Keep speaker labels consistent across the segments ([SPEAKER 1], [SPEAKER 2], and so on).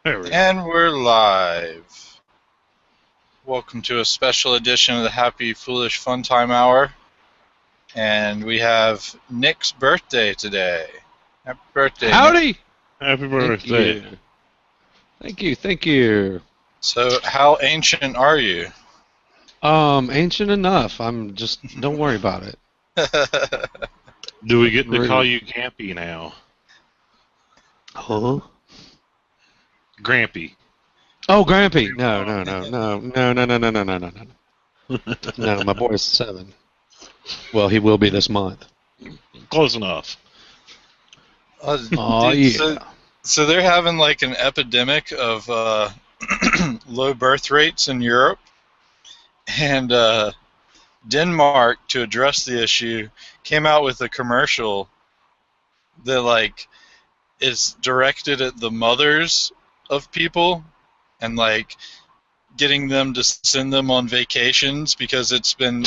[SPEAKER 1] There we go.
[SPEAKER 2] And we're live. Welcome to a special edition of the Happy Foolish Fun Time Hour. And we have Nick's birthday today. Happy birthday, Nick.
[SPEAKER 3] Howdy!
[SPEAKER 1] Happy birthday.
[SPEAKER 3] Thank you.
[SPEAKER 2] So, how ancient are you?
[SPEAKER 3] Ancient enough. Don't worry about it.
[SPEAKER 1] Do we get to
[SPEAKER 3] Rude.
[SPEAKER 1] call you Gampy now?
[SPEAKER 3] Huh?
[SPEAKER 1] Grampy.
[SPEAKER 3] Oh, Grampy. No. No, my boy's 7.
[SPEAKER 2] Well,
[SPEAKER 3] He will be this month.
[SPEAKER 1] Close enough.
[SPEAKER 3] Oh,
[SPEAKER 2] Dude,
[SPEAKER 3] yeah.
[SPEAKER 2] So they're having like an epidemic of low birth rates in Europe. And Denmark, to address the issue, came out with a commercial that like is directed at the mothers of people and like getting them to send them on vacations because it's been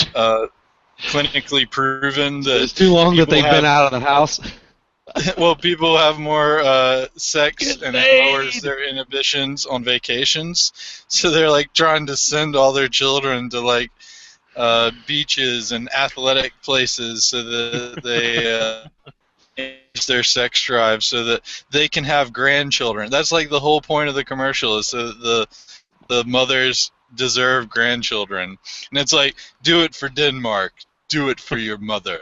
[SPEAKER 2] clinically proven that
[SPEAKER 3] It's too long that
[SPEAKER 2] people
[SPEAKER 3] they've been out of the house.
[SPEAKER 2] well, people have more sex
[SPEAKER 3] Get
[SPEAKER 2] and it
[SPEAKER 3] laid.
[SPEAKER 2] lowers their inhibitions on vacations. So they're like trying to send all their children to like beaches and athletic places so that they increase their sex drive so that they can have grandchildren. That's like the whole point of the commercial is so that the mothers deserve grandchildren. And it's like, do it for Denmark. Do it for your mother.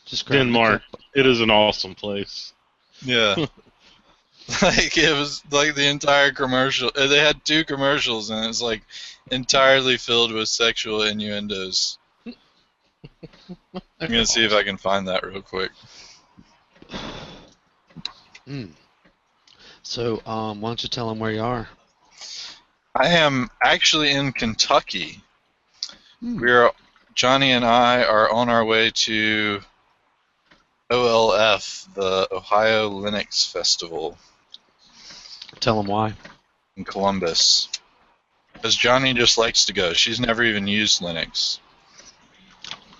[SPEAKER 3] Just grab
[SPEAKER 1] Denmark.
[SPEAKER 3] the
[SPEAKER 1] It is an awesome place.
[SPEAKER 2] Yeah. Like, it was like the entire commercial. They had 2 commercials, and it's like entirely filled with sexual innuendos. I'm going to see if I can find that real quick.
[SPEAKER 3] So, why don't you tell them where you are?
[SPEAKER 2] I am actually in Kentucky. Jonnee and I are on our way to OLF, the Ohio Linux Festival
[SPEAKER 3] Tell them why.
[SPEAKER 2] in Columbus. Because Jonnee just likes to go. She's never even used Linux.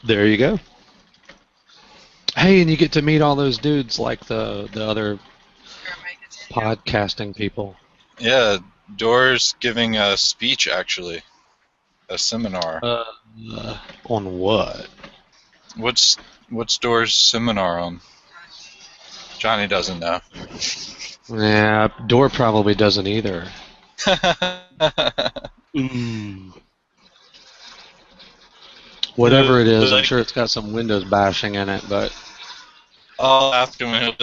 [SPEAKER 3] There you go. Hey, and you get to meet all those dudes like the other podcasting people.
[SPEAKER 2] Yeah, Door's giving a speech, actually. A seminar.
[SPEAKER 3] On what?
[SPEAKER 2] What's Door's seminar on? Jonnee doesn't know.
[SPEAKER 3] Yeah, Door probably doesn't either.
[SPEAKER 1] Ooh.
[SPEAKER 3] Whatever it is, I'm sure it's got some Windows bashing in it, but
[SPEAKER 2] I'll ask him when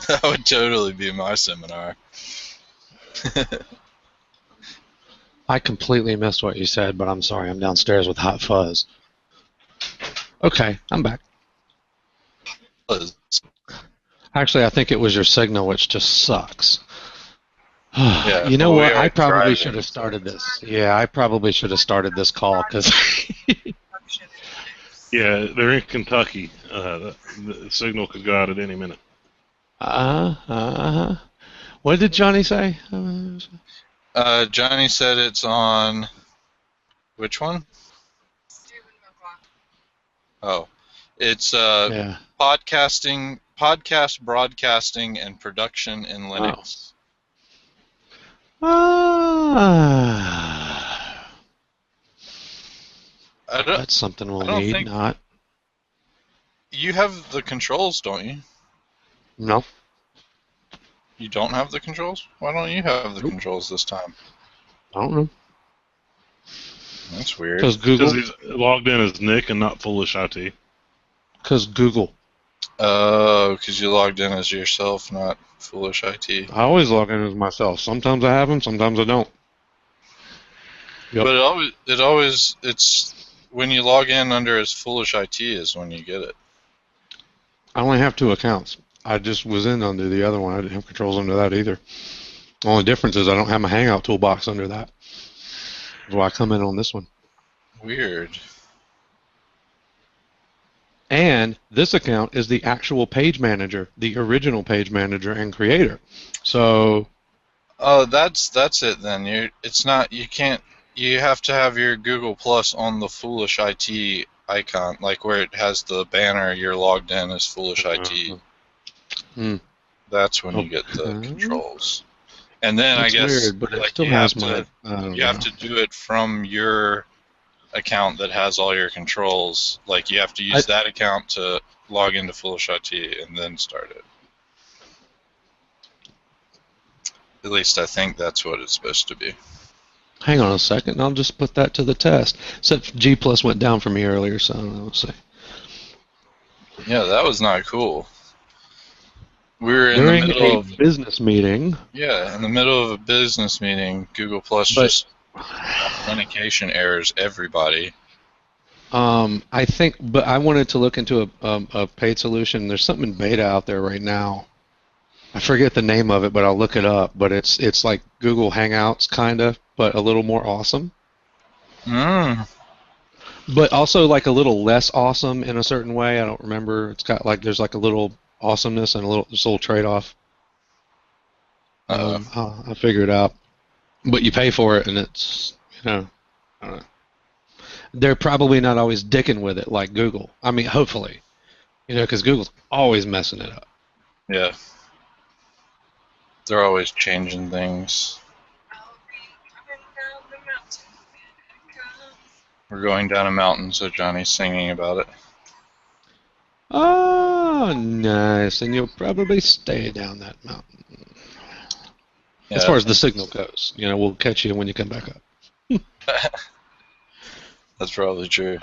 [SPEAKER 2] that would totally be my seminar.
[SPEAKER 3] I completely missed what you said, but I'm sorry, I'm downstairs with hot fuzz. Okay, I'm back. Actually, I think it was your signal, which just sucks.
[SPEAKER 2] Yeah,
[SPEAKER 3] you know
[SPEAKER 2] we
[SPEAKER 3] what?
[SPEAKER 2] are
[SPEAKER 3] I probably
[SPEAKER 2] driving.
[SPEAKER 3] should have started this. Yeah, I probably should have started this call because
[SPEAKER 1] Yeah, they're in Kentucky. The signal could go out at any minute.
[SPEAKER 3] What did Jonnee say?
[SPEAKER 2] Jonnee said it's on which one? Oh, it's
[SPEAKER 3] Yeah.
[SPEAKER 2] podcast broadcasting and production in Linux.
[SPEAKER 3] That's something
[SPEAKER 2] I
[SPEAKER 3] we'll
[SPEAKER 2] don't
[SPEAKER 3] need,
[SPEAKER 2] think-
[SPEAKER 3] not.
[SPEAKER 2] You have the controls, don't you?
[SPEAKER 3] No.
[SPEAKER 2] You don't have the controls? Why don't you have the
[SPEAKER 3] Nope.
[SPEAKER 2] controls this time?
[SPEAKER 3] I don't know.
[SPEAKER 2] That's weird.
[SPEAKER 3] Because
[SPEAKER 1] Because
[SPEAKER 3] Google.
[SPEAKER 1] he's logged in as Nick and not Foolish IT.
[SPEAKER 3] Because Google.
[SPEAKER 2] Oh, because you logged in as yourself, not Foolish IT.
[SPEAKER 3] I always log in as myself. Sometimes I have them, sometimes I don't. Yep.
[SPEAKER 2] But it's when you log in under as Foolish IT is when you get it.
[SPEAKER 3] I only have 2 accounts. I just was in under the other one. I didn't have controls under that either. The only difference is I don't have my Hangout toolbox under that. That's why I come in on this one.
[SPEAKER 2] Weird.
[SPEAKER 3] And this account is the actual page manager, the original page manager and creator. So
[SPEAKER 2] Oh, that's it then. It's not. You can't. You have to have your Google Plus on the Foolish IT icon, like where it has the banner. You're logged in as Foolish IT.
[SPEAKER 3] Hmm.
[SPEAKER 2] That's when you get the
[SPEAKER 3] Okay.
[SPEAKER 2] controls. And then I
[SPEAKER 3] That's
[SPEAKER 2] guess
[SPEAKER 3] weird, but it
[SPEAKER 2] like
[SPEAKER 3] still has my. I don't
[SPEAKER 2] you have
[SPEAKER 3] know.
[SPEAKER 2] to do it from your account that has all your controls. Like you have to use that account to log into Foolish IT and then start it. At least I think that's what it's supposed to be.
[SPEAKER 3] Hang on a second. I'll just put that to the test. Except G plus went down for me earlier, so I don't know. Let's see.
[SPEAKER 2] Yeah, that was not cool. We were in the
[SPEAKER 3] During
[SPEAKER 2] middle
[SPEAKER 3] a
[SPEAKER 2] of
[SPEAKER 3] business meeting.
[SPEAKER 2] Yeah, in the middle of a business meeting, Google Plus
[SPEAKER 3] But
[SPEAKER 2] just authentication errors everybody.
[SPEAKER 3] I think, but I wanted to look into a paid solution. There's something in beta out there right now. I forget the name of it, but I'll look it up. But it's like Google Hangouts, kinda, but a little more awesome.
[SPEAKER 2] Mm.
[SPEAKER 3] But also like a little less awesome in a certain way. I don't remember. It's got like there's like a little awesomeness and there's a little trade-off. I'll figure it out. But you pay for it, and it's I don't know. They're probably not always dicking with it like Google. I mean, hopefully, because Google's always messing it up.
[SPEAKER 2] Yeah, they're always changing things. We're going down a mountain, so Johnny's singing about it.
[SPEAKER 3] Oh, nice. And you'll probably stay down that mountain.
[SPEAKER 2] Yeah,
[SPEAKER 3] As far as the signal goes, we'll catch you when you come back up.
[SPEAKER 2] that's probably true.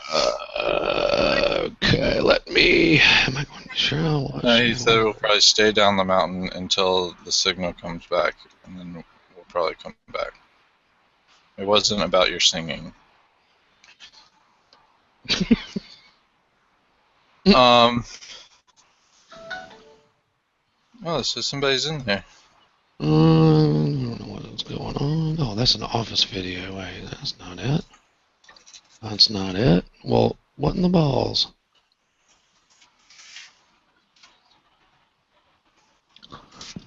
[SPEAKER 3] Okay, am I going to show?
[SPEAKER 2] He said we'll probably stay down the mountain until the signal comes back, and then we'll probably come back. It wasn't about your singing. Oh, so somebody's in there.
[SPEAKER 3] I don't know what's going on. Oh, that's an office video. Wait, that's not it. That's not it. Well, what in the balls?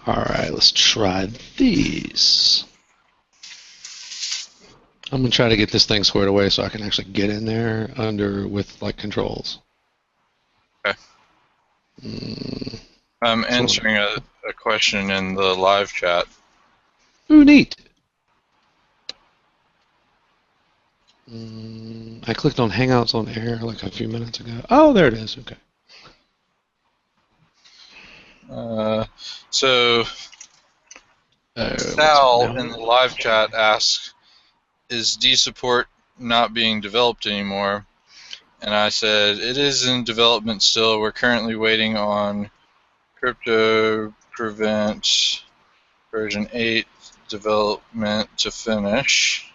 [SPEAKER 3] Alright, let's try these. I'm going to try to get this thing squared away so I can actually get in there with like controls.
[SPEAKER 2] Okay. I'm answering a question in the live chat.
[SPEAKER 3] Ooh, neat. I clicked on Hangouts on Air like a few minutes ago. Oh, there it is. Okay.
[SPEAKER 2] So Sal in the live chat asks, is dSupport not being developed anymore? And I said, it is in development still. We're currently waiting on Crypto Prevent version 8 development to finish.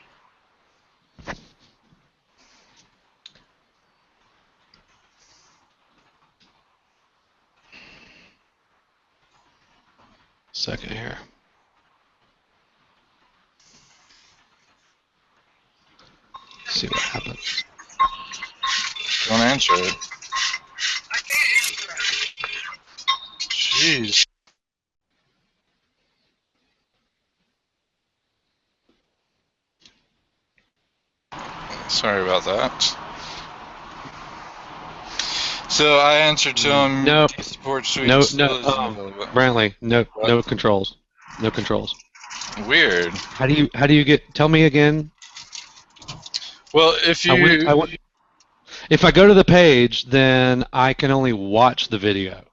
[SPEAKER 3] Second here. Let's see what happens.
[SPEAKER 2] Don't answer it. I can't answer it. Jeez. Sorry about that. So I answered to him.
[SPEAKER 3] No.
[SPEAKER 2] dSupportSuite
[SPEAKER 3] No. Brantley. No controls. No controls.
[SPEAKER 2] Weird.
[SPEAKER 3] How do you get? Tell me again.
[SPEAKER 2] Well, if
[SPEAKER 3] if I go to the page, then I can only watch the video.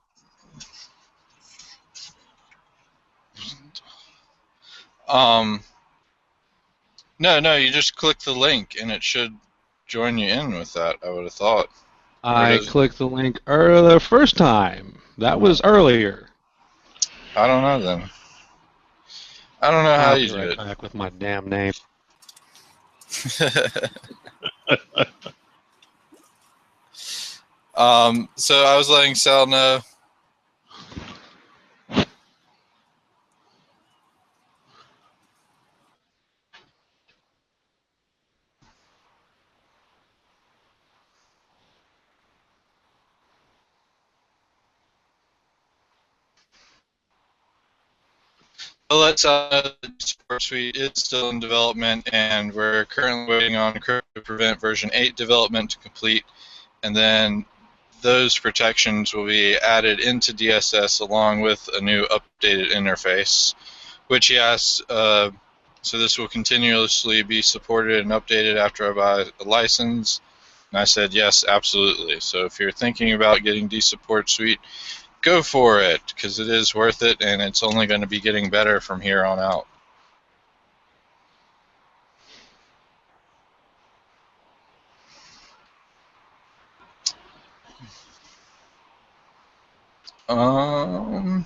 [SPEAKER 2] No, you just click the link and it should join you in with that, I would have thought.
[SPEAKER 3] I clicked the link the first time. That was earlier.
[SPEAKER 2] I don't know then. I don't know how you do it.
[SPEAKER 3] I'll be right back with my damn name.
[SPEAKER 2] So I was letting Sal know. Well, let's the dSupportSuite is still in development, and we're currently waiting on Crypto Prevent version 8 development to complete, and then those protections will be added into DSS along with a new updated interface, which he asked, so this will continuously be supported and updated after I buy a license. And I said, yes, absolutely. So if you're thinking about getting dSupportSuite, go for it, because it is worth it, and it's only going to be getting better from here on out. Um,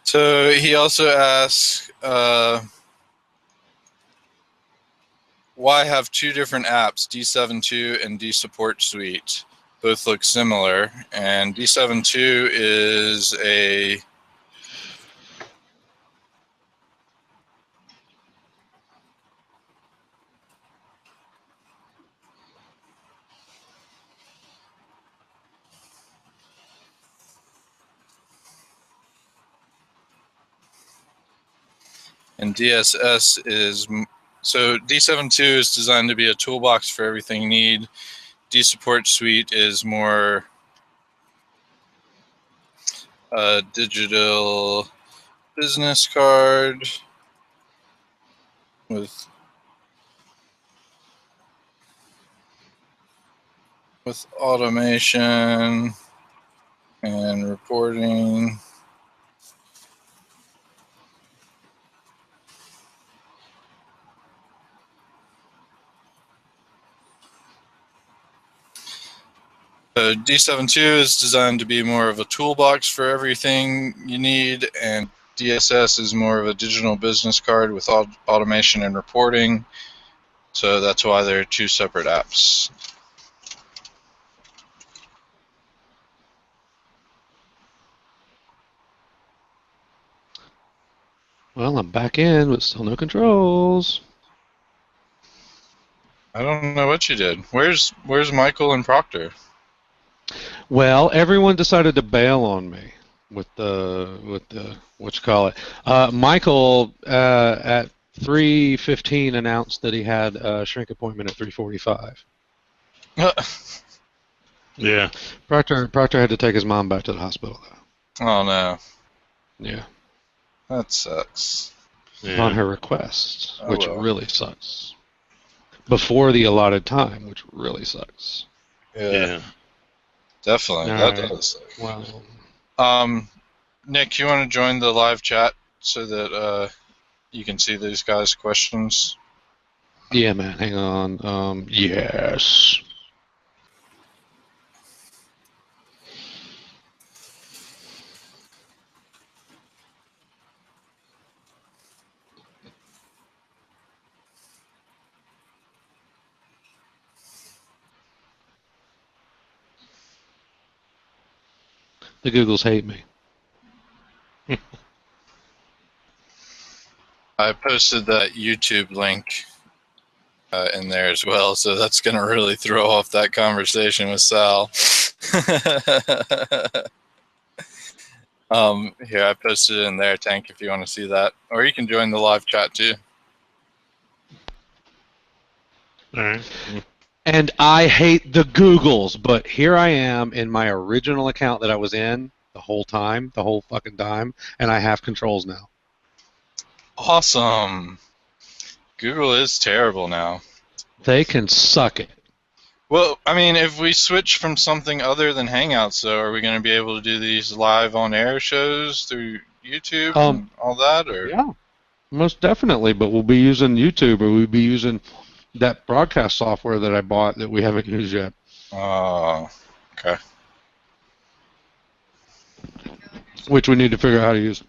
[SPEAKER 2] so he also asks, why have two different apps, D7.2 and dSupportSuite? Both look similar, and D7.2 is a and DSS is, so D7.2 is designed to be a toolbox for everything you need. dSupportSuite is more a digital business card with automation and reporting. So D7.2 is designed to be more of a toolbox for everything you need, and DSS is more of a digital business card with automation and reporting. So that's why they're two separate apps.
[SPEAKER 3] Well, I'm back in, but still no controls.
[SPEAKER 2] I don't know what you did. Where's Michael and Proctor?
[SPEAKER 3] Well, everyone decided to bail on me with the what you call it. Michael at 3:15 announced that he had a shrink appointment at 3:45.
[SPEAKER 1] Yeah.
[SPEAKER 3] Proctor had to take his mom back to the hospital though.
[SPEAKER 2] Oh no.
[SPEAKER 3] Yeah.
[SPEAKER 2] That sucks.
[SPEAKER 1] Yeah.
[SPEAKER 3] On her request, which
[SPEAKER 2] well.
[SPEAKER 3] really sucks. Before the allotted time, which really sucks.
[SPEAKER 2] Yeah. Definitely.
[SPEAKER 3] All
[SPEAKER 2] That
[SPEAKER 3] right.
[SPEAKER 2] does suck.
[SPEAKER 3] Well,
[SPEAKER 2] Nick, you want to join the live chat so that you can see these guys' questions?
[SPEAKER 3] yeah, man. Hang on. Yes. The Googles hate me.
[SPEAKER 2] I posted that YouTube link in there as well, so that's going to really throw off that conversation with Sal. Here, I posted it in there, Tank, if you want to see that. Or you can join the live chat, too.
[SPEAKER 1] All right.
[SPEAKER 3] And I hate the Googles, but here I am in my original account that I was in the whole fucking time, and I have controls now.
[SPEAKER 2] Awesome. Google is terrible now.
[SPEAKER 3] They can suck it.
[SPEAKER 2] Well, I mean, if we switch from something other than Hangouts, though, are we going to be able to do these live on-air shows through YouTube and all that? Or?
[SPEAKER 3] Yeah, most definitely, but we'll be using YouTube, or we'll be using that broadcast software that I bought that we haven't used yet.
[SPEAKER 2] Oh, okay.
[SPEAKER 3] which we need to figure out how to use,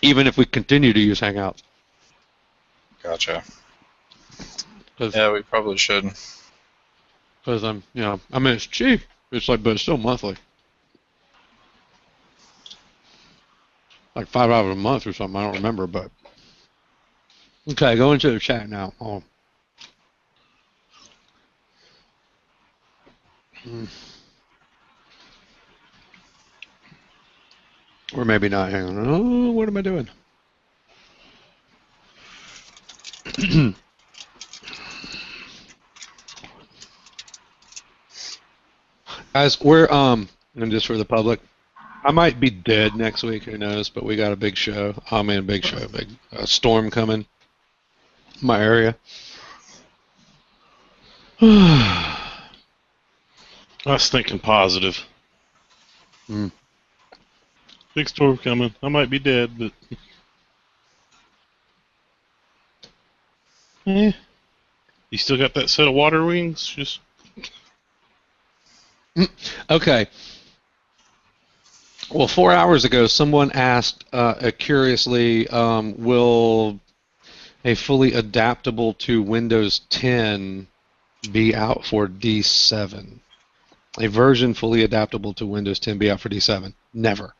[SPEAKER 3] even if we continue to use Hangouts.
[SPEAKER 2] Gotcha. Yeah, we probably should.
[SPEAKER 3] Because I mean, it's cheap. It's like, but it's still monthly. Like $5 a month or something. I don't remember, but okay. Go into the chat now. Oh. Or maybe not. Hang on. Oh, what am I doing? Guys, we're and just for the public, I might be dead next week. Who knows? But we got a big show. I mean, big storm coming. My area.
[SPEAKER 1] I was thinking positive. Big storm coming. I might be dead, but you still got that set of water wings? Just
[SPEAKER 3] okay. Well, 4 hours ago, someone asked curiously, will a fully adaptable to Windows 10 be out for D7? A version fully adaptable to Windows 10 be out for D7? Never.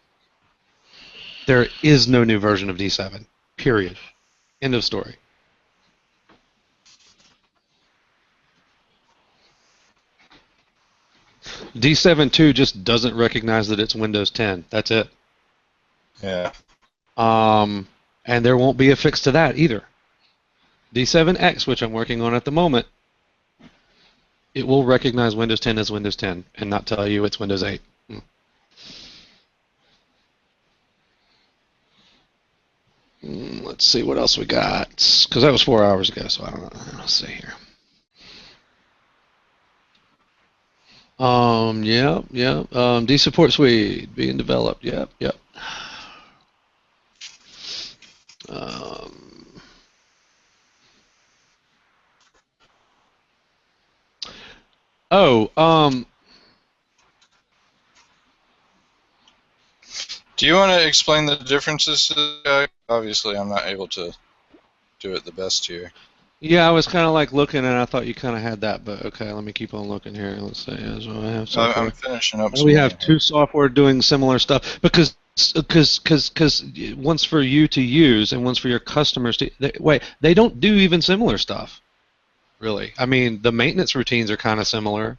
[SPEAKER 3] There is no new version of D7. Period. End of story. D7.2 just doesn't recognize that it's Windows 10. That's it.
[SPEAKER 2] Yeah.
[SPEAKER 3] And there won't be a fix to that either. D7X, which I'm working on at the moment, it will recognize Windows 10 as Windows 10 and not tell you it's Windows 8. Let's see what else we got, because that was 4 hours ago, so I don't know. Let's see here. Yep. dSupportSuite being developed. Yep.
[SPEAKER 2] Do you want to explain the differences? Obviously, I'm not able to do it the best here.
[SPEAKER 3] Yeah, I was kind of like looking, and I thought you kind of had that, but okay, let me keep on looking here. Let's see. So I have software.
[SPEAKER 2] I'm finishing up.
[SPEAKER 3] We have two software doing similar stuff because one's for you to use and one's for your customers to. They don't do even similar stuff, really. I mean, the maintenance routines are kind of similar.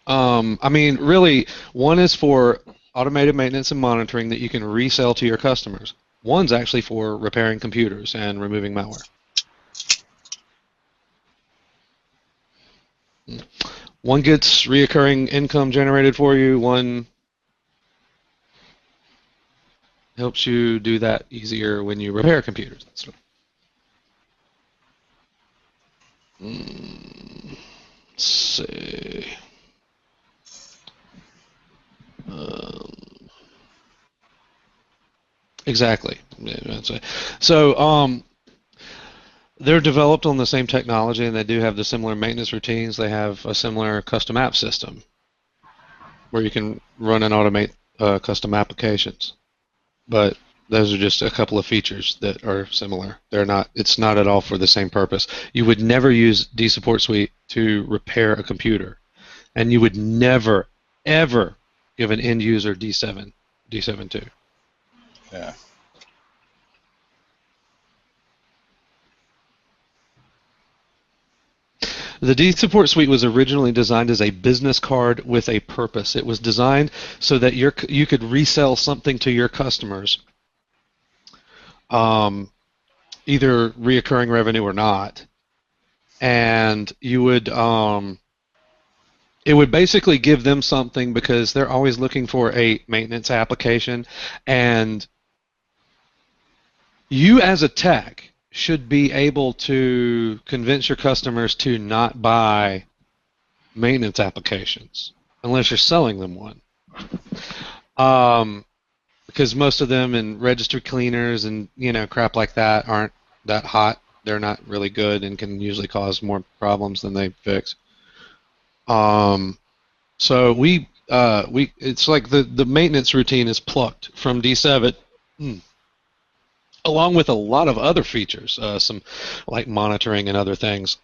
[SPEAKER 3] I mean, really, one is for automated maintenance and monitoring that you can resell to your customers. One's actually for repairing computers and removing malware. One gets reoccurring income generated for you. One helps you do that easier when you repair computers. Let's see. Exactly. So they're developed on the same technology, and they do have the similar maintenance routines. They have a similar custom app system where you can run and automate custom applications. But those are just a couple of features that are similar. They're not. It's not at all for the same purpose. You would never use dSupportSuite to repair a computer, and you would never, ever give an end user D7.2.
[SPEAKER 2] Yeah.
[SPEAKER 3] The dSupportSuite was originally designed as a business card with a purpose. It was designed so that you could resell something to your customers, either reoccurring revenue or not, and you would it would basically give them something because they're always looking for a maintenance application, and you as a tech should be able to convince your customers to not buy maintenance applications unless you're selling them one. Because most of them in registry cleaners and crap like that aren't that hot. They're not really good and can usually cause more problems than they fix. So it's like the maintenance routine is plucked from D7, along with a lot of other features, some like monitoring and other things.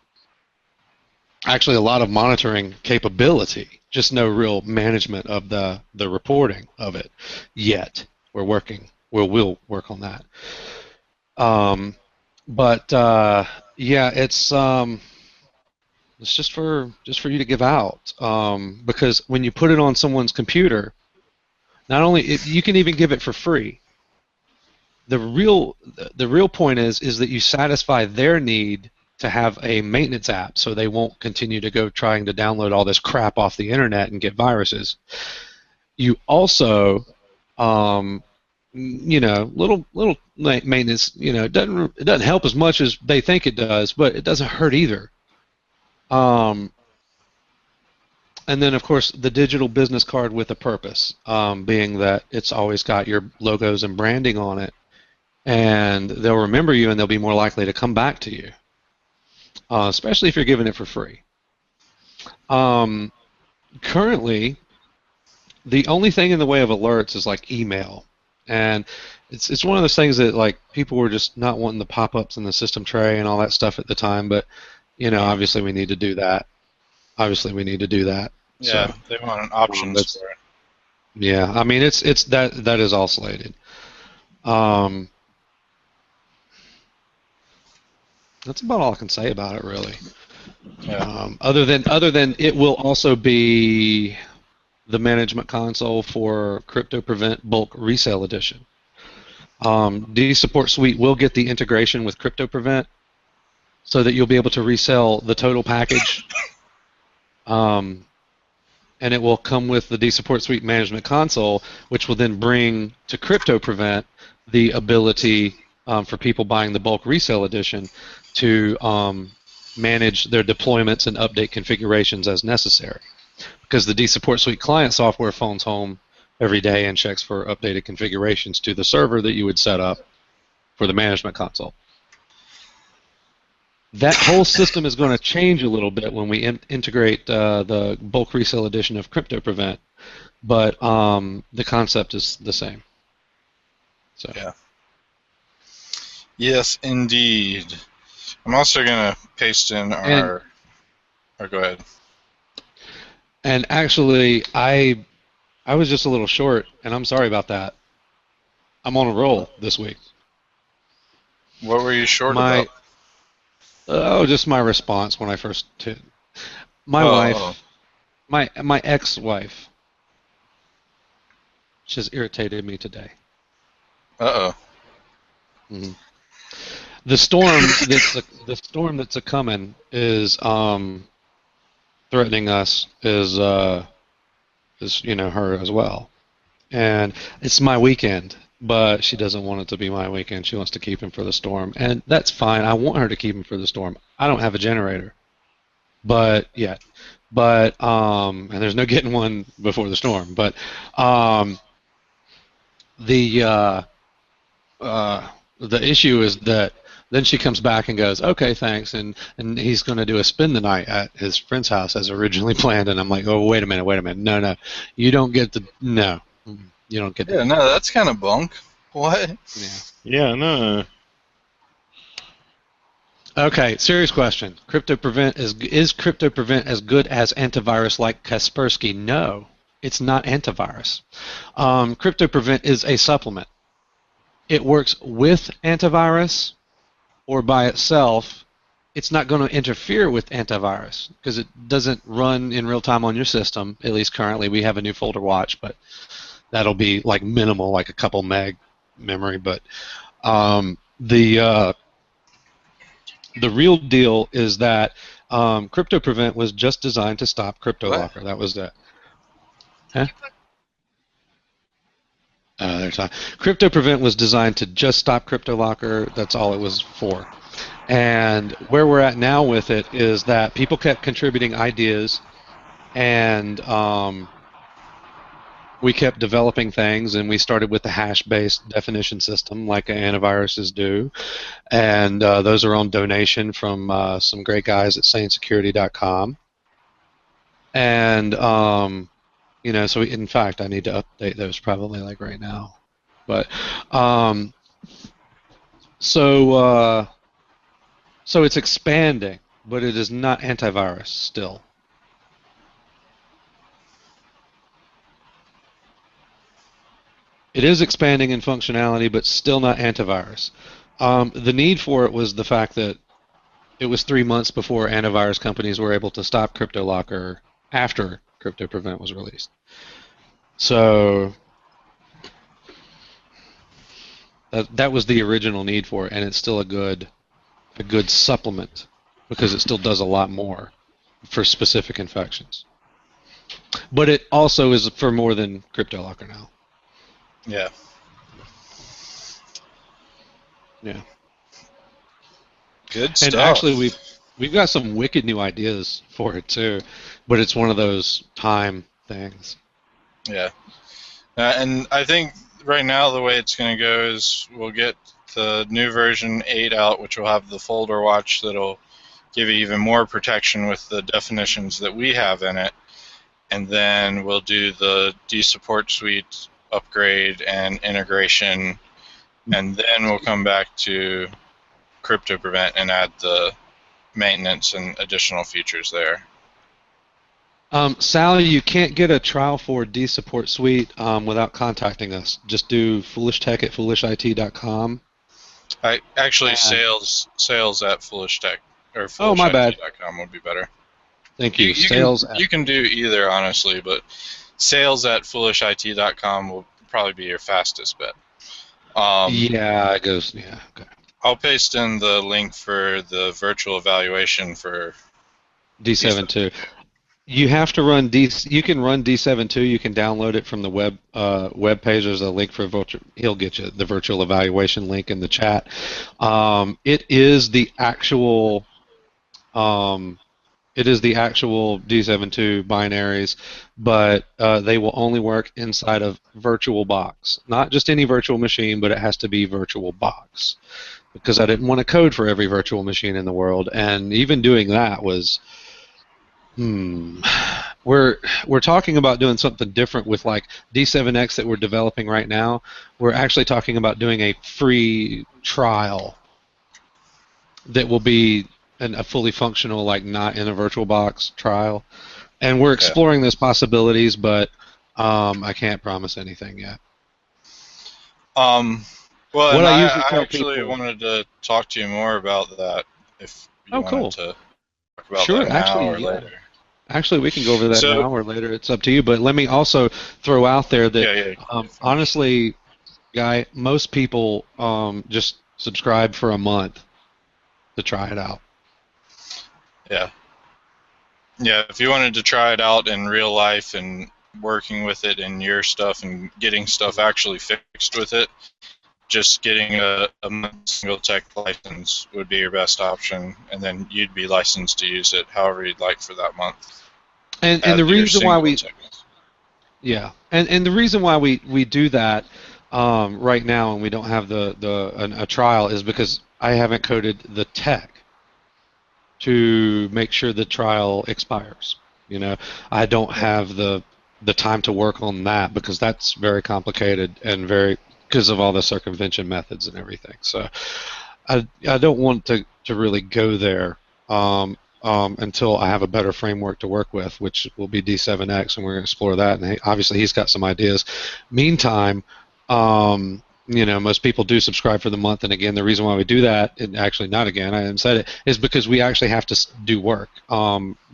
[SPEAKER 3] Actually, a lot of monitoring capability, just no real management of the reporting of it yet. We'll work on that. But yeah, it's just for you to give out, because when you put it on someone's computer, not only you can even give it for free. The real point is that you satisfy their need to have a maintenance app, so they won't continue to go trying to download all this crap off the internet and get viruses. You also, little maintenance. It doesn't help as much as they think it does, but it doesn't hurt either. And then, of course, the digital business card with a purpose, being that it's always got your logos and branding on it, and they'll remember you and they'll be more likely to come back to you, especially if you're giving it for free. Currently, the only thing in the way of alerts is like email, and it's one of those things that like people were just not wanting the pop-ups in the system tray and all that stuff at the time, but obviously we need to do that. Yeah,
[SPEAKER 2] so, they want an options for it.
[SPEAKER 3] Yeah, I mean it's that is all slated. That's about all I can say about it, really.
[SPEAKER 2] Yeah.
[SPEAKER 3] Other than it will also be the management console for Crypto Prevent Bulk Resale Edition. dSupportSuite will get the integration with Crypto Prevent, so that you'll be able to resell the total package. And it will come with the dSupportSuite management console, which will then bring to Crypto Prevent the ability for people buying the bulk resale edition to manage their deployments and update configurations as necessary. Because the dSupportSuite client software phones home every day and checks for updated configurations to the server that you would set up for the management console. That whole system is going to change a little bit when we integrate the bulk resale edition of Crypto Prevent, but the concept is the same. So.
[SPEAKER 2] Yeah. Yes, indeed. I'm also going to paste in our... go ahead.
[SPEAKER 3] And actually, I was just a little short, and I'm sorry about that. I'm on a roll this week.
[SPEAKER 2] What were you short about?
[SPEAKER 3] Just my response when I first... wife, my ex-wife, she's irritated me today.
[SPEAKER 2] Uh-oh.
[SPEAKER 3] Mm-hmm. The storm that's a-coming is threatening us is her as well, and it's my weekend, but she doesn't want it to be my weekend. She wants to keep him for the storm, and that's fine. I want her to keep him for the storm. I don't have a generator, and there's no getting one before the storm. But the issue is that then she comes back and goes, okay, thanks, and he's going to do a spend the night at his friend's house as originally planned, and I'm like, oh, wait a minute, no, you don't get to, no, you don't get to.
[SPEAKER 2] Yeah, no, that's kind of bunk. What?
[SPEAKER 1] Yeah, no.
[SPEAKER 3] Okay, serious question. Crypto Prevent is Crypto Prevent as good as antivirus like Kaspersky? No, it's not antivirus. Crypto Prevent is a supplement. It works with antivirus or by itself. It's not going to interfere with antivirus because it doesn't run in real time on your system. At least currently, we have a new folder watch, but that'll be like minimal, like a couple meg memory. But the real deal is that Crypto Prevent was just designed to stop CryptoLocker. That was it. Huh? Crypto Prevent was designed to just stop CryptoLocker. That's all it was for. And where we're at now with it is that people kept contributing ideas, and we kept developing things, and we started with the hash-based definition system like antiviruses do, and those are on donation from some great guys at SaneSecurity.com. And so in fact, I need to update those probably like right now. But so it's expanding, but it is not antivirus still. It is expanding in functionality, but still not antivirus. The need for it was the fact that it was 3 months before antivirus companies were able to stop CryptoLocker after CryptoPrevent was released. So that was the original need for it, and it's still a good supplement because it still does a lot more for specific infections. But it also is for more than CryptoLocker now.
[SPEAKER 2] Yeah.
[SPEAKER 3] Yeah.
[SPEAKER 2] Good stuff.
[SPEAKER 3] And actually, we've got some wicked new ideas for it too, but it's one of those time things.
[SPEAKER 2] Yeah. And I think right now the way it's going to go is we'll get the new version 8 out, which will have the folder watch that'll give you even more protection with the definitions that we have in it. And then we'll do the dSupportSuite upgrade and integration, and then we'll come back to CryptoPrevent and add the maintenance and additional features there.
[SPEAKER 3] Sal, you can't get a trial for dSupportSuite without contacting us. Just do foolishtech@foolishit.com.
[SPEAKER 2] Actually, sales at foolishtech or
[SPEAKER 3] my bad.
[SPEAKER 2] foolishit.com would be better.
[SPEAKER 3] Thank you.
[SPEAKER 2] You can do either, honestly, but sales at foolishit.com will probably be your fastest bet.
[SPEAKER 3] Yeah, it goes. Yeah. Okay.
[SPEAKER 2] I'll paste in the link for the virtual evaluation for
[SPEAKER 3] D7.2. You have to run You can run D7.2. You can download it from the web page. There's a link for virtual. He'll get you the virtual evaluation link in the chat. It is the actual. It is the actual D7.2 binaries, but they will only work inside of VirtualBox. Not just any virtual machine, but it has to be VirtualBox. Because I didn't want to code for every virtual machine in the world, and even doing that was, we're talking about doing something different with like D7X that we're developing right now. We're actually talking about doing a free trial that will be a fully functional, like not in a VirtualBox trial, and we're exploring those possibilities, but I can't promise anything yet.
[SPEAKER 2] Well,
[SPEAKER 3] what
[SPEAKER 2] and
[SPEAKER 3] I usually tell
[SPEAKER 2] actually
[SPEAKER 3] people,
[SPEAKER 2] wanted to talk to you more about that if you wanted to talk about that now or later.
[SPEAKER 3] Actually, we can go over that now or later. It's up to you. But let me also throw out there that honestly, Guy, most people just subscribe for a month to try it out.
[SPEAKER 2] Yeah. Yeah, if you wanted to try it out in real life and working with it in your stuff and getting stuff actually fixed with it, just getting a single tech license would be your best option, and then you'd be licensed to use it however you'd like for that month.
[SPEAKER 3] And the reason why we and the reason why we do that right now and we don't have a trial is because I haven't coded the tech to make sure the trial expires. You know, I don't have the time to work on that because that's very complicated and because of all the circumvention methods and everything. So I don't want to really go there until I have a better framework to work with, which will be D7X, and we're going to explore that. And obviously he's got some ideas. Meantime, most people do subscribe for the month, and again, the reason why we do that, and actually not again, I haven't said it, is because we actually have to do work.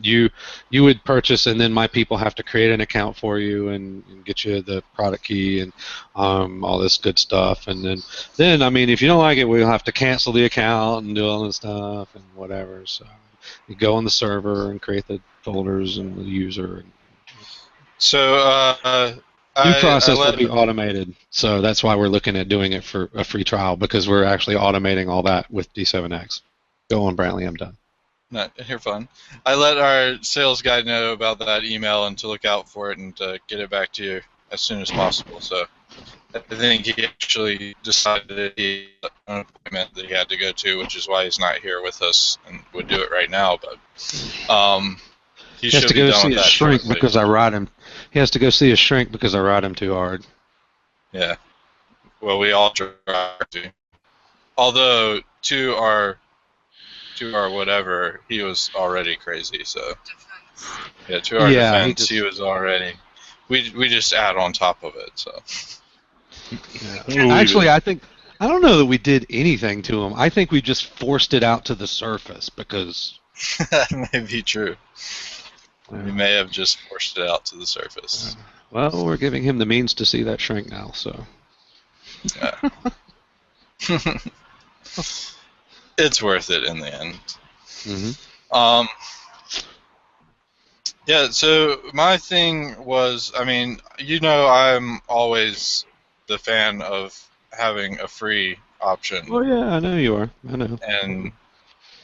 [SPEAKER 3] You would purchase, and then my people have to create an account for you and get you the product key and all this good stuff, and then I mean, if you don't like it, we'll have to cancel the account and do all this stuff and whatever. So you go on the server and create the folders and the user.
[SPEAKER 2] So.
[SPEAKER 3] New process will be automated, so that's why we're looking at doing it for a free trial, because we're actually automating all that with D7X. Go on, Brantley, I'm done.
[SPEAKER 2] No, you're fine. I let our sales guy know about that email and to look out for it and to get it back to you as soon as possible. So I think he actually decided that he had an appointment that he had to go to, which is why he's not here with us and would do it right now. But He
[SPEAKER 3] He has
[SPEAKER 2] should
[SPEAKER 3] to
[SPEAKER 2] be
[SPEAKER 3] go
[SPEAKER 2] done
[SPEAKER 3] see
[SPEAKER 2] with
[SPEAKER 3] a
[SPEAKER 2] that
[SPEAKER 3] shrink
[SPEAKER 2] shortly.
[SPEAKER 3] because I ride him. He has to go see a shrink because I ride him too hard.
[SPEAKER 2] Yeah. Well, we all try to. Although to our whatever, he was already crazy. So yeah, to our
[SPEAKER 3] Yeah,
[SPEAKER 2] defense, he was already. We just add on top of it. So
[SPEAKER 3] yeah.
[SPEAKER 1] We'll leave
[SPEAKER 3] Actually,
[SPEAKER 1] it.
[SPEAKER 3] I don't know that we did anything to him. I think we just forced it out to the surface because.
[SPEAKER 2] that may be true.
[SPEAKER 3] Yeah.
[SPEAKER 2] We may have just forced it out to the surface.
[SPEAKER 3] Well, we're giving him the means to see that shrink now, so.
[SPEAKER 2] Yeah. It's worth it in the end.
[SPEAKER 3] Mm-hmm.
[SPEAKER 2] Yeah, so my thing was, I mean, I'm always the fan of having a free option,
[SPEAKER 3] Oh yeah, I know you are. I know.
[SPEAKER 2] and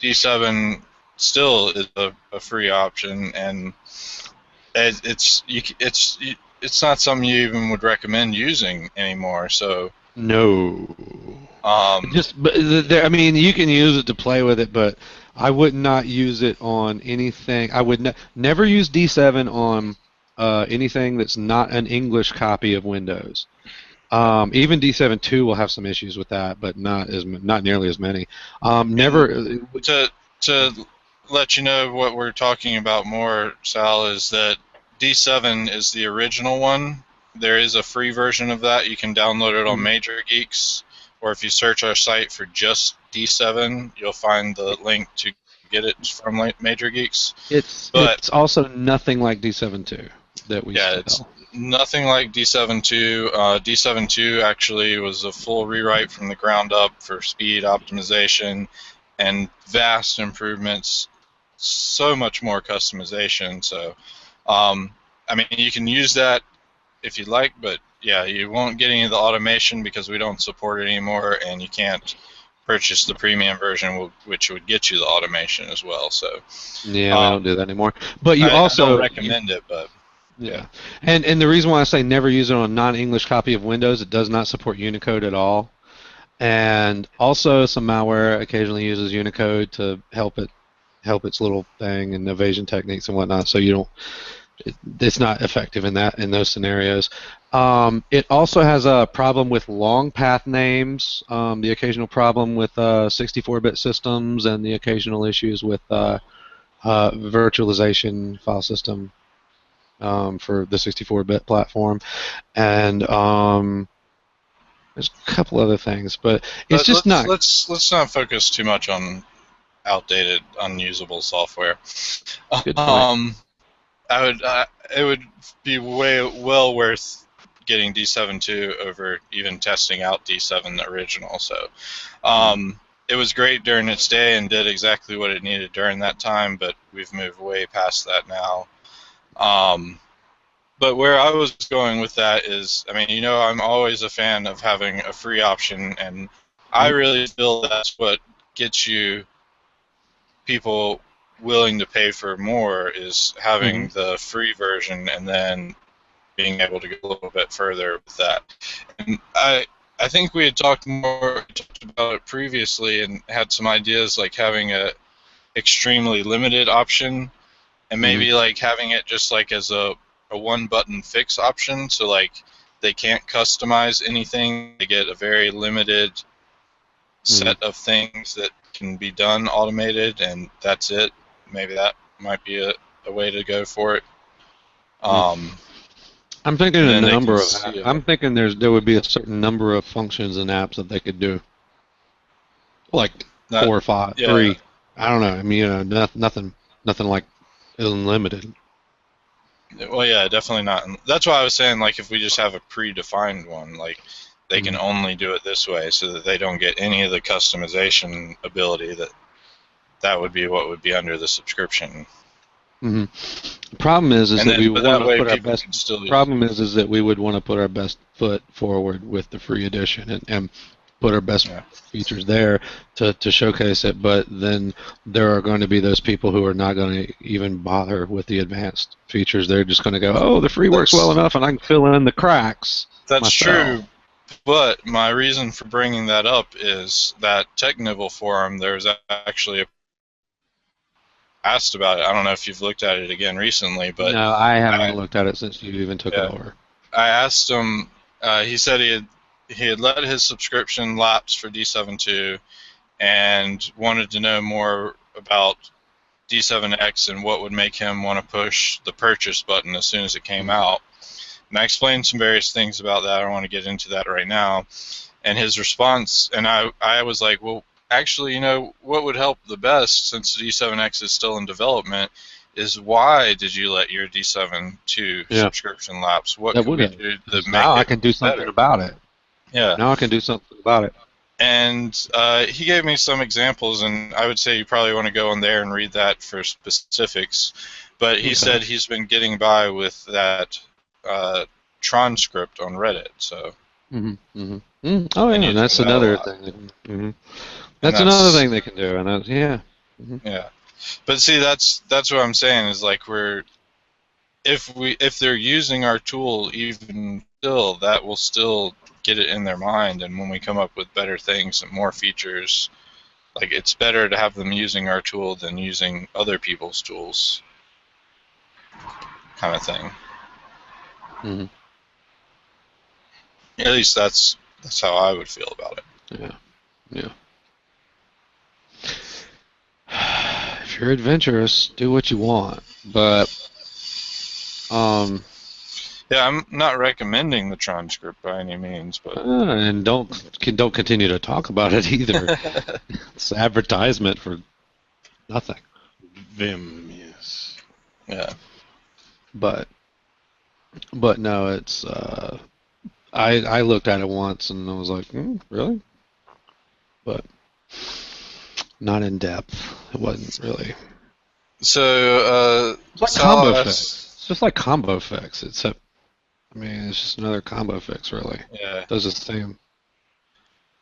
[SPEAKER 2] D7 still is a free option, and it's not something you even would recommend using anymore. So
[SPEAKER 3] No.
[SPEAKER 2] um,
[SPEAKER 3] I mean, you can use it to play with it, but I would not use it on anything. I would never use D7 on anything that's not an English copy of Windows. Even D7.2 will have some issues with that, but not nearly as many. Never.
[SPEAKER 2] to let you know what we're talking about more, Sal, is that D7 is the original one. There is a free version of that. You can download it on Major Geeks, or if you search our site for just D7, you'll find the link to get it from Major Geeks.
[SPEAKER 3] It's also nothing like D7.2 that we
[SPEAKER 2] Yeah, it's
[SPEAKER 3] sell.
[SPEAKER 2] nothing like D7.2. D7.2 actually was a full rewrite from the ground up for speed optimization and vast improvements, so much more customization. So, I mean, you can use that if you'd like, but yeah, you won't get any of the automation because we don't support it anymore, and you can't purchase the premium version, which would get you the automation as well. So,
[SPEAKER 3] Yeah, we don't do that anymore. But you
[SPEAKER 2] I don't
[SPEAKER 3] also
[SPEAKER 2] recommend it, but
[SPEAKER 3] yeah, and the reason why I say never use it on a non-English copy of Windows, it does not support Unicode at all, and also some malware occasionally uses Unicode to help its little thing and evasion techniques and whatnot. So it's not effective in those scenarios. It also has a problem with long path names, the occasional problem with 64-bit systems, and the occasional issues with virtualization file system. For the 64-bit platform, and there's a couple other things, but it's just not.
[SPEAKER 2] Let's not focus too much on outdated, unusable software.
[SPEAKER 3] Good point.
[SPEAKER 2] It would be well worth getting D7.2 over even testing out D7 the original. So, it was great during its day and did exactly what it needed during that time, but we've moved way past that now. But where I was going with that is, I mean, I'm always a fan of having a free option, and I really feel that's what gets you people willing to pay for more, is having the free version and then being able to go a little bit further with that. And I think we had talked about it previously and had some ideas like having a extremely limited option, and maybe like having it just like as a one button fix option, so like they can't customize anything. They get a very limited set of things that can be done automated, and that's it. Maybe that might be a way to go for it.
[SPEAKER 3] I'm thinking I'm thinking there would be a certain number of functions and apps that they could do, like 4 or 5, 3. I don't know. I mean, nothing like unlimited.
[SPEAKER 2] Well, yeah, definitely not. That's why I was saying, like, if we just have a predefined one, like, they can only do it this way, so that they don't get any of the customization ability. That would be what would be under the subscription.
[SPEAKER 3] The problem is that we would want to put our best. Problem is that we would want to put our best foot forward with the free edition and put our best features there to showcase it. But then there are going to be those people who are not going to even bother with the advanced features. They're just going to go, oh, the free works well enough, and I can fill in the cracks.
[SPEAKER 2] That's true. But my reason for bringing that up is that Technival forum, there's actually asked about it. I don't know if you've looked at it again recently, but
[SPEAKER 3] No, I haven't looked at it since you even took it over.
[SPEAKER 2] I asked him. He said he had let his subscription lapse for D7.2 and wanted to know more about D7X and what would make him want to push the purchase button as soon as it came out. And I explained some various things about that. I don't want to get into that right now. And his response, and I was like, well, actually, you know, what would help the best, since the D7X is still in development, is why did you let your D7.2 subscription lapse? What could we do to make
[SPEAKER 3] now
[SPEAKER 2] it
[SPEAKER 3] I can do something
[SPEAKER 2] better?
[SPEAKER 3] about it.
[SPEAKER 2] Yeah.
[SPEAKER 3] Now I can do something about it.
[SPEAKER 2] And he gave me some exampons, and I would say you probably want to go in there and read that for specifics. But he said he's been getting by with that Tron script on Reddit. So.
[SPEAKER 3] Oh yeah, that's another thing. That's another thing they can do, and that's, yeah.
[SPEAKER 2] Yeah, but see, that's what I'm saying is, like, if they're using our tool, even still, that will still get it in their mind, and when we come up with better things and more features, like, it's better to have them using our tool than using other people's tools, kind of thing. At least that's how I would feel about it.
[SPEAKER 3] Yeah. If you're adventurous, do what you want, but
[SPEAKER 2] yeah, I'm not recommending the Tron script by any means, but
[SPEAKER 3] and don't continue to talk about it either. It's advertisement for nothing.
[SPEAKER 1] Vim, yes.
[SPEAKER 2] Yeah.
[SPEAKER 3] But no, it's I looked at it once and I was like, really? But not in depth. It wasn't really.
[SPEAKER 2] So
[SPEAKER 3] it's like combo fix. It's just like combo fix, except it's just another combo fix, really.
[SPEAKER 2] Yeah.
[SPEAKER 3] It does the same.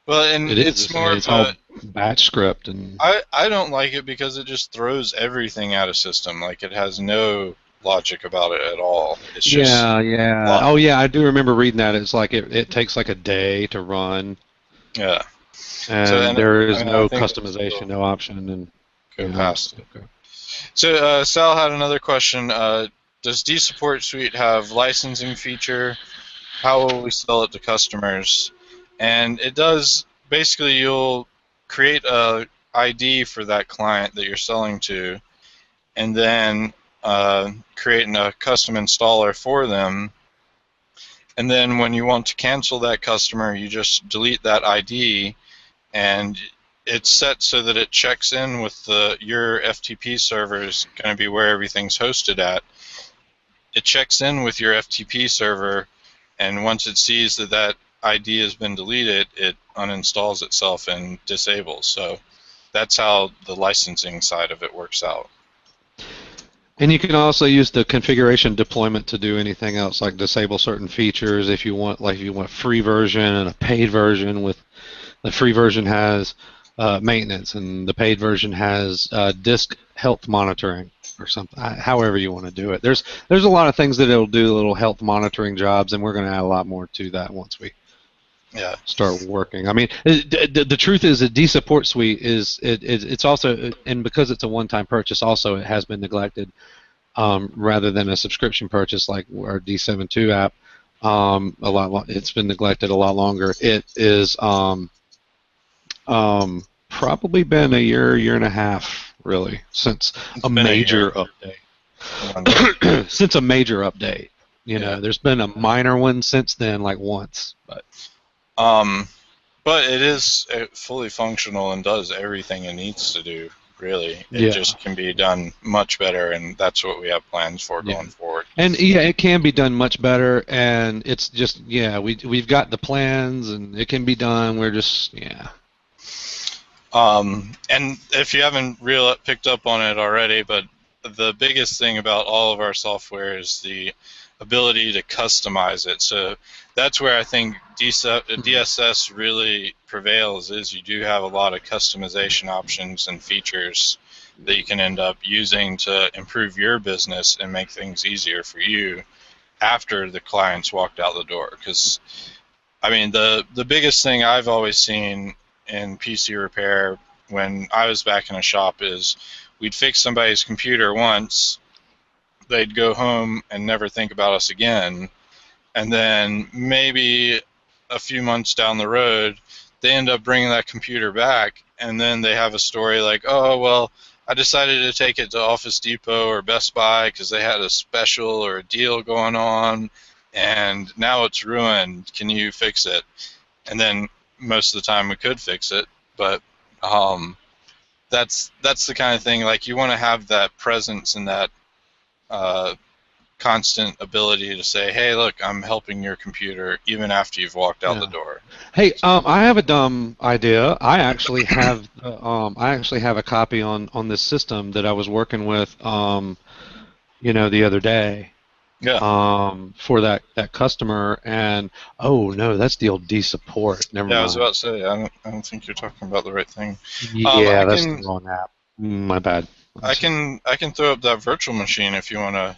[SPEAKER 2] Well, and it's more of
[SPEAKER 3] all batch script, and
[SPEAKER 2] I don't like it because it just throws everything out of system. Like, it has no logic about it at all. It's just
[SPEAKER 3] Oh yeah, I do remember reading that. It's like it takes like a day to run.
[SPEAKER 2] Yeah.
[SPEAKER 3] And there is no customization, no option, and
[SPEAKER 2] go past it. Okay. So Sal had another question. Does dSupportSuite have licensing feature? How will we sell it to customers? And it does. Basically, you'll create a ID for that client that you're selling to, and then creating a custom installer for them. And then when you want to cancel that customer, you just delete that ID, and it's set so that it checks in with your FTP server is going to be where everything's hosted at. It checks in with your FTP server, and once it sees that that ID has been deleted, it uninstalls itself and disables. So that's how the licensing side of it works out.
[SPEAKER 3] And you can also use the configuration deployment to do anything else, like disable certain features if you want, like if you want a free version and a paid version. With the free version has maintenance, and the paid version has disk health monitoring or something. However you want to do it. There's a lot of things that it'll do, little health monitoring jobs, and we're going to add a lot more to that once we start working. I mean, the truth is that dSupportSuite it's also, and because it's a one-time purchase, also it has been neglected rather than a subscription purchase like our D7.2 app. It's been neglected a lot longer. It is probably been a year and a half, really, since a major update. Since a major update, you know, there's been a minor one since then, like once, but
[SPEAKER 2] it is fully functional and does everything it needs to do. Really, it just can be done much better, and that's what we have plans for going forward.
[SPEAKER 3] And it can be done much better, and it's just we've got the plans, and it can be done. We're just
[SPEAKER 2] And if you haven't picked up on it already, but the biggest thing about all of our software is the ability to customize it. So that's where I think DSS really prevails, is you do have a lot of customization options and features that you can end up using to improve your business and make things easier for you after the client's walked out the door. Because, I mean, the biggest thing I've always seen in PC repair when I was back in a shop is we'd fix somebody's computer once, they'd go home and never think about us again, and then maybe a few months down the road, they end up bringing that computer back, and then they have a story like, oh, well, I decided to take it to Office Depot or Best Buy because they had a special or a deal going on, and now it's ruined. Can you fix it? And then most of the time we could fix it, but that's the kind of thing, like, you want to have that presence and that constant ability to say, hey, look, I'm helping your computer even after you've walked out the door.
[SPEAKER 3] Hey, I have a dumb idea. I actually have a copy on this system that I was working with, the other day.
[SPEAKER 2] Yeah.
[SPEAKER 3] For that customer, and oh no, that's the old dSupport. Never mind.
[SPEAKER 2] I was about to say, I don't think you're talking about the right thing.
[SPEAKER 3] Yeah, that's the wrong app. My bad.
[SPEAKER 2] I can throw up that virtual machine if you want to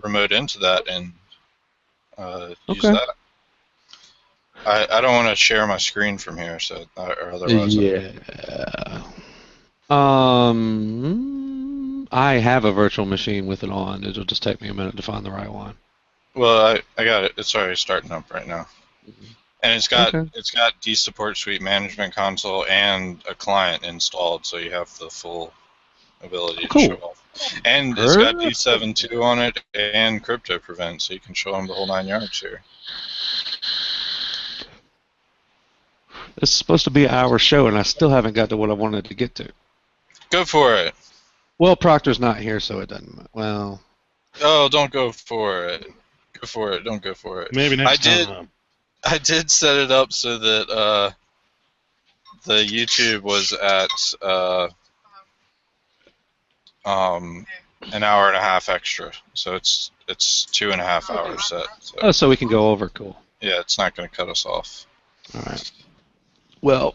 [SPEAKER 2] remote into that and use that. I don't want to share my screen from here, so or otherwise.
[SPEAKER 3] Yeah. I have a virtual machine with it on. It'll just take me a minute to find the right one.
[SPEAKER 2] Well, I got it. It's already starting up right now, and it's got dSupportSuite Management Console and a client installed, so you have the full ability to show off. And it's got D7.2 on it and Crypto Prevent, so you can show them the whole 9 yards here.
[SPEAKER 3] This is supposed to be an hour show, and I still haven't got to what I wanted to get to.
[SPEAKER 2] Go for it.
[SPEAKER 3] Well, Proctor's not here, so it doesn't. Well.
[SPEAKER 2] Oh, don't go for it. Go for it. Don't go for it.
[SPEAKER 1] Maybe next time.
[SPEAKER 2] I did set it up so that the YouTube was at an hour and a half extra, so it's 2.5 hours set. So.
[SPEAKER 3] Oh, so we can go over. Cool.
[SPEAKER 2] Yeah, it's not going to cut us off.
[SPEAKER 3] All right. Well,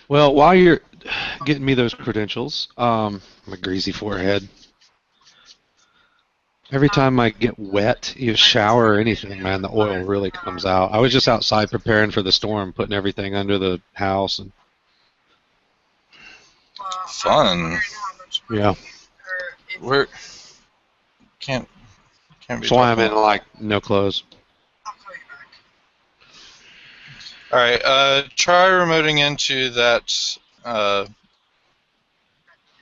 [SPEAKER 3] well, while you're getting me those credentials, my greasy forehead. Every time I get wet, you shower or anything, man, the oil really comes out. I was just outside preparing for the storm, putting everything under the house, and
[SPEAKER 2] fun.
[SPEAKER 3] Yeah.
[SPEAKER 2] We're can't be.
[SPEAKER 3] That's why I'm in like no clothes.
[SPEAKER 2] All right, try remoting into that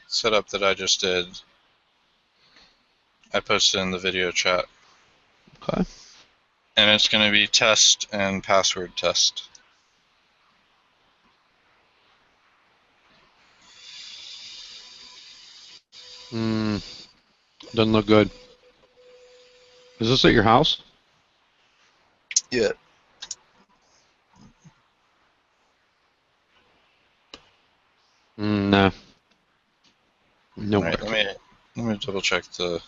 [SPEAKER 2] setup that I just did. I posted in the video chat.
[SPEAKER 3] Okay.
[SPEAKER 2] And it's going to be test and password test.
[SPEAKER 3] Doesn't look good. Is this at your house?
[SPEAKER 2] Yeah.
[SPEAKER 3] No. No.
[SPEAKER 2] Right, let me double check the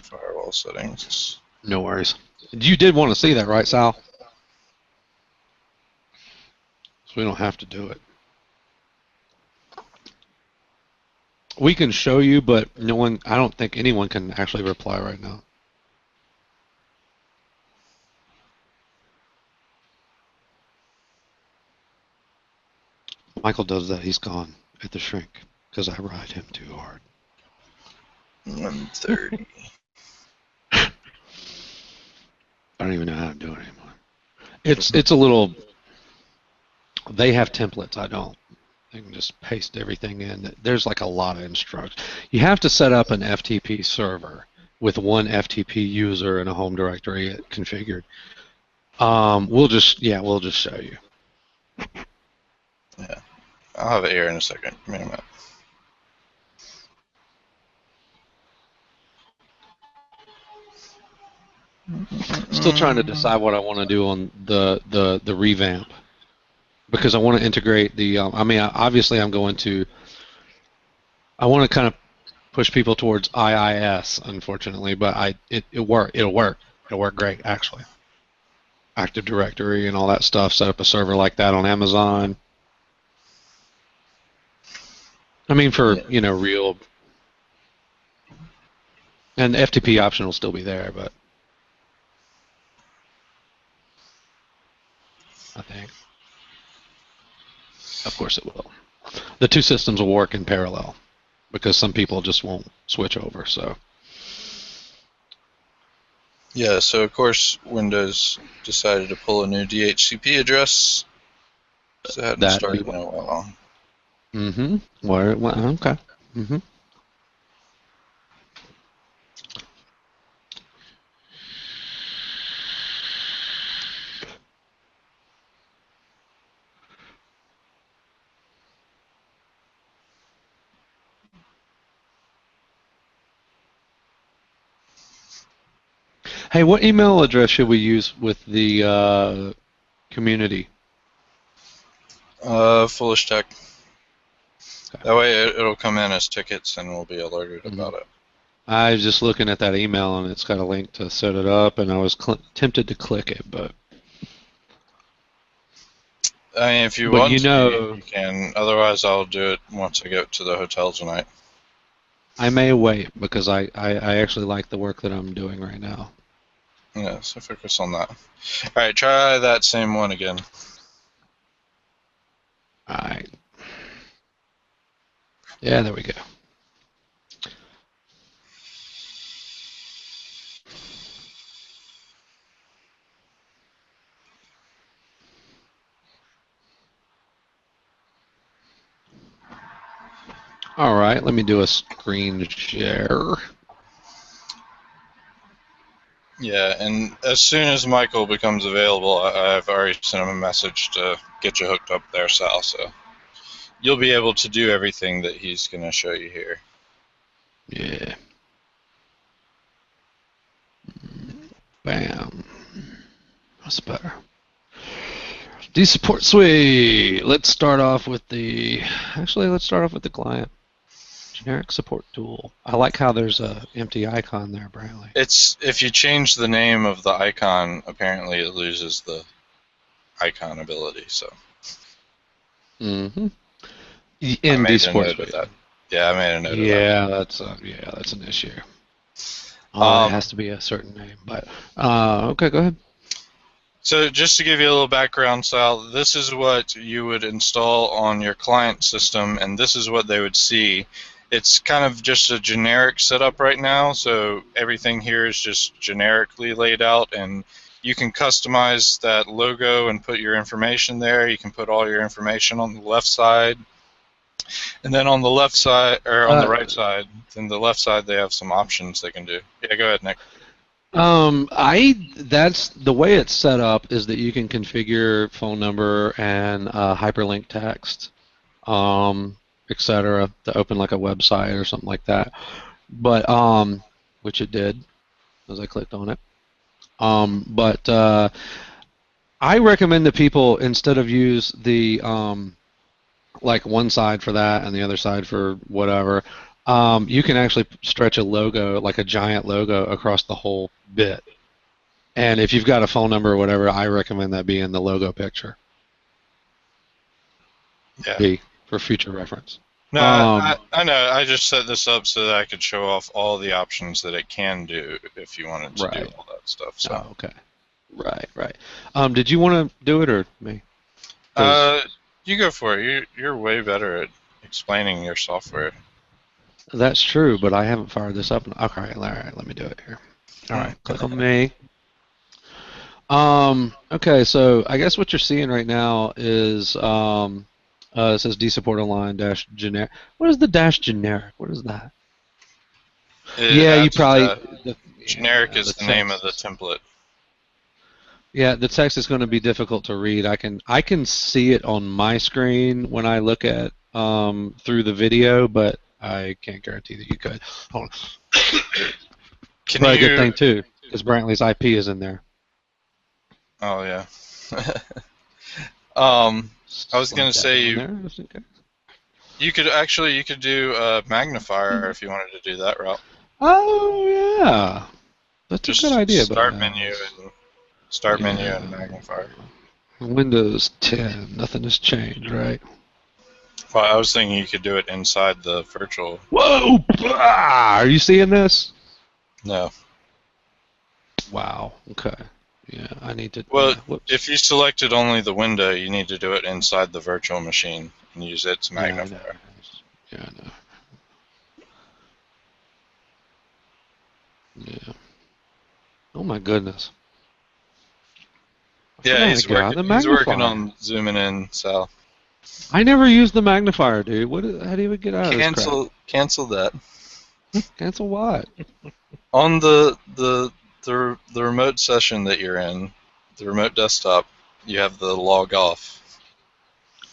[SPEAKER 2] firewall settings.
[SPEAKER 3] No worries. You did want to see that, right, Sal? So we don't have to do it. We can show you, but no one. I don't think anyone can actually reply right now. Michael does that. He's gone at the shrink because I ride him too hard.
[SPEAKER 2] 130.
[SPEAKER 3] I don't even know how to do it anymore. It's a little. They have templates. I don't. I can just paste everything in. There's like a lot of instructions. You have to set up an FTP server with one FTP user and a home directory configured. We'll just show you.
[SPEAKER 2] Yeah, I'll have it here in a second. Give me a minute.
[SPEAKER 3] Still trying to decide what I want to do on the revamp, because I want to integrate the. Obviously, I'm going to. I want to kind of push people towards IIS, unfortunately, but it'll work. It'll work great, actually. Active Directory and all that stuff. Set up a server like that on Amazon. I mean, for real. And the FTP option will still be there, but. I think. Of course it will. the two systems will work in parallel because some people just won't switch over. So
[SPEAKER 2] Yeah, so of course Windows decided to pull a new DHCP address. So it hadn't
[SPEAKER 3] that'd be
[SPEAKER 2] started in a while.
[SPEAKER 3] Mm-hmm. Where it went? Okay. Mm-hmm. Hey, what email address should we use with the community?
[SPEAKER 2] Foolish Tech.
[SPEAKER 3] Okay.
[SPEAKER 2] That way it'll come in as tickets and we'll be alerted about it.
[SPEAKER 3] I was just looking at that email and it's got a link to set it up, and I was tempted to click it, but
[SPEAKER 2] I mean, if you
[SPEAKER 3] But
[SPEAKER 2] want
[SPEAKER 3] you
[SPEAKER 2] to,
[SPEAKER 3] know-
[SPEAKER 2] you can. Otherwise, I'll do it once I get to the hotel tonight.
[SPEAKER 3] I may wait because I actually like the work that I'm doing right now.
[SPEAKER 2] Yeah, so focus on that. All right, try that same one again.
[SPEAKER 3] All right. Yeah, there we go. All right, let me do a screen share.
[SPEAKER 2] Yeah, and as soon as Michael becomes available, I've already sent him a message to get you hooked up there, Sal. So you'll be able to do everything that he's going to show you here.
[SPEAKER 3] Yeah. Bam. That's better. dSupportSuite. Let's start off with the. Actually, let's start off with the client. Generic support tool. I like how there's a empty icon there, Brantley.
[SPEAKER 2] It's if you change the name of the icon, apparently it loses the icon ability. So
[SPEAKER 3] Mm-hmm.
[SPEAKER 2] I
[SPEAKER 3] In
[SPEAKER 2] made a note of
[SPEAKER 3] dSupportSuite.
[SPEAKER 2] that. Yeah, I made a note of that.
[SPEAKER 3] Yeah, that's an issue. It has to be a certain name, but okay, go ahead.
[SPEAKER 2] So just to give you a little background, Sal, this is what you would install on your client system, and this is what they would see. It's kind of just a generic setup right now, so everything here is just generically laid out, and you can customize that logo and put your information there. You can put all your information on the left side, and then on the left side, or on the right side, then the left side they have some options they can do. Yeah, go ahead, Nick.
[SPEAKER 3] That's the way it's set up is that you can configure phone number and hyperlink text, etc. to open like a website or something like that. But which it did as I clicked on it. But I recommend that people, instead of use the like one side for that and the other side for whatever, you can actually stretch a logo, like a giant logo, across the whole bit. And if you've got a phone number or whatever, I recommend that be in the logo picture.
[SPEAKER 2] Yeah.
[SPEAKER 3] For future reference.
[SPEAKER 2] No, I know. I just set this up so that I could show off all the options that it can do if you wanted to do all that stuff. So.
[SPEAKER 3] Oh, okay. Right. Did you want to do it or me?
[SPEAKER 2] You go for it. You're way better at explaining your software.
[SPEAKER 3] That's true, but I haven't fired this up. Okay, all right, let me do it here. All right, click on me. Okay, so I guess what you're seeing right now is it says dSupport Online -generic. What is the -generic? What is that? You probably
[SPEAKER 2] generic is the name of the template.
[SPEAKER 3] Yeah, the text is going to be difficult to read. I can see it on my screen when I look at through the video, but I can't guarantee that you could. Hold on. Probably a good thing too, because Brantley's IP is in there.
[SPEAKER 2] Oh yeah. I was gonna say you could do a magnifier if you wanted to do that route.
[SPEAKER 3] Oh yeah, that's just a good idea.
[SPEAKER 2] Start menu and magnifier.
[SPEAKER 3] Windows 10, nothing has changed, right?
[SPEAKER 2] Well, I was thinking you could do it inside the virtual.
[SPEAKER 3] Whoa! Are you seeing this?
[SPEAKER 2] No.
[SPEAKER 3] Wow. Okay. Yeah, I need to.
[SPEAKER 2] Well, if you selected only the window, you need to do it inside the virtual machine. and use its magnifier.
[SPEAKER 3] Yeah, I know. Yeah. Oh my goodness. I
[SPEAKER 2] Yeah,
[SPEAKER 3] forgot
[SPEAKER 2] he's
[SPEAKER 3] to get out
[SPEAKER 2] working.
[SPEAKER 3] the
[SPEAKER 2] He's working
[SPEAKER 3] magnifier.
[SPEAKER 2] on zooming in, Sal.
[SPEAKER 3] I never used the magnifier, dude. How do you get out of this crap?
[SPEAKER 2] Cancel that.
[SPEAKER 3] Cancel what?
[SPEAKER 2] On the remote session that you're in, the remote desktop, you have the log off.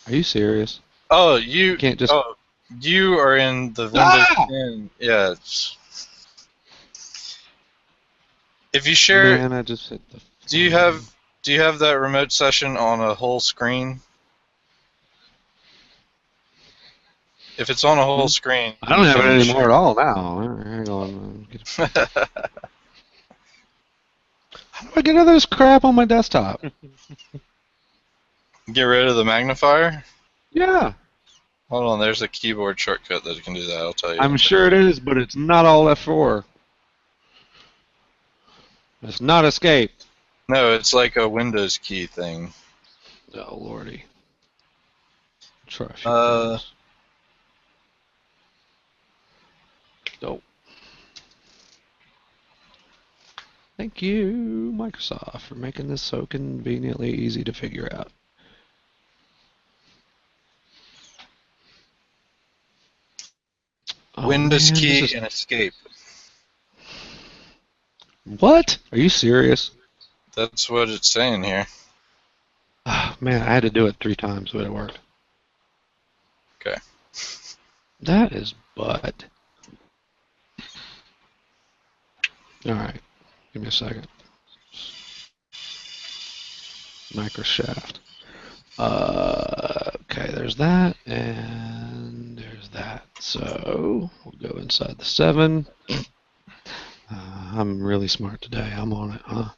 [SPEAKER 3] Are you serious?
[SPEAKER 2] Oh,
[SPEAKER 3] You can't just.
[SPEAKER 2] Oh, you are in the Windows 10. Yeah. If you share,
[SPEAKER 3] Man, I just hit the.
[SPEAKER 2] do you have that remote session on a whole screen? If it's on a whole screen,
[SPEAKER 3] I don't
[SPEAKER 2] you
[SPEAKER 3] have it
[SPEAKER 2] can
[SPEAKER 3] anymore
[SPEAKER 2] share.
[SPEAKER 3] at all now. Hang on. How do I get out of this crap on my desktop?
[SPEAKER 2] Get rid of the magnifier?
[SPEAKER 3] Yeah.
[SPEAKER 2] Hold on, there's a keyboard shortcut that can do that, I'll tell you.
[SPEAKER 3] I'm sure it is, but it's not all F4. It's not escape.
[SPEAKER 2] No, it's like a Windows key thing.
[SPEAKER 3] Oh, lordy. Try a few things. Nope. Thank you, Microsoft, for making this so conveniently easy to figure out.
[SPEAKER 2] Windows
[SPEAKER 3] man,
[SPEAKER 2] key and escape.
[SPEAKER 3] What? Are you serious?
[SPEAKER 2] That's what it's saying here.
[SPEAKER 3] Oh, man, I had to do it 3 times, but it worked.
[SPEAKER 2] Okay.
[SPEAKER 3] That is butt. Alright, give me a second. Microshaft. Okay, there's that, and there's that. So, we'll go inside the 7. I'm really smart today. I'm on it, huh?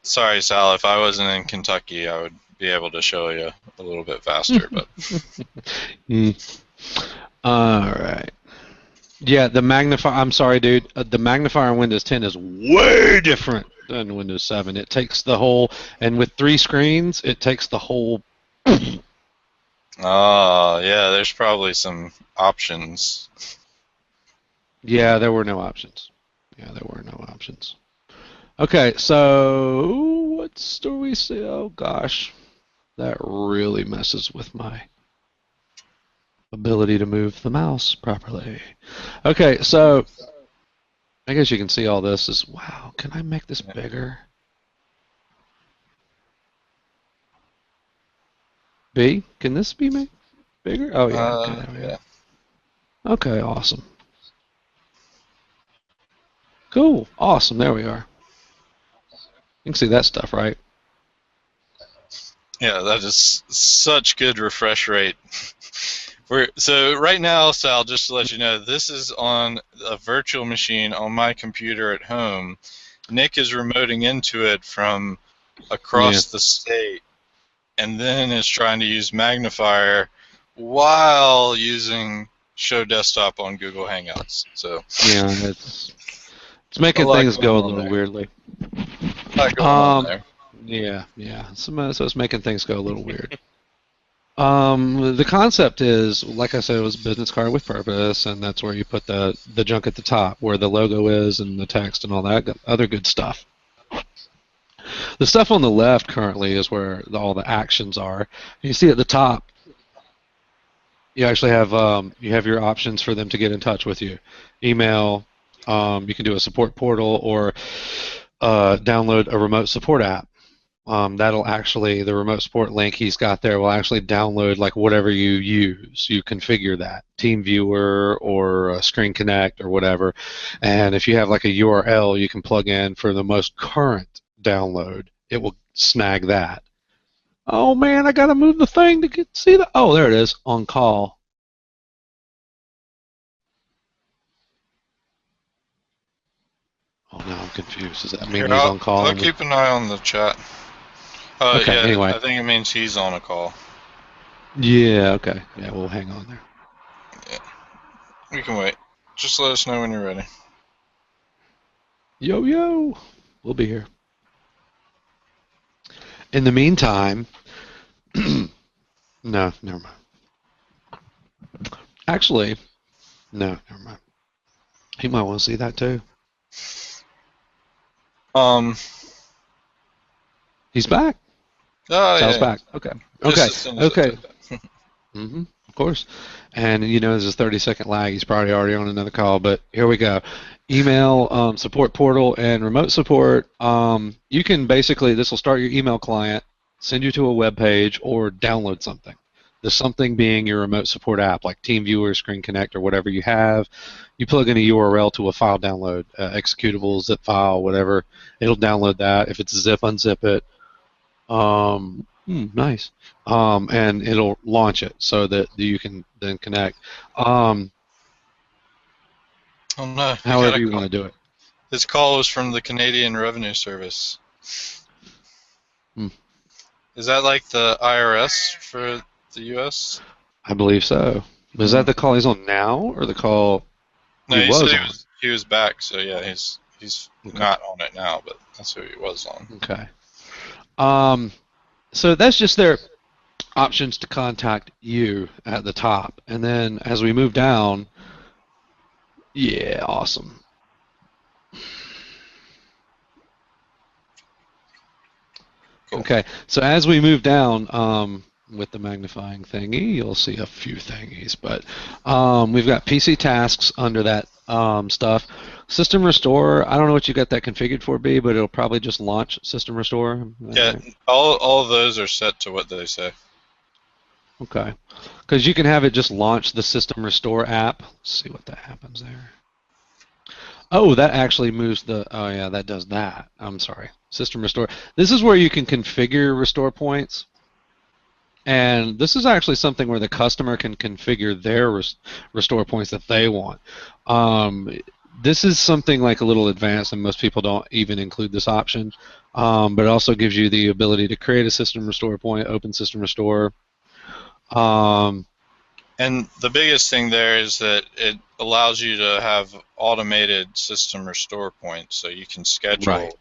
[SPEAKER 2] Sorry, Sal, if I wasn't in Kentucky, I would be able to show you a little bit faster, but...
[SPEAKER 3] Alright. Yeah, the magnifier, I'm sorry, dude. The magnifier on Windows 10 is way different than Windows 7. It takes the whole, and with 3 screens, it takes the whole...
[SPEAKER 2] Oh, yeah, there's probably some options.
[SPEAKER 3] Yeah, there were no options. Okay, so what do we see? Oh gosh, that really messes with my ability to move the mouse properly. Okay, so I guess you can see all this is, wow, can I make this bigger? B, can this be made bigger? Oh yeah, okay, there we go. Okay, awesome. Cool, awesome, there we are. You can see that stuff, right?
[SPEAKER 2] Yeah, that is such good refresh rate. So right now, Sal, just to let you know, this is on a virtual machine on my computer at home. Nick is remoting into it from across the state, and then is trying to use magnifier while using Show Desktop on Google Hangouts. So
[SPEAKER 3] yeah, it's making things go a little weirdly. Yeah. So it's making things go a little weird. The concept is, like I said, it was a business card with purpose, and that's where you put the junk at the top, where the logo is and the text and all that other good stuff. The stuff on the left currently is where all the actions are. You see at the top, you actually have your options for them to get in touch with you. Email, you can do a support portal, or download a remote support app. That'll actually, the remote support link he's got there will actually download like whatever you use. You configure that, TeamViewer or Screen Connect or whatever. And if you have like a URL you can plug in for the most current download, it will snag that. Oh man, I gotta move the thing to see the, oh there it is, on call. Oh now I'm confused. Does that mean he's on call?
[SPEAKER 2] I'll keep an eye on the chat.
[SPEAKER 3] Okay,
[SPEAKER 2] yeah,
[SPEAKER 3] anyway.
[SPEAKER 2] I think it means he's on a call.
[SPEAKER 3] Yeah, okay. Yeah, we'll hang on there.
[SPEAKER 2] Yeah. We can wait. Just let us know when you're ready.
[SPEAKER 3] Yo, yo. We'll be here. In the meantime, no, never mind. Actually, no, never mind. He might want to see that too.
[SPEAKER 2] Um.
[SPEAKER 3] He's back.
[SPEAKER 2] Oh
[SPEAKER 3] Sal's
[SPEAKER 2] yeah.
[SPEAKER 3] back. Okay.
[SPEAKER 2] Just
[SPEAKER 3] Okay.
[SPEAKER 2] as soon as I
[SPEAKER 3] Okay.
[SPEAKER 2] type that.
[SPEAKER 3] Of course. And there's a 30-second lag. He's probably already on another call, but here we go. Email, support portal, and remote support. You can basically, this will start your email client, send you to a web page, or download something. The something being your remote support app, like TeamViewer, Screen Connect, or whatever you have. You plug in a URL to a file download, executable, zip file, whatever. It'll download that. If it's a zip, unzip it. Nice. And it'll launch it so that you can then connect.
[SPEAKER 2] Oh no, we got
[SPEAKER 3] However
[SPEAKER 2] a
[SPEAKER 3] you
[SPEAKER 2] call.
[SPEAKER 3] want to do it.
[SPEAKER 2] This call was from the Canadian Revenue Service.
[SPEAKER 3] Hmm.
[SPEAKER 2] Is that like the IRS for the U.S.?
[SPEAKER 3] I believe so. Was that the call he's on now, or the call
[SPEAKER 2] No,
[SPEAKER 3] he
[SPEAKER 2] he said
[SPEAKER 3] was on?
[SPEAKER 2] he was back. So yeah, he's
[SPEAKER 3] Okay.
[SPEAKER 2] not on it now, but that's who he was on.
[SPEAKER 3] Okay. So that's just their options to contact you at the top, and then as we move down, yeah, awesome.
[SPEAKER 2] Cool.
[SPEAKER 3] Okay, so as we move down with the magnifying thingy, you'll see a few thingies, but we've got PC tasks under that stuff. System Restore, I don't know what you got that configured for, B, but it'll probably just launch System Restore.
[SPEAKER 2] Yeah,
[SPEAKER 3] Right?
[SPEAKER 2] all of those are set to what they say.
[SPEAKER 3] Okay, because you can have it just launch the System Restore app. Let's see what that happens there. Oh, that actually moves the, oh yeah, that does that. I'm sorry. System Restore. This is where you can configure restore points. And this is actually something where the customer can configure their restore points that they want. This is something like a little advanced, and most people don't even include this option. But it also gives you the ability to create a system restore point, open system restore.
[SPEAKER 2] And the biggest thing there is that it allows you to have automated system restore points, so you can schedule
[SPEAKER 3] Right.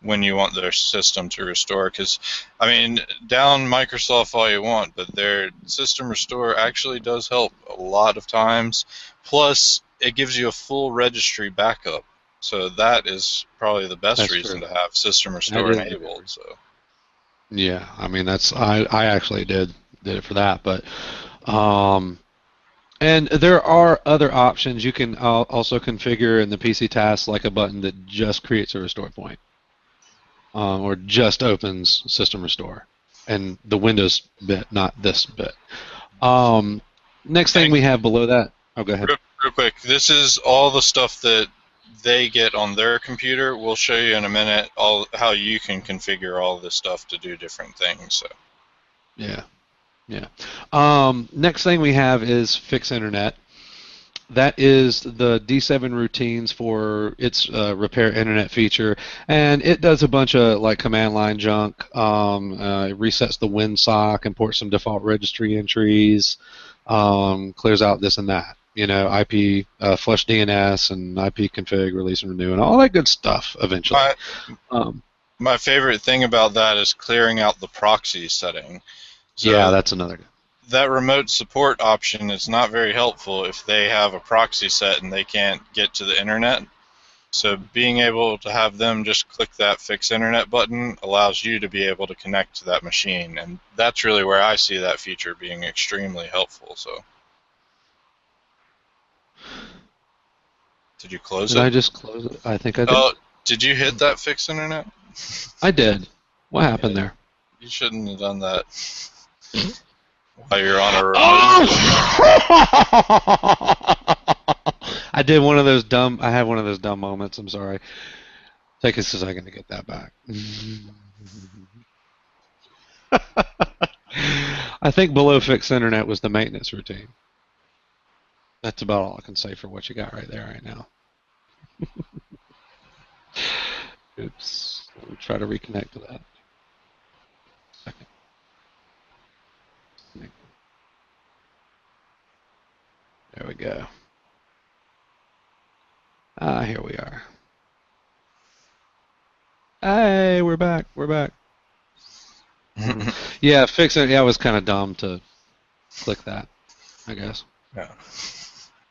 [SPEAKER 2] when you want their system to restore. Because, I mean, down Microsoft all you want, but their system restore actually does help a lot of times. Plus, it gives you a full registry backup. So that is probably the best
[SPEAKER 3] That's
[SPEAKER 2] reason
[SPEAKER 3] true.
[SPEAKER 2] to have system restore
[SPEAKER 3] That is
[SPEAKER 2] enabled. So.
[SPEAKER 3] Yeah, I mean I actually did it for that, but and there are other options. You can also configure in the PC tasks like a button that just creates a restore point, or just opens system restore, and the Windows bit, not this bit. Next thing we have below that. Oh, go ahead.
[SPEAKER 2] Real quick, this is all the stuff that they get on their computer. We'll show you in a minute how you can configure all this stuff to do different things. So.
[SPEAKER 3] Yeah. Next thing we have is Fix Internet. That is the D7 routines for its repair internet feature, and it does a bunch of like command line junk. It resets the WinSock, imports some default registry entries, clears out this and that. IP flush DNS and IP config, release and renew, and all that good stuff. Eventually,
[SPEAKER 2] My favorite thing about that is clearing out the proxy setting. So
[SPEAKER 3] yeah, that's another.
[SPEAKER 2] That remote support option is not very helpful if they have a proxy set and they can't get to the internet. So being able to have them just click that fix internet button allows you to be able to connect to that machine, and that's really where I see that feature being extremely helpful. So, did you close it?
[SPEAKER 3] Did I just close it? I think I did.
[SPEAKER 2] Oh, did you hit that fix internet?
[SPEAKER 3] I did. What happened there?
[SPEAKER 2] You shouldn't have done that while you're on a remote.
[SPEAKER 3] I did one of those dumb. I had one of those dumb moments. I'm sorry. Take us a second to get that back. I think below fixed internet was the maintenance routine. That's about all I can say for what you got right there right now. Oops. Let me try to reconnect to that. Second. There we go. Here we are. Hey, we're back. We're back. Yeah, fixing it. Yeah, it was kind of dumb to click that, I guess.
[SPEAKER 2] Yeah.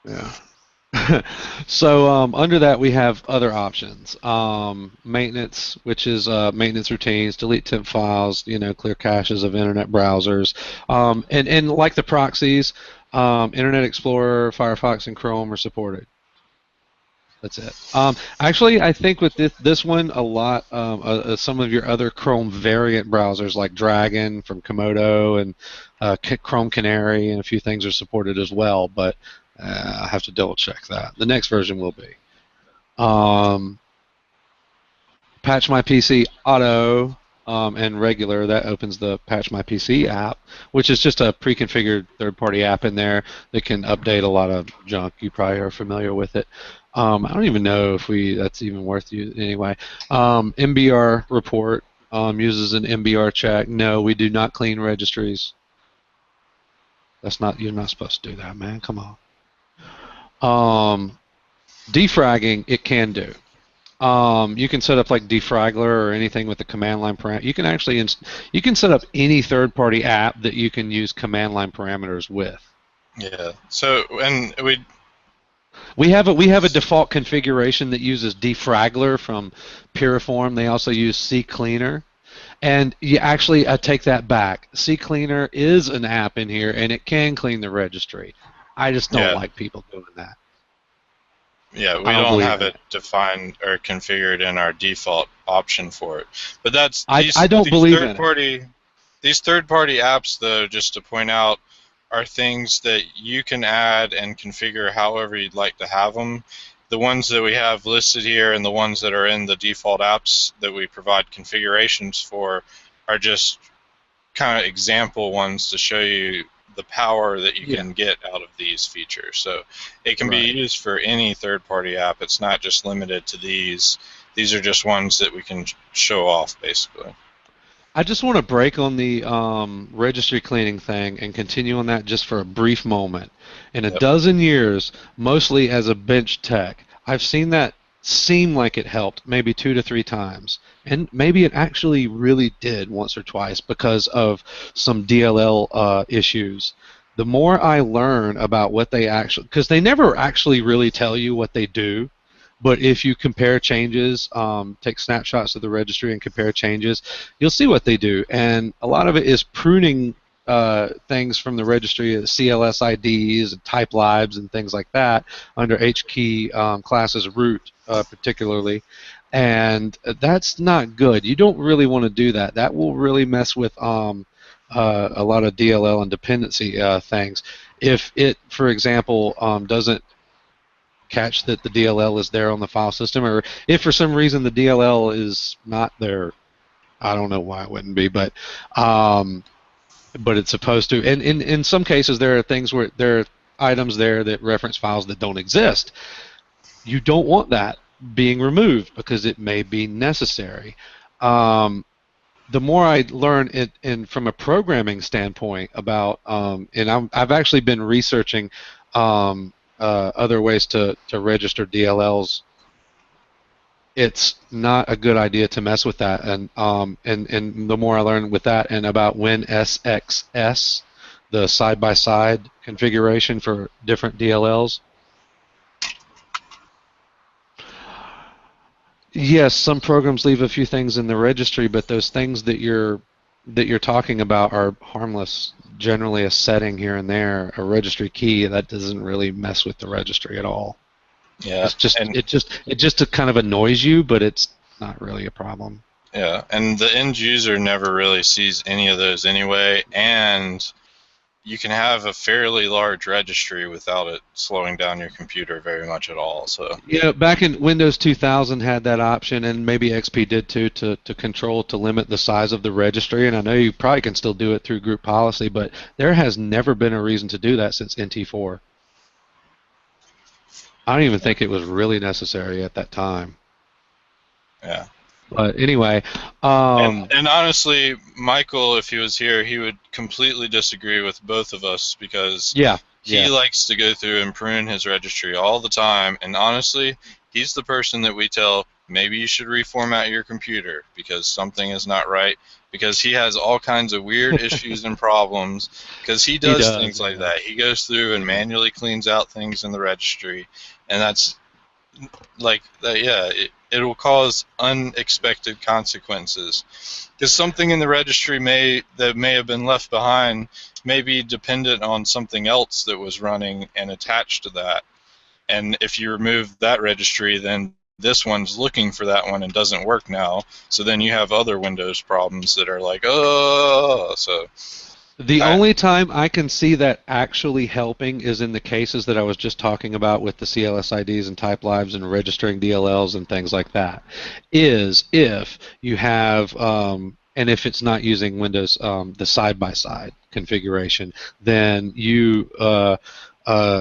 [SPEAKER 3] Yeah. So under that we have other options. Maintenance, which is maintenance routines, delete temp files, clear caches of internet browsers, and like the proxies, Internet Explorer, Firefox, and Chrome are supported. That's it. Actually, I think with this one, a lot, some of your other Chrome variant browsers like Dragon from Komodo and Chrome Canary and a few things are supported as well, but I have to double check that. The next version will be. Patch My PC Auto and regular, that opens the Patch My PC app, which is just a pre-configured third-party app in there that can update a lot of junk. You probably are familiar with it. I don't even know if that's even worth you anyway. MBR report uses an MBR check. No, we do not clean registries. You're not supposed to do that, man. Come on. Defragging, it can do. You can set up like Defraggler or anything with the command line parameter. You can actually you can set up any third-party app that you can use command line parameters with.
[SPEAKER 2] Yeah. So and
[SPEAKER 3] we have a default configuration that uses Defraggler from Piriform. They also use CCleaner. And you actually, I take that back. CCleaner is an app in here, and it can clean the registry. I just don't like people doing that.
[SPEAKER 2] Yeah, we don't have it defined or configured in our default option for it. But that's
[SPEAKER 3] I don't believe in it.
[SPEAKER 2] These third-party apps, though, just to point out, are things that you can add and configure however you'd like to have them. The ones that we have listed here and the ones that are in the default apps that we provide configurations for are just kind of example ones to show you the power that you can get out of these features. So it can be used for any third-party app. It's not just limited to these. These are just ones that we can show off, basically.
[SPEAKER 3] I just want to break on the registry cleaning thing and continue on that just for a brief moment. In a dozen years, mostly as a bench tech, I've seen that seem like it helped maybe 2 to 3 times. And maybe it actually really did once or twice because of some DLL issues. The more I learn about what they actually, because they never actually really tell you what they do, but if you compare changes, take snapshots of the registry and compare changes, you'll see what they do. And a lot of it is pruning things from the registry, CLS IDs and type libs and things like that under HKey classes root particularly. And that's not good. You don't really want to do that. That will really mess with a lot of DLL and dependency things. If it, for example, doesn't catch that the DLL is there on the file system, or if for some reason the DLL is not there, I don't know why it wouldn't be, but it's supposed to. And in some cases, there are things where there are items there that reference files that don't exist. You don't want that being removed because it may be necessary. The more I learn and from a programming standpoint about, and I've actually been researching other ways to register DLLs. It's not a good idea to mess with that, and the more I learn with that and about WinSXS, the side-by-side configuration for different DLLs. Yes, some programs leave a few things in the registry, but those things that you're talking about are harmless. Generally, a setting here and there, a registry key that doesn't really mess with the registry at all.
[SPEAKER 2] Yeah,
[SPEAKER 3] it just kind of annoys you, but it's not really a problem.
[SPEAKER 2] Yeah, and the end user never really sees any of those anyway, and you can have a fairly large registry without it slowing down your computer very much at all. So
[SPEAKER 3] yeah, back in Windows 2000 had that option, and maybe XP did too, to limit the size of the registry. And I know you probably can still do it through group policy, but there has never been a reason to do that since NT4. I don't even think it was really necessary at that time.
[SPEAKER 2] Yeah.
[SPEAKER 3] But anyway,
[SPEAKER 2] and honestly, Michael, if he was here, he would completely disagree with both of us because he likes to go through and prune his registry all the time. And honestly, he's the person that we tell, maybe you should reformat your computer because something is not right, because he has all kinds of weird issues and problems, because he does things like that. He goes through and manually cleans out things in the registry, and that's like that. Yeah, it will cause unexpected consequences, because something in the registry that may have been left behind may be dependent on something else that was running and attached to that. And if you remove that registry, then this one's looking for that one and doesn't work now. So then you have other Windows problems that are like, oh, so.
[SPEAKER 3] The only time I can see that actually helping is in the cases that I was just talking about with the CLSIDs and type lives and registering DLLs and things like that, is if you have, and if it's not using Windows, the side-by-side configuration, then you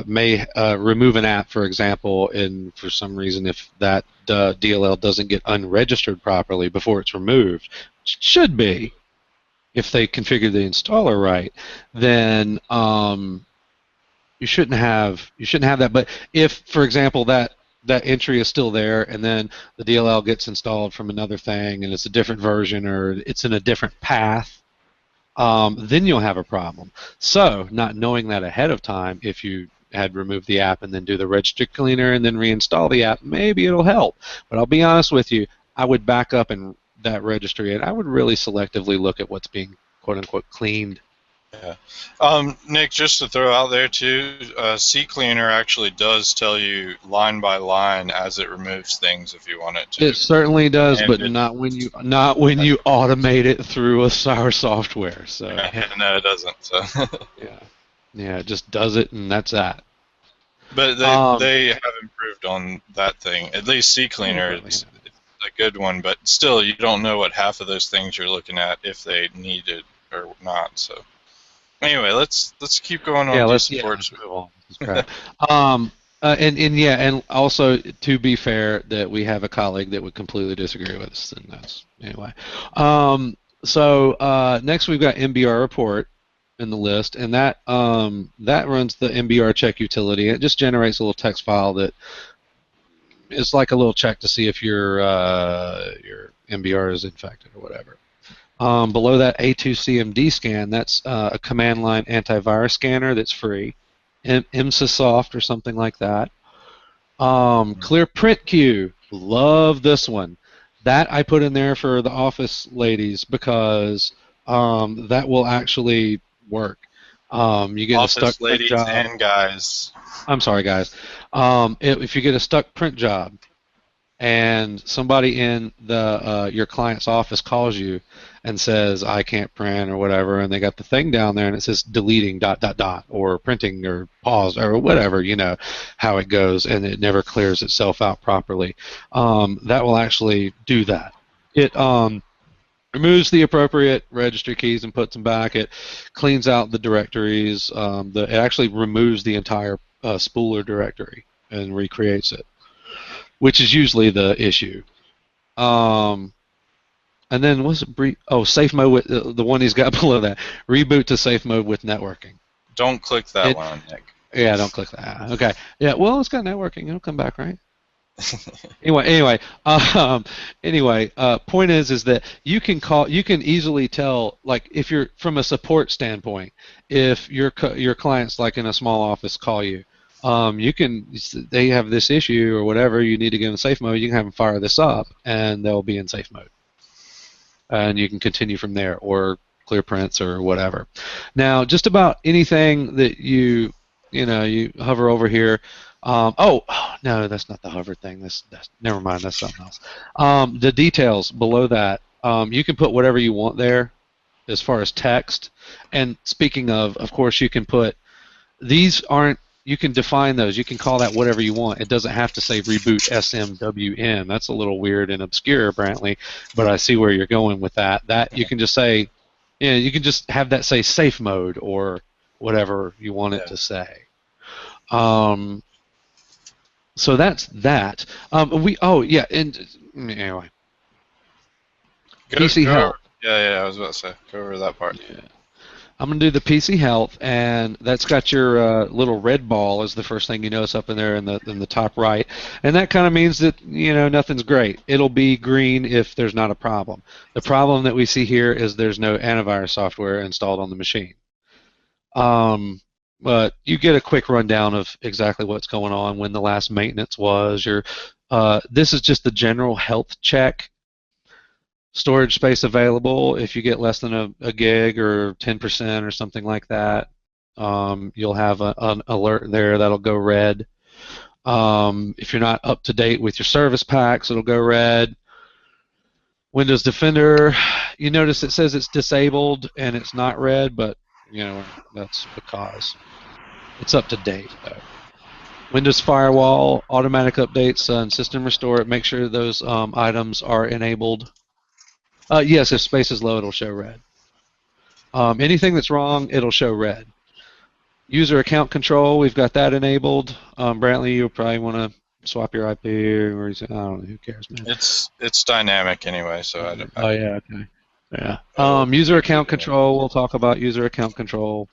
[SPEAKER 3] may remove an app, for example, and for some reason if that DLL doesn't get unregistered properly before it's removed, which it should be, if they configure the installer right, then you shouldn't have that. But if, for example, that entry is still there, and then the DLL gets installed from another thing, and it's a different version, or it's in a different path, then you'll have a problem. So, not knowing that ahead of time, if you had removed the app and then do the registry cleaner and then reinstall the app, maybe it'll help. But I'll be honest with you, I would back up and that registry, and I would really selectively look at what's being quote-unquote cleaned.
[SPEAKER 2] Yeah. Nick, just to throw out there too, CCleaner actually does tell you line by line as it removes things if you want it to.
[SPEAKER 3] It certainly does, but not when you automate it through our software. So
[SPEAKER 2] no, it doesn't. So
[SPEAKER 3] yeah, it just does it, and that's that.
[SPEAKER 2] But they have improved on that thing. At least CCleaner, it's a good one, but still, you don't know what half of those things you're looking at if they need it or not. So anyway, let's keep going on.
[SPEAKER 3] Yeah, let's move on. And also, to be fair, that we have a colleague that would completely disagree with us, and that's anyway. So next we've got MBR report in the list, and that runs the MBR check utility. It just generates a little text file that is like a little check to see if your MBR is infected or whatever. Below that, A2CMD scan, that's a command line antivirus scanner that's free. IMSAsoft or something like that. Clear Print Queue, love this one. That I put in there for the office ladies because that will actually work. You get
[SPEAKER 2] office
[SPEAKER 3] a stuck
[SPEAKER 2] ladies
[SPEAKER 3] print job.
[SPEAKER 2] And guys.
[SPEAKER 3] I'm sorry, guys. If you get a stuck print job and somebody in your client's office calls you and says, I can't print or whatever, and they got the thing down there and it says deleting ... or printing or pause or whatever, you know how it goes, and it never clears itself out properly, that will actually do that. It removes the appropriate registry keys and puts them back. It cleans out the directories. It actually removes the entire spooler directory and recreates it, which is usually the issue. And then what's it? Safe mode with the one he's got below that. Reboot to safe mode with networking.
[SPEAKER 2] Don't click that one, Nick.
[SPEAKER 3] Yeah, don't click that. Okay. Yeah. Well, it's got networking. It'll come back, right? Anyway. Point is that you can easily tell, like, if you're from a support standpoint, if your clients, like in a small office, call you. They have this issue or whatever, you need to get in safe mode, you can have them fire this up and they'll be in safe mode. And you can continue from there, or clear prints or whatever. Now, just about anything that you hover over here. No, that's not the hover thing. That's never mind, that's something else. The details below that, you can put whatever you want there as far as text. And speaking of course, you can put, you can define those. You can call that whatever you want. It doesn't have to say reboot SMWN. That's a little weird and obscure, Brantley, but I see where you're going with that. That you can just say, you can just have that say safe mode or whatever you want it to say. So that's that. Anyway. PC help.
[SPEAKER 2] Yeah, I was about to say, go over that part.
[SPEAKER 3] Yeah. I'm going to do the PC Health, and that's got your little red ball is the first thing you notice up in there in the top right, and that kind of means that nothing's great. It'll be green if there's not a problem. The problem that we see here is there's no antivirus software installed on the machine. But you get a quick rundown of exactly what's going on, when the last maintenance was. This is just the general health check. Storage space available. If you get less than a gig or 10% or something like that, you'll have an alert there that'll go red. If you're not up to date with your service packs, it'll go red. Windows Defender, you notice it says it's disabled and it's not red, but that's because it's up to date though. Windows Firewall, automatic updates and system restore. Make sure those items are enabled. Yes, if space is low, it'll show red. Anything that's wrong, it'll show red. User account control, we've got that enabled. Brantley, you'll probably want to swap your IP, or I don't know, who cares, man?
[SPEAKER 2] It's dynamic anyway, so I don't.
[SPEAKER 3] Oh yeah, okay. Yeah. User account control, we'll talk about user account control.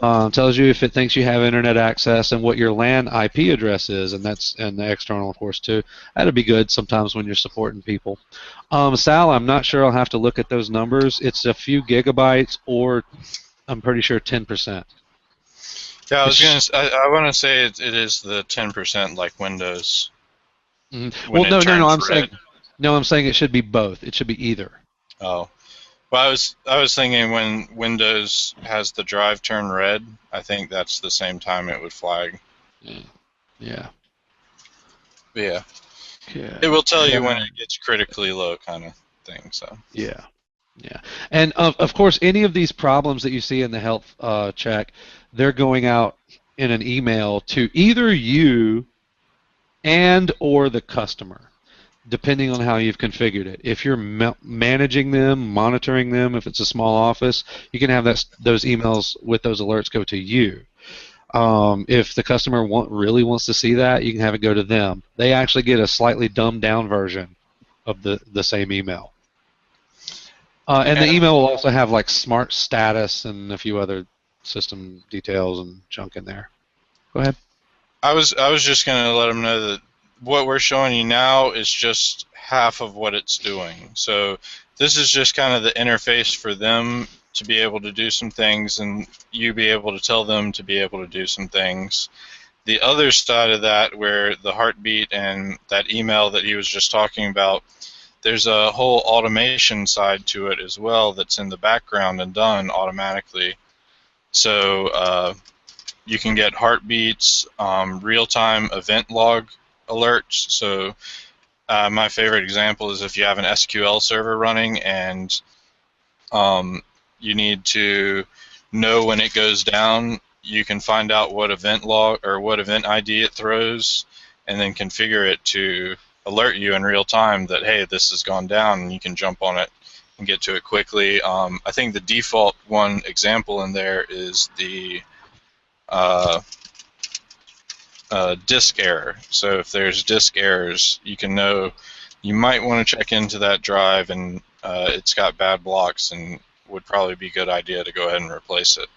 [SPEAKER 3] Tells you if it thinks you have internet access and what your LAN IP address is, and the external, of course, too. That'd be good sometimes when you're supporting people. Sal, I'm not sure. I'll have to look at those numbers. It's a few gigabytes, or I'm pretty sure 10%.
[SPEAKER 2] Yeah, I want to say it is the 10% like Windows.
[SPEAKER 3] Mm-hmm. Well, I'm saying it should be both. It should be either.
[SPEAKER 2] Oh. Well, I was thinking when Windows has the drive turn red, I think that's the same time it would flag.
[SPEAKER 3] Yeah.
[SPEAKER 2] Yeah. It will tell you when it gets critically low, kind of thing. So.
[SPEAKER 3] Yeah. And of course, any of these problems that you see in the health check, they're going out in an email to either you and or the customer, depending on how you've configured it. If you're managing them, monitoring them, if it's a small office, you can have those emails with those alerts go to you. If the customer really wants to see that, you can have it go to them. They actually get a slightly dumbed down version of the same email. And the email will also have like smart status and a few other system details and junk in there. Go ahead.
[SPEAKER 2] I was just going to let them know that what we're showing you now is just half of what it's doing. So this is just kind of the interface for them to be able to do some things, and you be able to tell them to be able to do some things. The other side of that, where the heartbeat and that email that he was just talking about, there's a whole automation side to it as well that's in the background and done automatically. So you can get heartbeats, real-time event log alerts. So my favorite example is if you have an SQL server running and you need to know when it goes down, you can find out what event log or what event ID it throws, and then configure it to alert you in real time that, hey, this has gone down, and you can jump on it and get to it quickly. I think the default one example in there is the disk error. So if there's disk errors, you can know you might want to check into that drive, and it's got bad blocks, and would probably be a good idea to go ahead and replace it,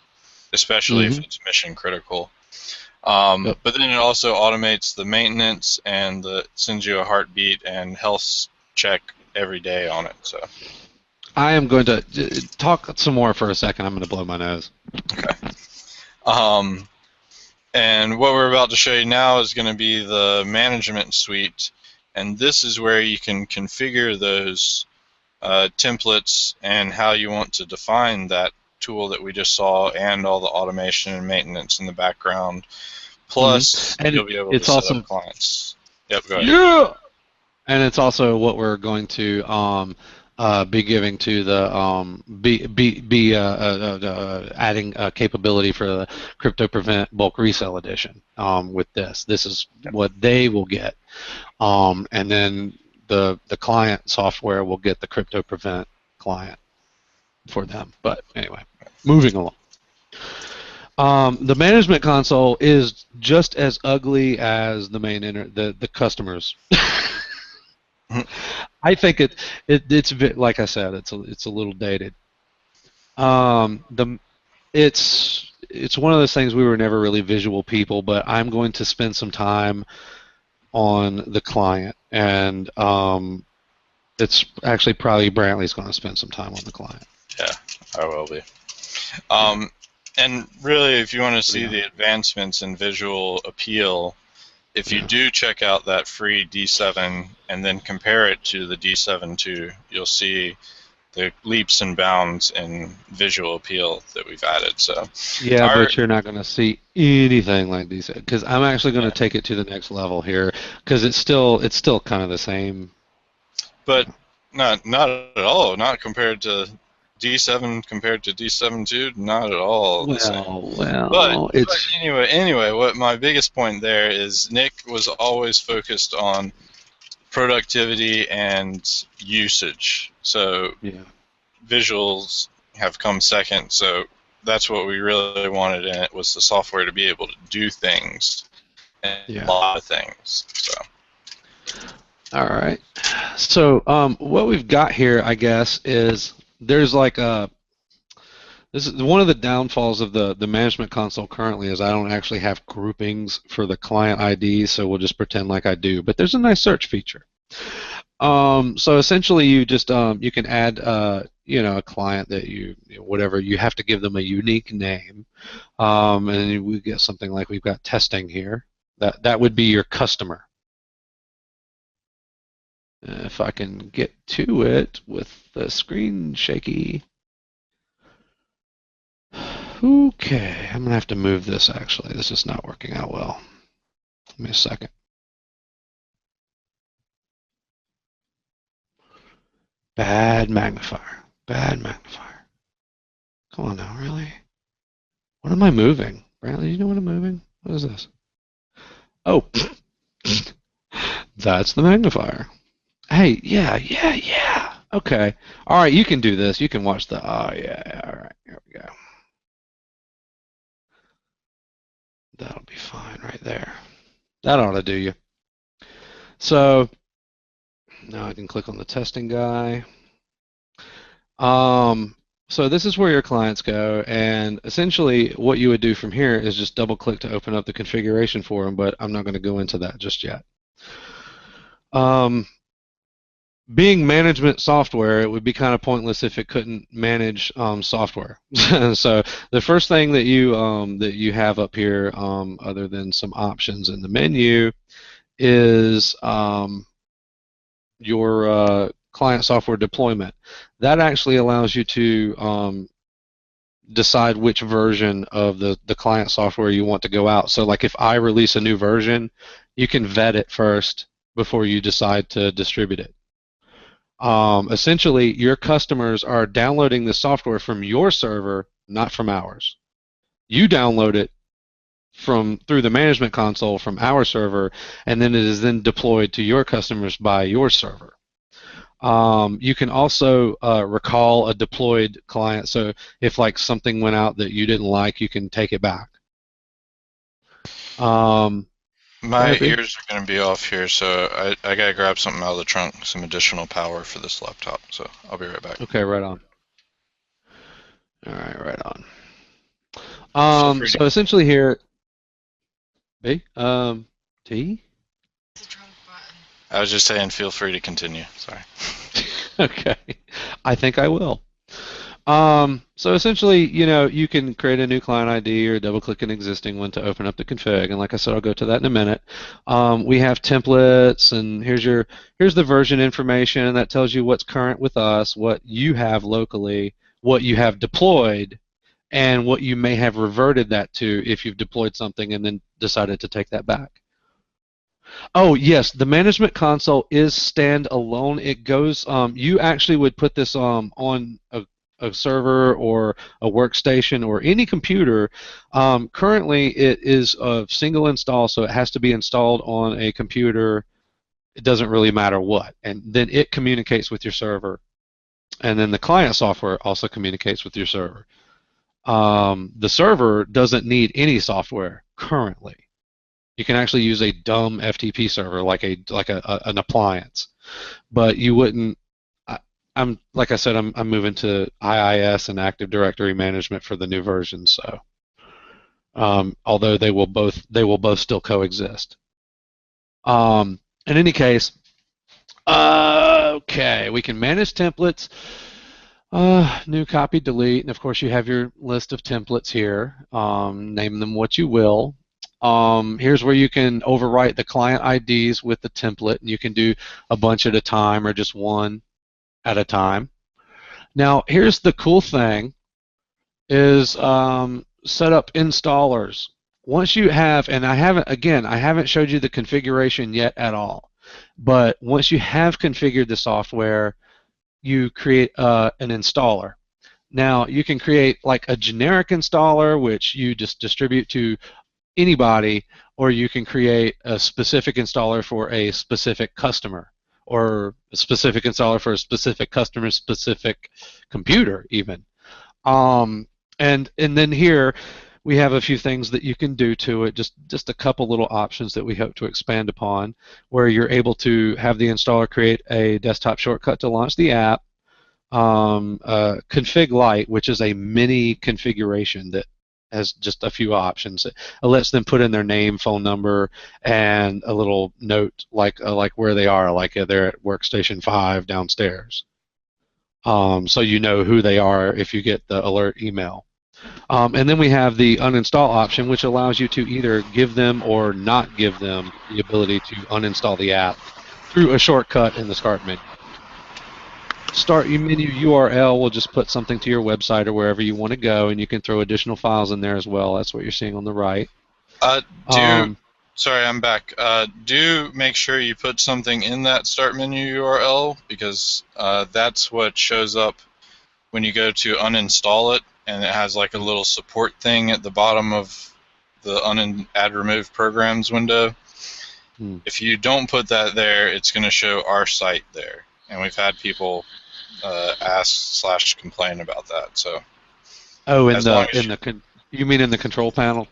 [SPEAKER 2] especially if it's mission critical. But then it also automates the maintenance and sends you a heartbeat and health check every day on it. So
[SPEAKER 3] I am going to talk some more for a second. I'm going to blow my nose.
[SPEAKER 2] Okay. And what we're about to show you now is going to be the management suite, and this is where you can configure those templates and how you want to define that tool that we just saw, and all the automation and maintenance in the background. Plus,
[SPEAKER 3] and
[SPEAKER 2] you'll be able to set up clients. Yep, go ahead.
[SPEAKER 3] Yeah. And it's also what we're going to be giving to the adding capability for the Crypto Prevent Bulk Resell Edition with this. This is what they will get, and then the client software will get the Crypto Prevent client for them. But anyway, moving along. The management console is just as ugly as the main the customers. I think it's a bit, like I said, it's a little dated. The it's one of those things. We were never really visual people, but I'm going to spend some time on the client, and it's actually probably Brantley's going to spend some time on the client.
[SPEAKER 2] Yeah, I will be. And really, if you want to see the advancements in visual appeal, if you do check out that free D7 and then compare it to the D7.2, you'll see the leaps and bounds in visual appeal that we've added. So
[SPEAKER 3] yeah, but you're not going to see anything like these, because I'm actually going to take it to the next level here, because it's still kind of the same.
[SPEAKER 2] But not at all. Not compared to D7 compared to D7.2. Not at all the same.
[SPEAKER 3] Well,
[SPEAKER 2] but anyway, what my biggest point there is Nick was always focused on productivity and usage. So visuals have come second. So that's what we really wanted in it, was the software to be able to do things, and a lot of things. So.
[SPEAKER 3] All right. So what we've got here, I guess, is there's like this is one of the downfalls of the management console currently, is I don't actually have groupings for the client IDs, so we'll just pretend like I do. But there's a nice search feature. So essentially, you just you can add a client that whatever, you have to give them a unique name, and then we get something like we've got testing here. That would be your customer. If I can get to it with the screen shaky. Okay, I'm going to have to move this, actually. This is not working out well. Give me a second. Bad magnifier. Bad magnifier. Come on now, really? What am I moving? Brantley, you know what I'm moving? What is this? Oh, that's the magnifier. Hey, yeah. Okay. All right, you can do this. You can watch the. Oh, yeah. All right, here we go. That'll be fine right there. That ought to do you. So now I can click on the testing guy. So this is where your clients go, and essentially what you would do from here is just double click to open up the configuration for them, but I'm not going to go into that just yet. Being management software, it would be kind of pointless if it couldn't manage software. So the first thing that you have up here, other than some options in the menu, is your client software deployment. That actually allows you to decide which version of the client software you want to go out. So like if I release a new version, you can vet it first before you decide to distribute it. Essentially, your customers are downloading the software from your server, not from ours. You download it through the management console from our server, and then it is then deployed to your customers by your server. You can also recall a deployed client, so if like something went out that you didn't like, you can take it back.
[SPEAKER 2] My ears are going to be off here, so I got to grab something out of the trunk, some additional power for this laptop, so I'll be right back.
[SPEAKER 3] Okay, right on. All right, right on. So essentially here, B, T?
[SPEAKER 2] I was just saying, feel free to continue. Sorry.
[SPEAKER 3] Okay, I think I will. So essentially, you can create a new client ID or double-click an existing one to open up the config, and like I said, I'll go to that in a minute. We have templates, and here's the version information that tells you what's current with us, what you have locally, what you have deployed, and what you may have reverted that to if you've deployed something and then decided to take that back. Oh yes, the management console is standalone. It goes. You actually would put this on a server or a workstation or any computer. Currently, it is a single install, so it has to be installed on a computer. It doesn't really matter what, and then it communicates with your server, and then the client software also communicates with your server. The server doesn't need any software currently. You can actually use a dumb FTP server like an appliance, but you wouldn't. I'm like I said, I'm moving to IIS and Active Directory management for the new version. So, although they will both still coexist. In any case, okay, we can manage templates. New copy, delete, and of course you have your list of templates here. Name them what you will. Here's where you can overwrite the client IDs with the template, and you can do a bunch at a time or just one at a time. Now, here's the cool thing is set up installers. Once you have, and I haven't showed you the configuration yet at all, but once you have configured the software, you create an installer. Now, you can create like a generic installer, which you just distribute to anybody, or you can create a specific installer for a specific customer, or a specific installer for a specific customer's specific computer, even. And then here we have a few things that you can do to it, just a couple little options that we hope to expand upon, where you're able to have the installer create a desktop shortcut to launch the app, config lite, which is a mini configuration that has just a few options. It lets them put in their name, phone number, and a little note like where they are, like they're at workstation 5 downstairs. So you know who they are if you get the alert email. And then we have the uninstall option, which allows you to either give them or not give them the ability to uninstall the app through a shortcut in the start menu. Start menu URL will just put something to your website or wherever you want to go, and you can throw additional files in there as well. That's what you're seeing on the right.
[SPEAKER 2] Sorry, I'm back. Do make sure you put something in that start menu URL, because that's what shows up when you go to uninstall it, and it has like a little support thing at the bottom of the add remove programs window. If you don't put that there, it's going to show our site there, and we've had people ask/complain about that. So.
[SPEAKER 3] Oh, you mean in the control panel?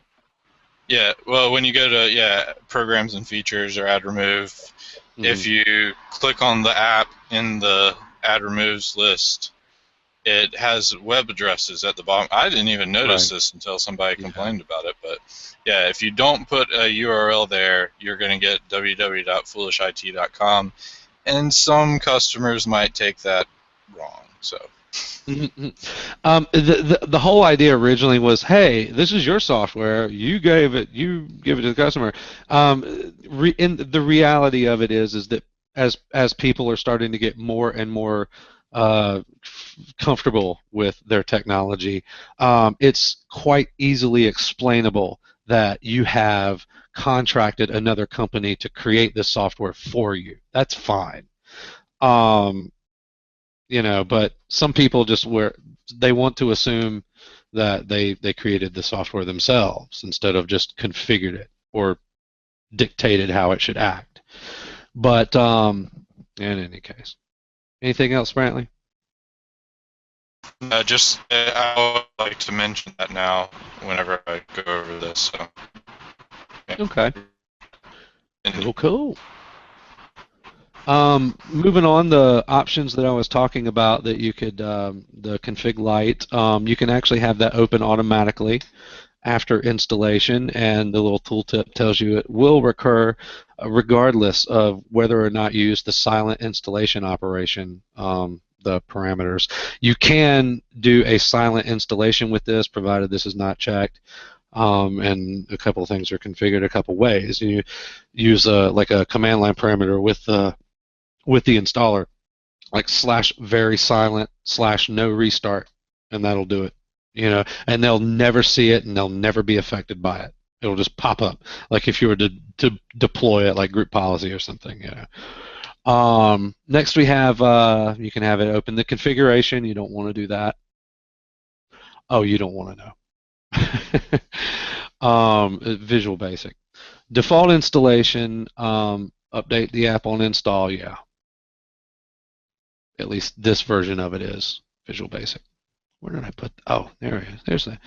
[SPEAKER 2] Yeah, well, when you go to programs and features or add remove, if you click on the app in the add removes list, it has web addresses at the bottom. I didn't even notice this until somebody complained about it. But yeah, if you don't put a URL there, you're going to get www.foolishit.com, and some customers might take that wrong. So.
[SPEAKER 3] The whole idea originally was, hey, this is your software. You give it to the customer. The reality of it is that as people are starting to get more and more comfortable with their technology, it's quite easily explainable that you have contracted another company to create this software for you. That's fine. But some people they want to assume that they created the software themselves instead of just configured it or dictated how it should act. But in any case, anything else, Brantley?
[SPEAKER 2] I would like to mention that now whenever I go over this. So. Yeah.
[SPEAKER 3] Okay. Cool. Moving on, the options that I was talking about that you could, the config lite, you can actually have that open automatically after installation, and the little tooltip tells you it will recur regardless of whether or not you use the silent installation operation, the parameters. You can do a silent installation with this, provided this is not checked. And a couple of things are configured a couple ways. You use like a command line parameter with the installer, like /very silent /no restart, and that'll do it. And they'll never see it, and they'll never be affected by it. It'll just pop up, like if you were to deploy it, like group policy or something. Next we have you can have it open the configuration. You don't want to do that. Oh, you don't want to know. Visual Basic, default installation. Update the app on install. Yeah. At least this version of it is Visual Basic. Where did I put? Oh, there it is. There's that.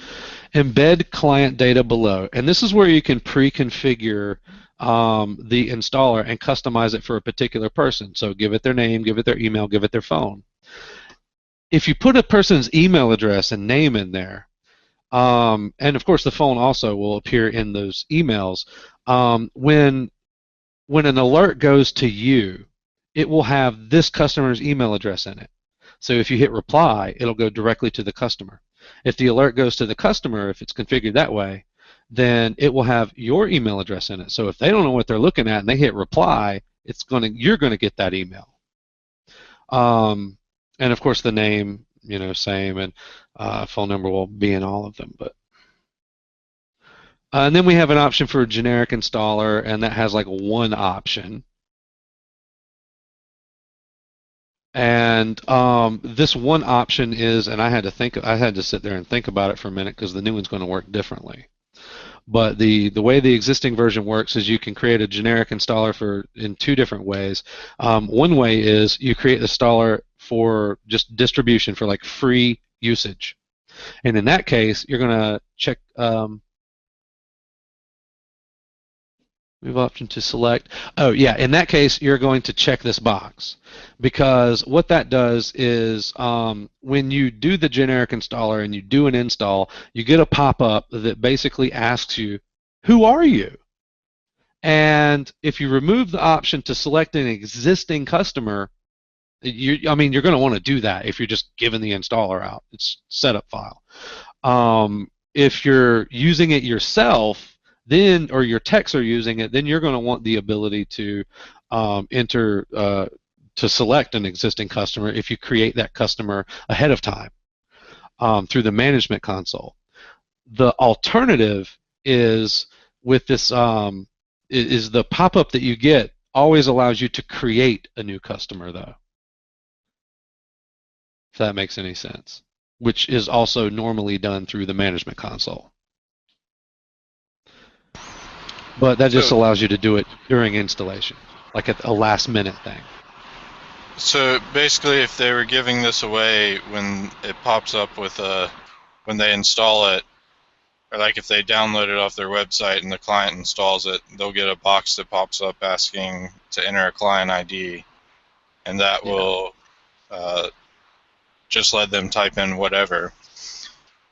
[SPEAKER 3] Embed client data below, and this is where you can pre-configure the installer and customize it for a particular person. So give it their name, give it their email, give it their phone. If you put a person's email address and name in there, and of course the phone also will appear in those emails, when an alert goes to you, it will have this customer's email address in it. So if you hit reply, it'll go directly to the customer. If the alert goes to the customer, if it's configured that way, then it will have your email address in it. So if they don't know what they're looking at and they hit reply, you're going to get that email. And of course the name, same, and phone number will be in all of them. But and then we have an option for a generic installer, and that has like one option. And this one option is, and I had to sit there and think about it for a minute because the new one's going to work differently. But the way the existing version works is you can create a generic installer in two different ways. One way is you create the installer for just distribution for like free usage, and in that case you're going to check. Move option to select. Oh yeah, in that case you're going to check this box, because what that does is when you do the generic installer and you do an install, you get a pop-up that basically asks you, who are you? And if you remove the option to select an existing customer, you're going to want to do that if you're just giving the installer out. It's setup file. If you're using it yourself, or your techs are using it, then you're going to want the ability to to select an existing customer if you create that customer ahead of time through the management console. The alternative is with this is the pop-up that you get always allows you to create a new customer, though, if that makes any sense, which is also normally done through the management console. But that just allows you to do it during installation, like a last-minute thing.
[SPEAKER 2] So basically, if they were giving this away when it pops up with when they install it, or like if they download it off their website and the client installs it, they'll get a box that pops up asking to enter a client ID, and that will just let them type in whatever.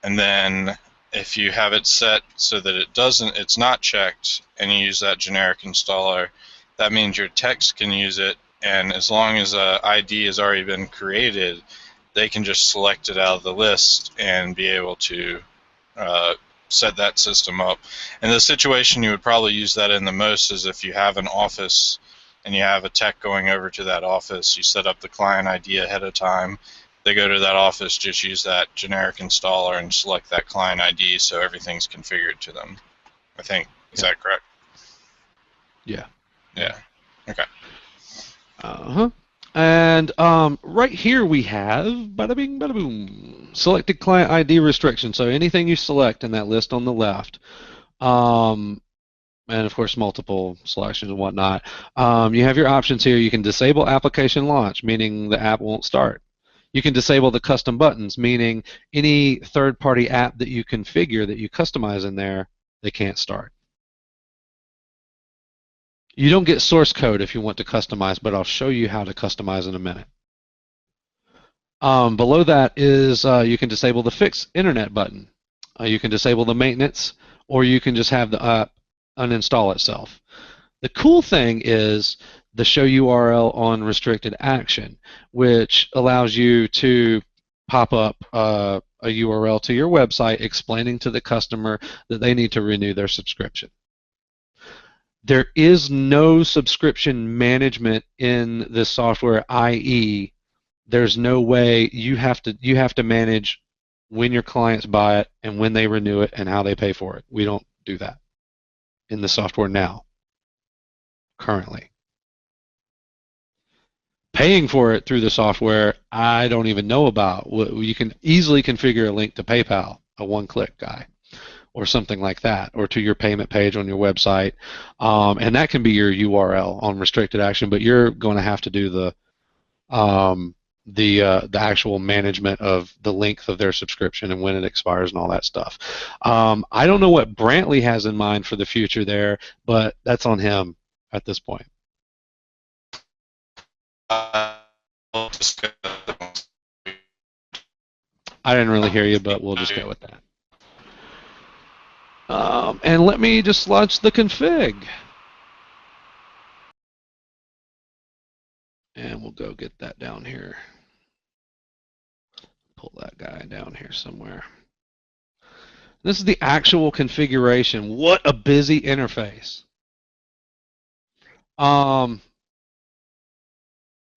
[SPEAKER 2] And then if you have it set so that it's not checked, and you use that generic installer, that means your techs can use it, and as long as an ID has already been created, they can just select it out of the list and be able to set that system up. And the situation you would probably use that in the most is if you have an office and you have a tech going over to that office, you set up the client ID ahead of time, they go to that office, just use that generic installer and select that client ID so everything's configured to them, I think. Is that correct?
[SPEAKER 3] Yeah.
[SPEAKER 2] Yeah. Okay.
[SPEAKER 3] And right here we have, bada bing, bada boom, selected client ID restriction. So anything you select in that list on the left, and of course multiple selections and whatnot, you have your options here. You can disable application launch, meaning the app won't start. You can disable the custom buttons, meaning any third-party app that you configure, that you customize in there, they can't start. You don't get source code if you want to customize, but I'll show you how to customize in a minute. Below that is you can disable the fix internet button. You can disable the maintenance, or you can just have the app uninstall itself. The cool thing is the show URL on restricted action, which allows you to pop up a URL to your website explaining to the customer that they need to renew their subscription. There is no subscription management in this software, i.e., there's no way you have to manage when your clients buy it and when they renew it and how they pay for it. We don't do that in the software now, currently. Paying for it through the software, I don't even know about. You can easily configure a link to PayPal, a one-click guy, or something like that, or to your payment page on your website, and that can be your URL on restricted action. But you're going to have to do the actual management of the length of their subscription and when it expires and all that stuff. I don't know what Brantley has in mind for the future there, but that's on him at this point. I didn't really hear you, but we'll just go with that. And let me just launch the config. And we'll go get that down here. Pull that guy down here somewhere. This is the actual configuration. What a busy interface.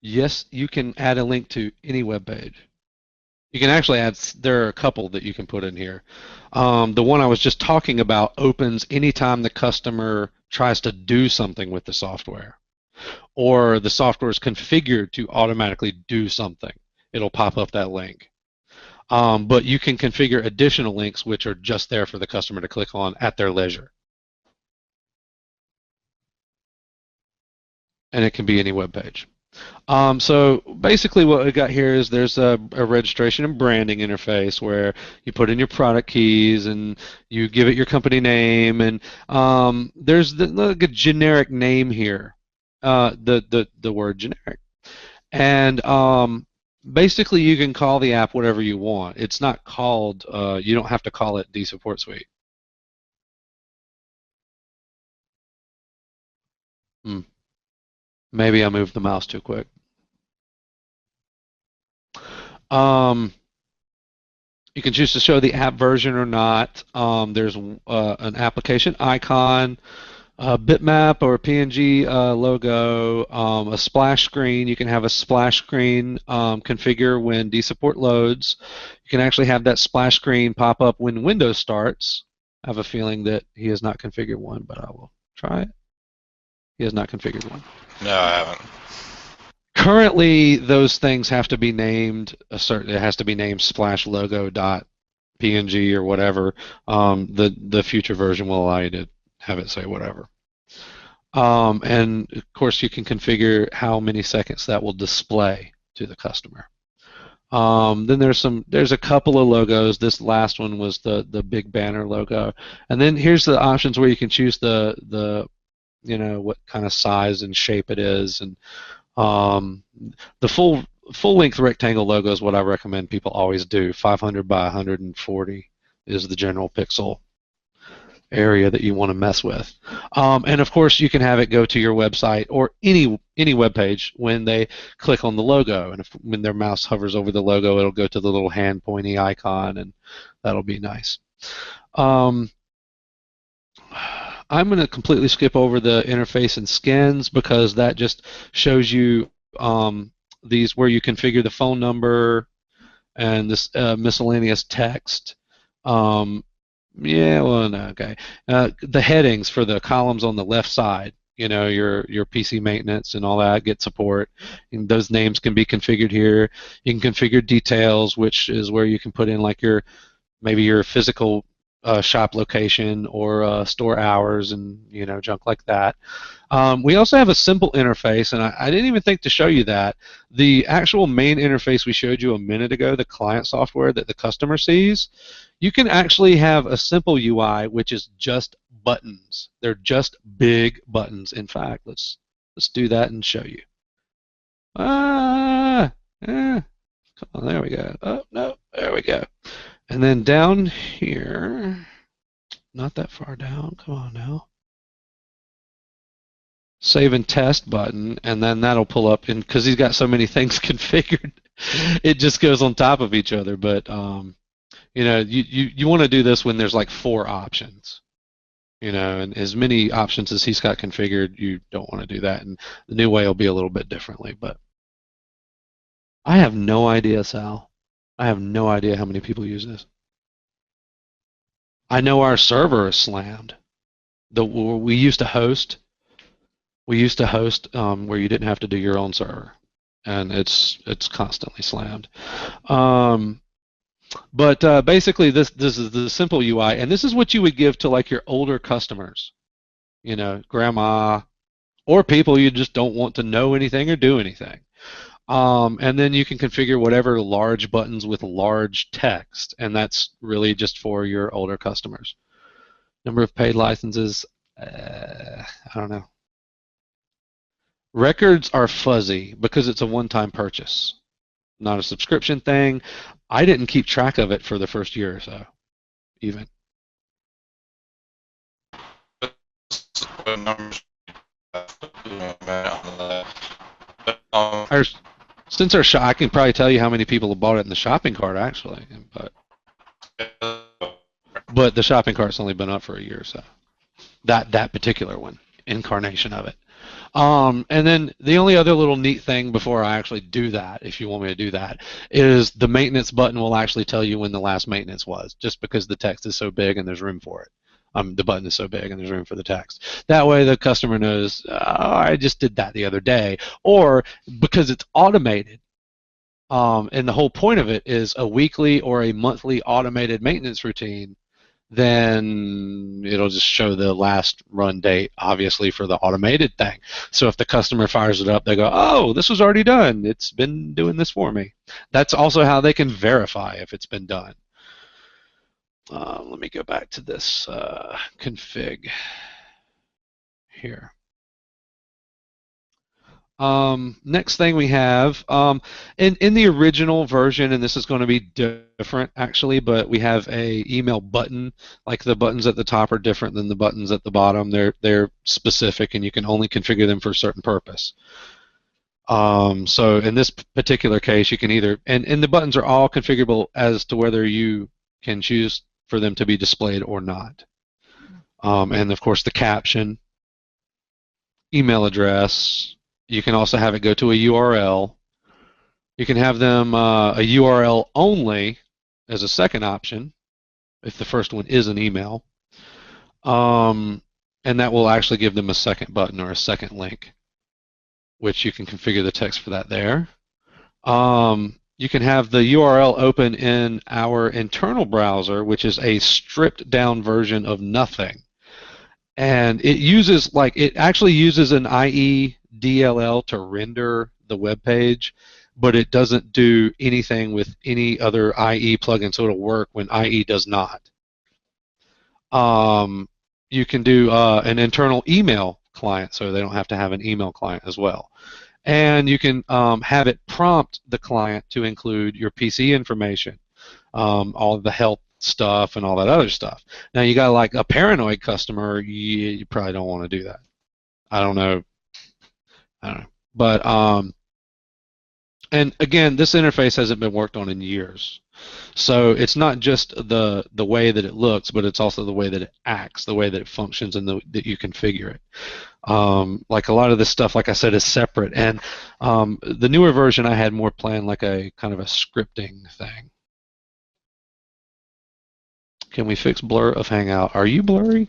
[SPEAKER 3] Yes, you can add a link to any web page. You can actually add, there are a couple that you can put in here. The one I was just talking about opens anytime the customer tries to do something with the software, or the software is configured to automatically do something. It'll pop up that link. But you can configure additional links which are just there for the customer to click on at their leisure. And it can be any web page. So basically what we got here is there's a registration and branding interface where you put in your product keys and you give it your company name, and there's like a generic name here, the word generic. And basically you can call the app whatever you want. It's not called, you don't have to call it dSupportSuite. Maybe I moved the mouse too quick. You can choose to show the app version or not. There's an application icon, a bitmap or a PNG logo, a splash screen. You can have a splash screen configure when dSupport loads. You can actually have that splash screen pop up when Windows starts. I have a feeling that he has not configured one, but I will try it. He has not configured one.
[SPEAKER 2] No, I haven't.
[SPEAKER 3] Currently, those things have to be named a certain. It has to be named splash logo dot PNG or whatever. The future version will allow you to have it say whatever. And of course, you can configure how many seconds that will display to the customer. Then there's a couple of logos. This last one was the big banner logo. And then here's the options where you can choose the what kind of size and shape it is, and the full length rectangle logo is what I recommend people always do. 500 by 140 is the general pixel area that you want to mess with. And of course you can have it go to your website or any web page when they click on the logo, and when their mouse hovers over the logo, it'll go to the little hand pointy icon, and that'll be nice. I'm going to completely skip over the interface and skins because that just shows you these where you configure the phone number and this miscellaneous text. The headings for the columns on the left side, your PC maintenance and all that, get support. And those names can be configured here. You can configure details, which is where you can put in like maybe your physical shop location or store hours and junk like that. We also have a simple interface, and I didn't even think to show you that. The actual main interface we showed you a minute ago, the client software that the customer sees, you can actually have a simple UI which is just buttons. They're just big buttons. In fact, let's do that and show you. Come on, there we go. Oh no, there we go. And then down here, not that far down, come on now. Save and test button, and then that'll pull up, and because he's got so many things configured, it just goes on top of each other. But you want to do this when there's like 4 options, and as many options as he's got configured, you don't want to do that. And the new way will be a little bit differently. But I have no idea, Sal. I have no idea how many people use this. I know our server is slammed. We used to host where you didn't have to do your own server, and it's constantly slammed. But basically, this is the simple UI, and this is what you would give to like your older customers, grandma, or people you just don't want to know anything or do anything. And then you can configure whatever large buttons with large text, and that's really just for your older customers. Number of paid licenses, I don't know. Records are fuzzy because it's a one-time purchase. not a subscription thing. I didn't keep track of it for the first year or so, even.
[SPEAKER 2] What numbers
[SPEAKER 3] Our, since our I can probably tell you how many people have bought it in the shopping cart, actually, but the shopping cart's only been up for a year or so. That particular one, incarnation of it. And then the only other little neat thing before I actually do that, if you want me to do that, is the maintenance button will actually tell you when the last maintenance was, just because the text is so big and there's room for it. The button is so big and there's room for the text. That way the customer knows, oh, I just did that the other day. Or because it's automated, and the whole point of it is a weekly or a monthly automated maintenance routine, then it'll just show the last run date, obviously, for the automated thing. So if the customer fires it up, they go, oh, this was already done. It's been doing this for me. That's also how they can verify if it's been done. Let me go back to this config here. Next thing we have, in the original version, and this is going to be different actually, but we have a email button. Like the buttons at the top are different than the buttons at the bottom. They're specific, and you can only configure them for a certain purpose. So in this particular case, you can either, and the buttons are all configurable as to whether you can choose for them to be displayed or not. And of course the caption, email address. You can also have it go to a URL. You can have them a URL only as a second option if the first one is an email. And that will actually give them a second button or a second link, which you can configure the text for that there. You can have the URL open in our internal browser, which is a stripped down version of nothing. And it actually uses an IE DLL to render the web page, but it doesn't do anything with any other IE plugin, so it'll work when IE does not. You can do an internal email client, so they don't have to have an email client as well. And you can have it prompt the client to include your PC information, all the health stuff and all that other stuff. Now you got like a paranoid customer, you probably don't want to do that. I don't know. But and again, this interface hasn't been worked on in years. So it's not just the way that it looks, but it's also the way that it acts, the way that it functions, and that you configure it. Like a lot of this stuff, like I said, is separate. And the newer version, I had more planned like a kind of a scripting thing. Can we fix blur of Hangout? Are you blurry?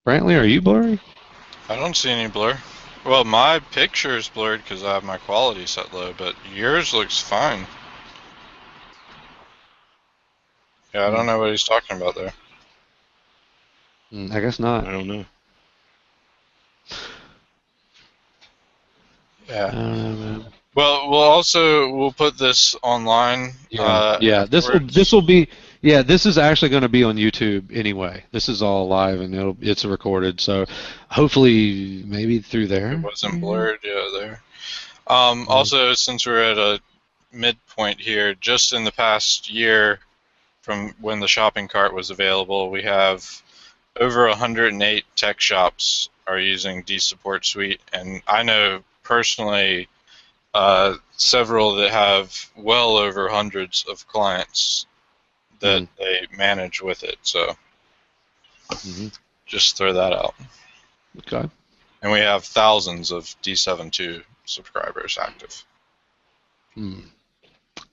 [SPEAKER 3] Brantley, are you blurry?
[SPEAKER 2] I don't see any blur. Well, my picture is blurred because I have my quality set low, but yours looks fine. Yeah, I don't know what he's talking about there.
[SPEAKER 3] I guess not.
[SPEAKER 1] I don't know.
[SPEAKER 2] Yeah.
[SPEAKER 3] I don't know, man.
[SPEAKER 2] Well, we'll put this online.
[SPEAKER 3] Yeah. This will be. Yeah, this is actually going to be on YouTube anyway. This is all live and it's recorded, so hopefully maybe through there.
[SPEAKER 2] It wasn't blurred, yeah, there. Also, since we're at a midpoint here, just in the past year, from when the shopping cart was available, we have over 108 tech shops are using dSupportSuite, and I know personally several that have well over hundreds of clients that they manage with it, so just throw that out.
[SPEAKER 3] Okay.
[SPEAKER 2] And we have thousands of D72 subscribers active.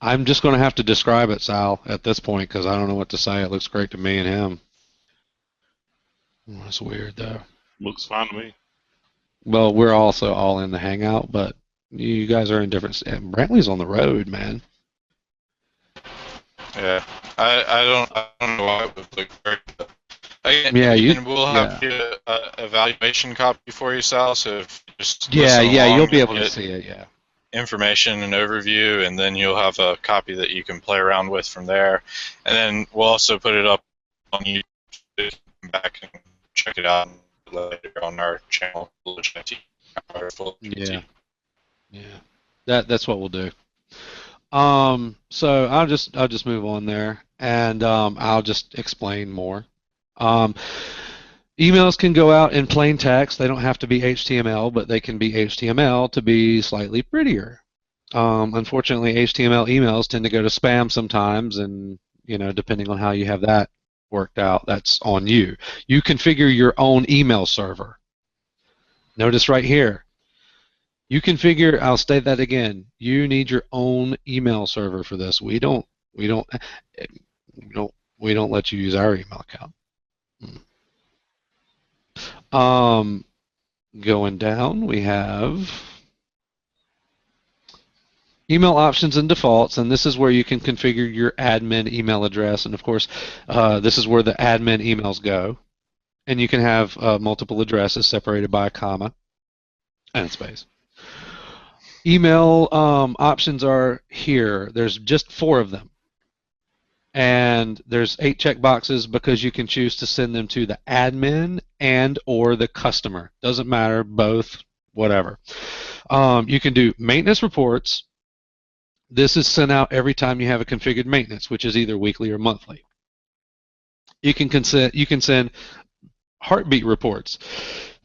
[SPEAKER 3] I'm just going to have to describe it, Sal, at this point, because I don't know what to say. It looks great to me and him. That's weird, though.
[SPEAKER 1] Looks fine to me.
[SPEAKER 3] Well, we're also all in the Hangout, but you guys are in different... Brantley's on the road, man.
[SPEAKER 2] Yeah, I don't know why it would look great.
[SPEAKER 3] Yeah,
[SPEAKER 2] we'll have an evaluation copy for you, Sal. So if you just
[SPEAKER 3] you'll be able to see it. Yeah,
[SPEAKER 2] information and overview, and then you'll have a copy that you can play around with from there. And then we'll also put it up on YouTube. So you can come back and check it out later on our channel.
[SPEAKER 3] Yeah. That's what we'll do. So I'll just move on there, and I'll just explain more. Emails can go out in plain text. They don't have to be HTML, but they can be HTML to be slightly prettier. Unfortunately, HTML emails tend to go to spam sometimes, and depending on how you have that worked out, that's on you. You configure your own email server. Notice right here. You configure. I'll state that again. You need your own email server for this. We don't let you use our email account. Going down, we have email options and defaults, and this is where you can configure your admin email address. And of course, this is where the admin emails go. And you can have multiple addresses separated by a comma and space. Email options are here. There's just 4 of them. And there's 8 checkboxes because you can choose to send them to the admin and or the customer. Doesn't matter, both, whatever. You can do maintenance reports. This is sent out every time you have a configured maintenance, which is either weekly or monthly. You can send heartbeat reports.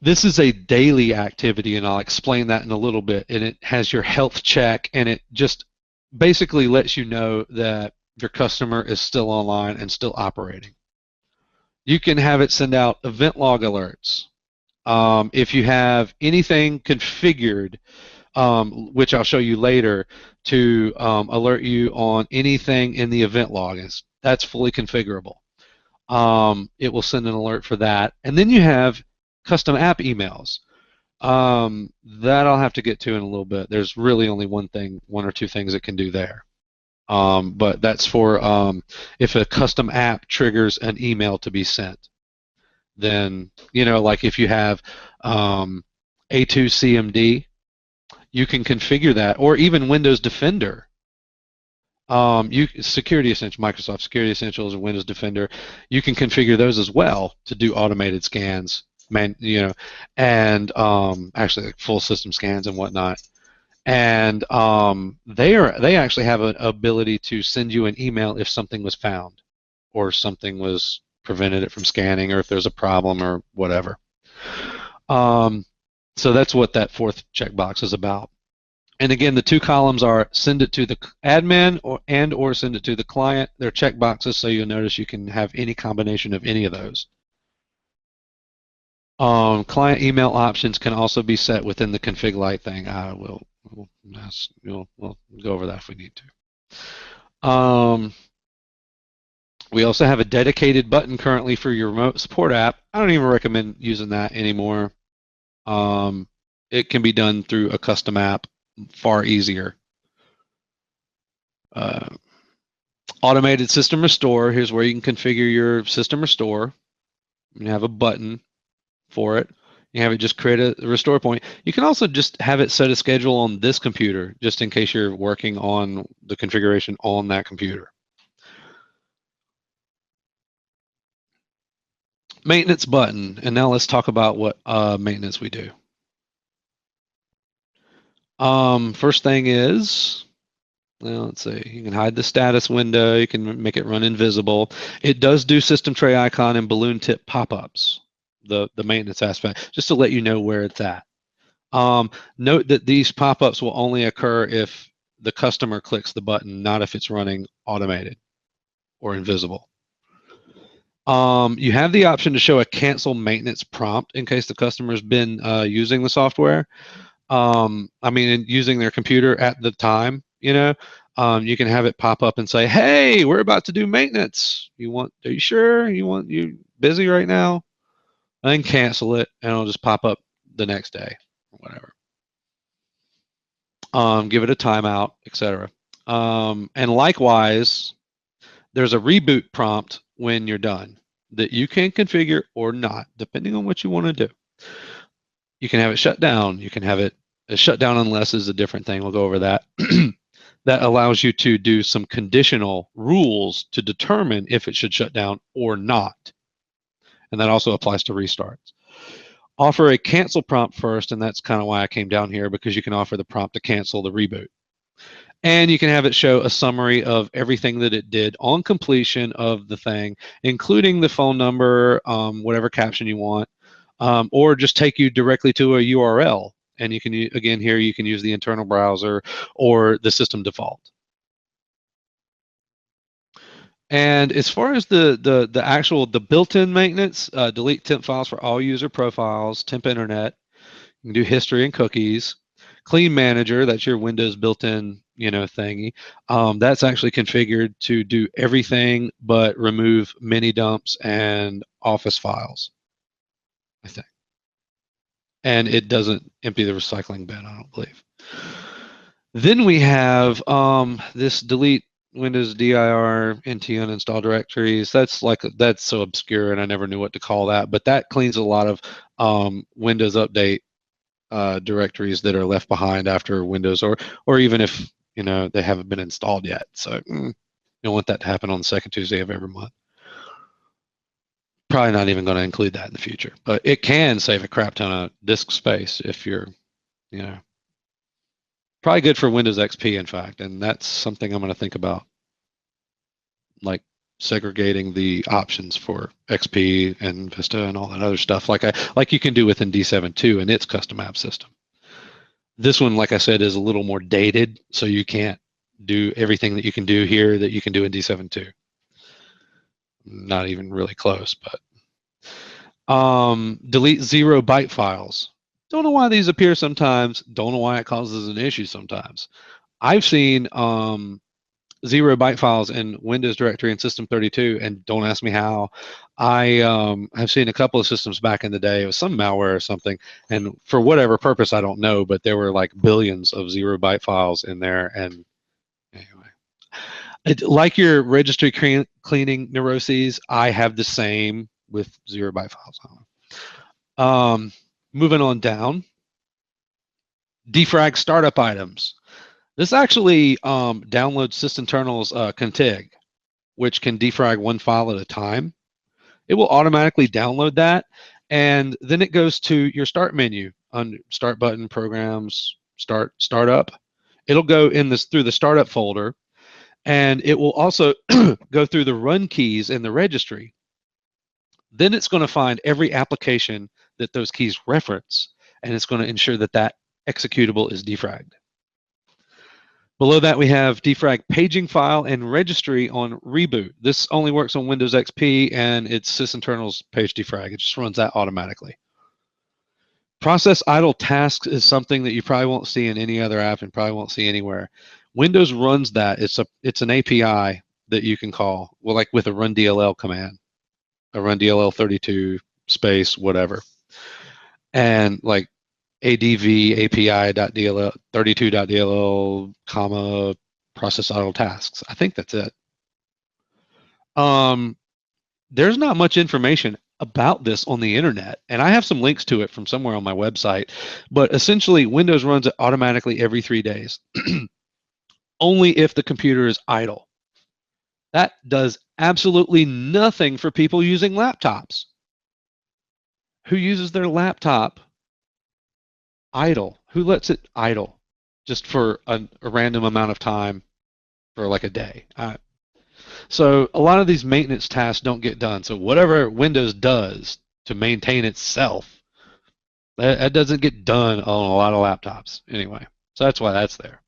[SPEAKER 3] This is a daily activity, and I'll explain that in a little bit. And it has your health check, and it just basically lets you know that your customer is still online and still operating. You can have it send out event log alerts. If you have anything configured, which I'll show you later, to alert you on anything in the event log, that's fully configurable. It will send an alert for that. And then you have custom app emails. That I'll have to get to in a little bit. There's really only one or two things it can do there. But that's for if a custom app triggers an email to be sent. Then, like if you have A2CMD, you can configure that, or even Windows Defender. Security Essentials, Microsoft Security Essentials, and Windows Defender, you can configure those as well to do automated scans, and actually like full system scans and whatnot. And they actually have an ability to send you an email if something was found, or something was prevented it from scanning, or if there's a problem or whatever. So that's what that 4th checkbox is about. And again, the 2 columns are send it to the admin or send it to the client. They're checkboxes, so you'll notice you can have any combination of any of those. Client email options can also be set within the config light thing. We'll go over that if we need to. We also have a dedicated button currently for your remote support app. I don't even recommend using that anymore. It can be done through a custom app, far easier. Automated system restore. Here's where you can configure your system restore. You have a button for it. You have it just create a restore point. You can also just have it set a schedule on this computer, just in case you're working on the configuration on that computer. Maintenance button, and now let's talk about what maintenance we do. First thing is, well, let's see, you can hide the status window, you can make it run invisible. It does do system tray icon and balloon tip pop-ups, the maintenance aspect, just to let you know where it's at. Note that these pop-ups will only occur if the customer clicks the button, not if it's running automated or invisible. You have the option to show a cancel maintenance prompt in case the customer's been using the software. Using their computer at the time, you can have it pop up and say, "Hey, we're about to do maintenance. Are you sure? You busy right now?" And then cancel it, and it'll just pop up the next day or whatever. Give it a timeout, etc. And likewise, there's a reboot prompt when you're done that you can configure or not, depending on what you want to do. You can have it shut down. You can have it shut down unless is a different thing. We'll go over that. That allows you to do some conditional rules to determine if it should shut down or not. And that also applies to restarts. Offer a cancel prompt first, and that's kind of why I came down here, because you can offer the prompt to cancel the reboot. And you can have it show a summary of everything that it did on completion of the thing, including the phone number, whatever caption you want, or just take you directly to a URL. And you can, again, here you can use the internal browser or the system default. And as far as the built-in maintenance, delete temp files for all user profiles, temp internet. You can do history and cookies. Clean Manager, that's your Windows built-in, thingy. That's actually configured to do everything but remove mini dumps and Office files, I think. And it doesn't empty the recycling bin, I don't believe. Then we have this delete Windows dir nt uninstall directories. That's so obscure, and I never knew what to call that. But that cleans a lot of Windows Update directories that are left behind after Windows, or even if they haven't been installed yet. So you don't want that to happen on the second Tuesday of every month. Probably not even going to include that in the future, but it can save a crap ton of disk space if you're, probably good for Windows XP, in fact, and that's something I'm going to think about, like segregating the options for XP and Vista and all that other stuff, like you can do within D7.2 and its custom app system. This one, like I said, is a little more dated, so you can't do everything that you can do here that you can do in D7.2. Not even really close, but delete 0-byte files. Don't know why these appear sometimes. Don't know why it causes an issue sometimes. I've seen 0-byte files in Windows Directory and System32, and don't ask me how. I have seen a couple of systems back in the day. It was some malware or something, and for whatever purpose, I don't know, but there were like billions of 0-byte files in there. And anyway, like your registry cleaning neuroses, I have the same with 0-byte files. Moving on down, defrag startup items. This actually downloads sysinternal's config, which can defrag one file at a time. It will automatically download that, and then it goes to your start menu under start button, programs, startup. It'll go through the startup folder, and it will also go through the run keys in the registry. Then it's going to find every application that those keys reference, and it's going to ensure that that executable is defragged. Below that, we have defrag paging file and registry on reboot. This only works on Windows XP, and it's sysinternal's page defrag. It just runs that automatically. Process idle tasks is something that you probably won't see in any other app and probably won't see anywhere. Windows runs that. It's an API that you can call, well, like with a run DLL command, a run DLL 32 space whatever, and like adv api.dll 32.dll comma process idle tasks. I think that's it. There's not much information about this on the internet, and I have some links to it from somewhere on my website, but essentially Windows runs it automatically every 3 days, only if the computer is idle. That does absolutely nothing for people using laptops. Who uses their laptop idle? Who lets it idle just for a random amount of time for like a day? So a lot of these maintenance tasks don't get done. So whatever Windows does to maintain itself, that doesn't get done on a lot of laptops anyway. So that's why that's there.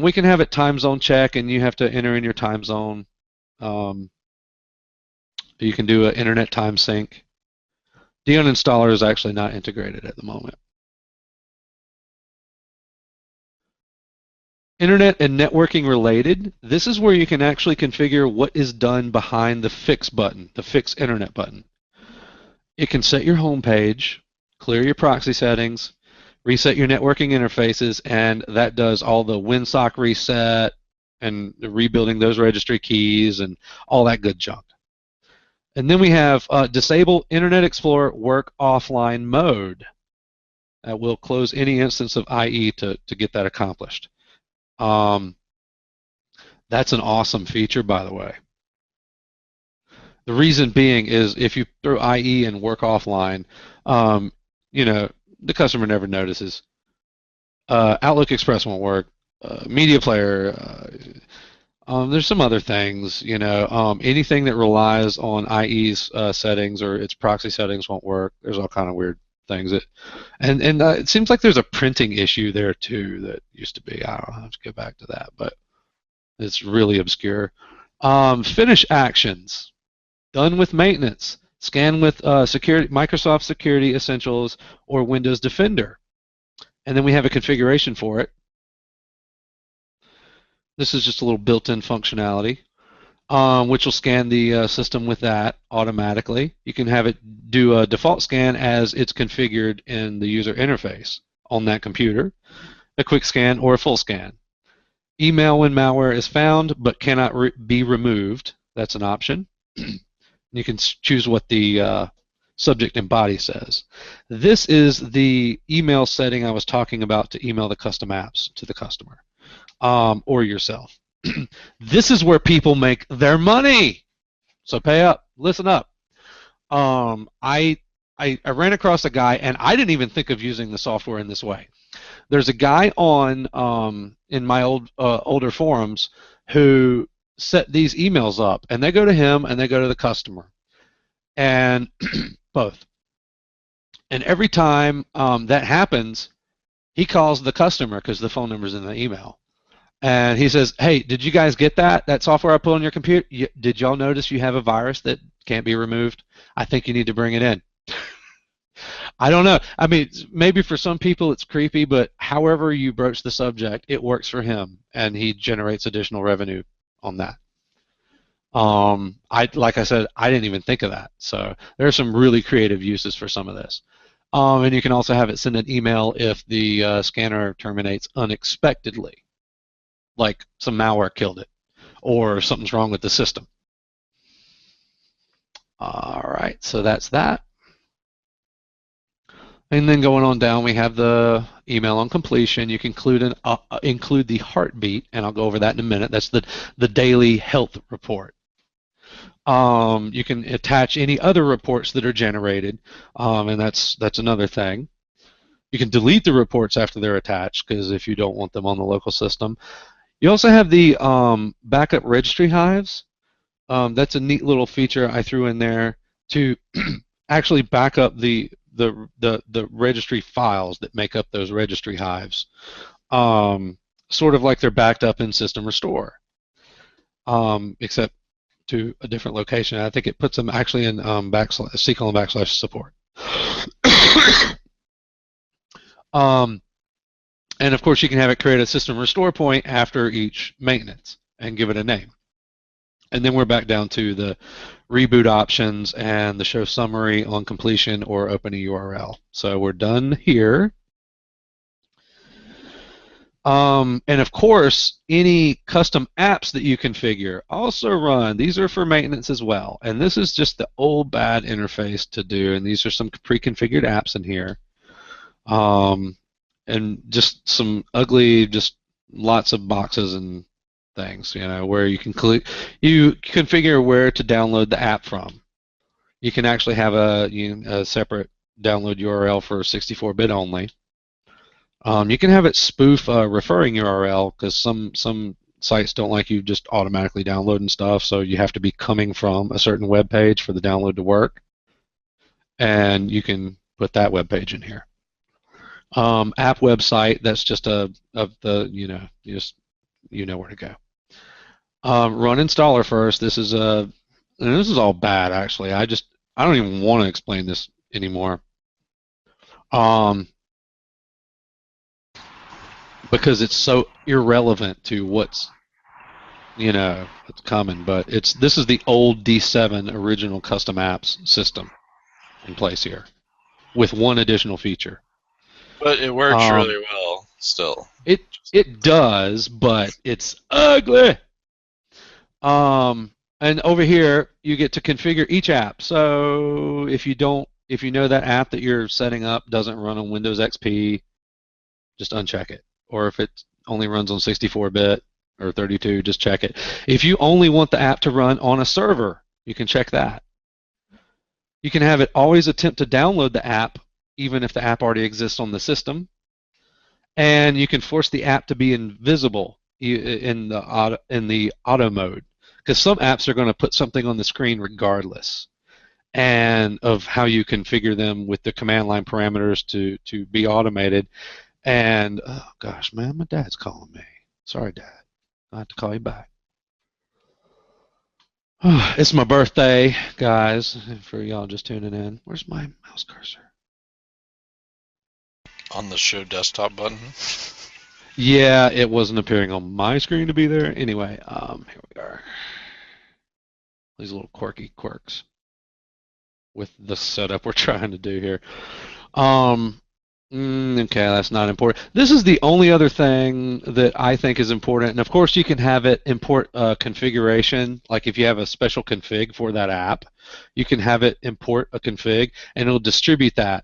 [SPEAKER 3] We can have it time zone check, and you have to enter in your time zone. You can do an internet time sync. The uninstaller is actually not integrated at the moment. Internet and networking related, this is where you can actually configure what is done behind the fix button, the fix internet button. It can set your home page, clear your proxy settings, reset your networking interfaces, and that does all the WinSock reset and rebuilding those registry keys and all that good junk. And then we have disable Internet Explorer work offline mode. That will close any instance of IE to get that accomplished. That's an awesome feature, by the way. The reason being is if you throw IE and work offline, you know, the customer never notices. Outlook Express won't work. Media Player, there's some other things, you know, anything that relies on IE's settings or its proxy settings won't work. There's all kind of weird things that, and it seems like there's a printing issue there too that used to be. I don't know, I'll have to go back to that, but it's really obscure. Finish actions, done with maintenance, scan with security, Microsoft Security Essentials or Windows Defender, and then we have a configuration for it. This is just a little built-in functionality, which will scan the system with that automatically. You can have it do a default scan as it's configured in the user interface on that computer, a quick scan or a full scan. Email when malware is found but cannot be removed. That's an option. You can choose what the subject and body says. This is the email setting I was talking about to email the custom apps to the customer. Or yourself. This is where people make their money. So pay up, listen up. I ran across a guy, and I didn't even think of using the software in this way. There's a guy on in my older forums who set these emails up, and they go to him and they go to the customer, and both. And every time that happens, he calls the customer because the phone number's in the email. And he says, hey, did you guys get that software I put on your computer? Did y'all notice you have a virus that can't be removed? I think you need to bring it in. I don't know. I mean, maybe for some people it's creepy, but however you broach the subject, it works for him, and he generates additional revenue on that. Like I said, I didn't even think of that. So there are some really creative uses for some of this. And you can also have it send an email if the scanner terminates unexpectedly, like some malware killed it, or something's wrong with the system. All right, so that's that. And then going on down, we have the email on completion. You can include the heartbeat, and I'll go over that in a minute. That's the daily health report. You can attach any other reports that are generated, and that's another thing. You can delete the reports after they're attached, because if you don't want them on the local system. You also have the backup registry hives. That's a neat little feature I threw in there to actually back up the registry files that make up those registry hives, sort of like they're backed up in System Restore, except to a different location. I think it puts them actually in /support. And of course, you can have it create a system restore point after each maintenance and give it a name. And then we're back down to the reboot options and the show summary on completion or open a URL. So we're done here. And of course, any custom apps that you configure also run. These are for maintenance as well. And this is just the old bad interface to do. And these are some pre-configured apps in here. And just some ugly, just lots of boxes and things, you know, where you configure where to download the app from. You can actually have a separate download URL for 64-bit only. You can have it spoof a referring URL, because some sites don't like you just automatically downloading stuff, so you have to be coming from a certain web page for the download to work. And you can put that web page in here. App website, that's just you know where to go. Run installer first. This is all bad actually. I don't even want to explain this anymore. Because it's so irrelevant to what's coming. But this is the old D7 original custom apps system in place here, with one additional feature.
[SPEAKER 2] But it works really well still.
[SPEAKER 3] It does, but it's ugly. And over here you get to configure each app. So if you know that app that you're setting up doesn't run on Windows XP, just uncheck it. Or if it only runs on 64-bit or 32, just check it. If you only want the app to run on a server, You can check that. You can have it always attempt to download the app, even if the app already exists on the system. And you can force the app to be invisible in the auto mode, because some apps are going to put something on the screen regardless, and of how you configure them with the command line parameters to be automated. And oh gosh, man, my dad's calling me. Sorry, Dad. I have to call you back. It's my birthday, guys, for y'all just tuning in. Where's my mouse cursor?
[SPEAKER 2] On the show desktop button.
[SPEAKER 3] Yeah, it wasn't appearing on my screen to be there. Anyway, here we are. These little quirky quirks with the setup we're trying to do here. Okay, that's not important. This is the only other thing that I think is important. And of course, you can have it import configuration. Like if you have a special config for that app, you can have it import a config, and it'll distribute that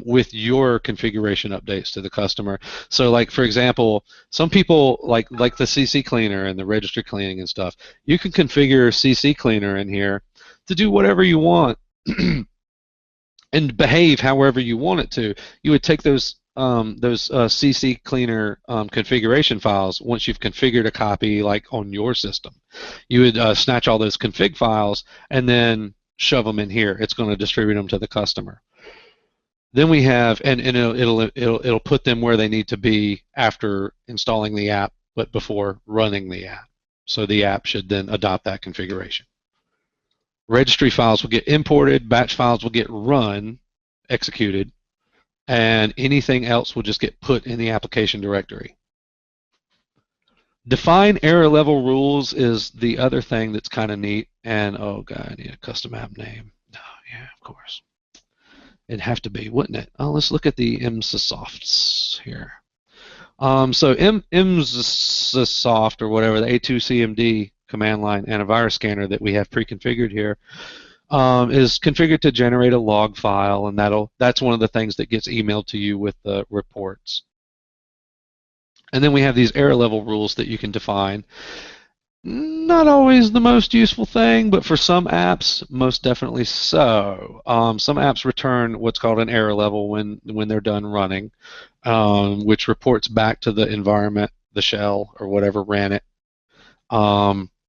[SPEAKER 3] with your configuration updates to the customer. So, like for example, some people like the CC cleaner and the registry cleaning and stuff. You can configure CC cleaner in here to do whatever you want and behave however you want it to. You would take those CC cleaner configuration files once you've configured a copy, like on your system. You would snatch all those config files and then shove them in here. It's going to distribute them to the customer. Then we have, and it'll put them where they need to be after installing the app, but before running the app. So the app should then adopt that configuration. Registry files will get imported, batch files will get run, executed, and anything else will just get put in the application directory. Define error level rules is the other thing that's kind of neat. And oh god, I need a custom app name. Oh, yeah, of course. It'd have to be, wouldn't it? Oh, let's look at the MSysofts here. So MSysoft, or whatever, the A2CMD command line antivirus scanner that we have pre-configured here, is configured to generate a log file, and that's one of the things that gets emailed to you with the reports. And then we have these error level rules that you can define. Not always the most useful thing, but for some apps, most definitely so. Some apps return what's called an error level when they're done running, which reports back to the environment, the shell, or whatever ran it,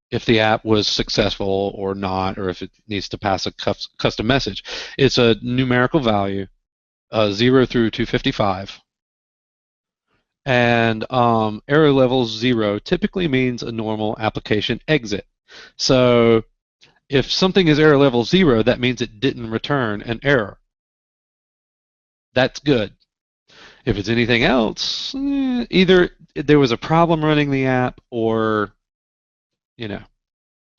[SPEAKER 3] if the app was successful or not, or if it needs to pass a custom message. It's a numerical value, 0 through 255. And error level 0 typically means a normal application exit. So if something is error level 0, that means it didn't return an error. That's good. If it's anything else, either there was a problem running the app, or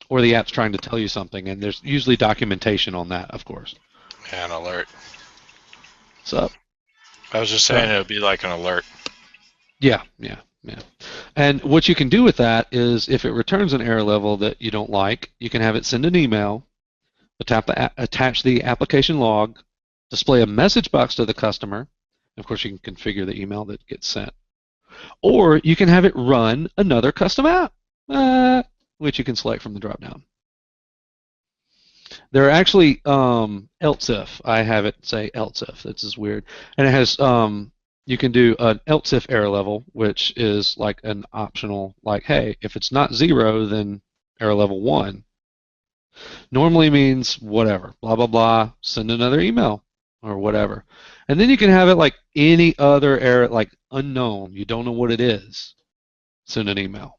[SPEAKER 3] or the app's trying to tell you something, and there's usually documentation on that, of course.
[SPEAKER 2] An alert.
[SPEAKER 3] What's up?
[SPEAKER 2] I was just saying it would be like an alert.
[SPEAKER 3] Yeah. And what you can do with that is, if it returns an error level that you don't like, you can have it send an email, attach the application log, display a message box to the customer. Of course, you can configure the email that gets sent. Or you can have it run another custom app, which you can select from the drop-down. There are actually else if. I have it say else if. That's just weird. And it has you can do an else if error level, which is like an optional, like, hey, if it's not 0, then error level 1. Normally means whatever, blah, blah, blah, send another email or whatever. And then you can have it like any other error, like unknown, you don't know what it is, send an email.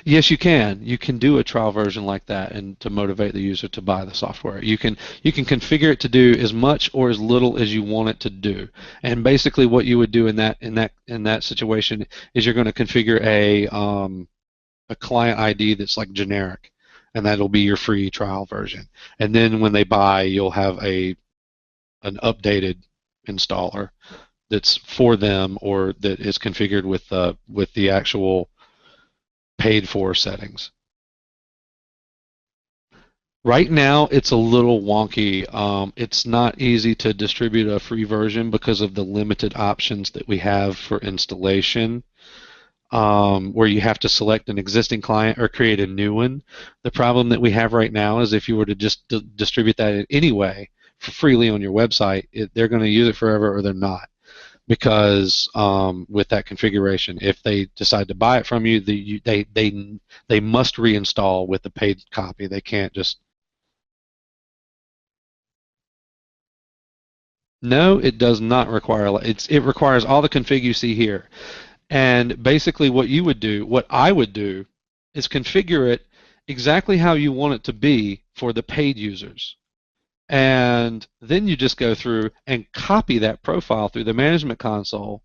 [SPEAKER 3] Yes, you can. You can do a trial version like that, and to motivate the user to buy the software. You can configure it to do as much or as little as you want it to do. And basically, what you would do in that situation is you're going to configure a client ID that's like generic, and that'll be your free trial version. And then when they buy, you'll have an updated installer that's for them, or that is configured with the actual paid for settings. Right now, it's a little wonky. It's not easy to distribute a free version because of the limited options that we have for installation, where you have to select an existing client or create a new one. The problem that we have right now is if you were to just distribute that in any way for freely on your website, they're going to use it forever or they're not. Because with that configuration, if they decide to buy it from you, they must reinstall with the paid copy. They can't just. No, it does not require. It requires all the config you see here. And basically, what I would do, is configure it exactly how you want it to be for the paid users. And then you just go through and copy that profile through the management console.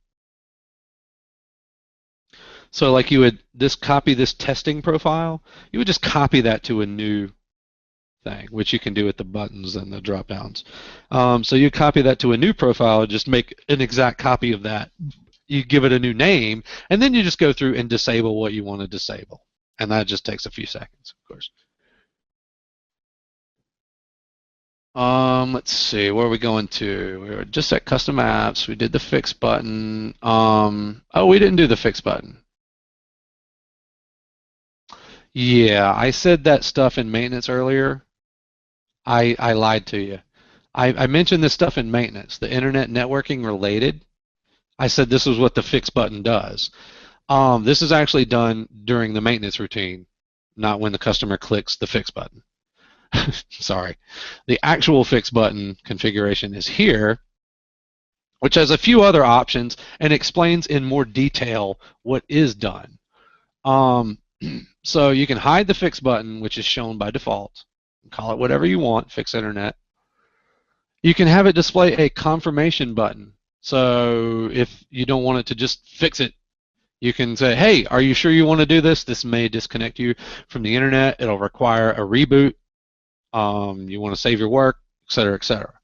[SPEAKER 3] So like you would copy this testing profile, you would just copy that to a new thing, which you can do with the buttons and the drop downs. So you copy that to a new profile, just make an exact copy of that. You give it a new name, and then you just go through and disable what you want to disable. And that just takes a few seconds, of course. Let's see, where are we going to? We were just at custom apps. We did the fix button. Oh, we didn't do the fix button. Yeah, I said that stuff in maintenance earlier. I lied to you. I mentioned this stuff in maintenance, the internet networking related. I said this is what the fix button does. This is actually done during the maintenance routine, not when the customer clicks the fix button. Sorry. The actual fix button configuration is here, which has a few other options and explains in more detail what is done. So you can hide the fix button, which is shown by default. Call it whatever you want, fix internet. You can have it display a confirmation button. So if you don't want it to just fix it, you can say, hey, are you sure you want to do this? This may disconnect you from the internet. It'll require a reboot. You want to save your work, etc., etc.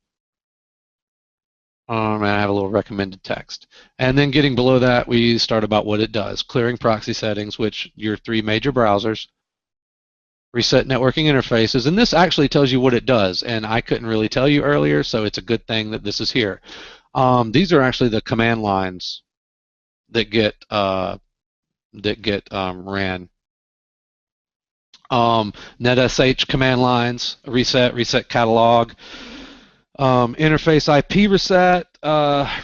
[SPEAKER 3] And I have a little recommended text. And then getting below that, we start about what it does. Clearing proxy settings, which your 3 major browsers. Reset networking interfaces, and this actually tells you what it does, and I couldn't really tell you earlier, so it's a good thing that this is here. These are actually the command lines that get ran. NetSH command lines, reset catalog, interface IP reset,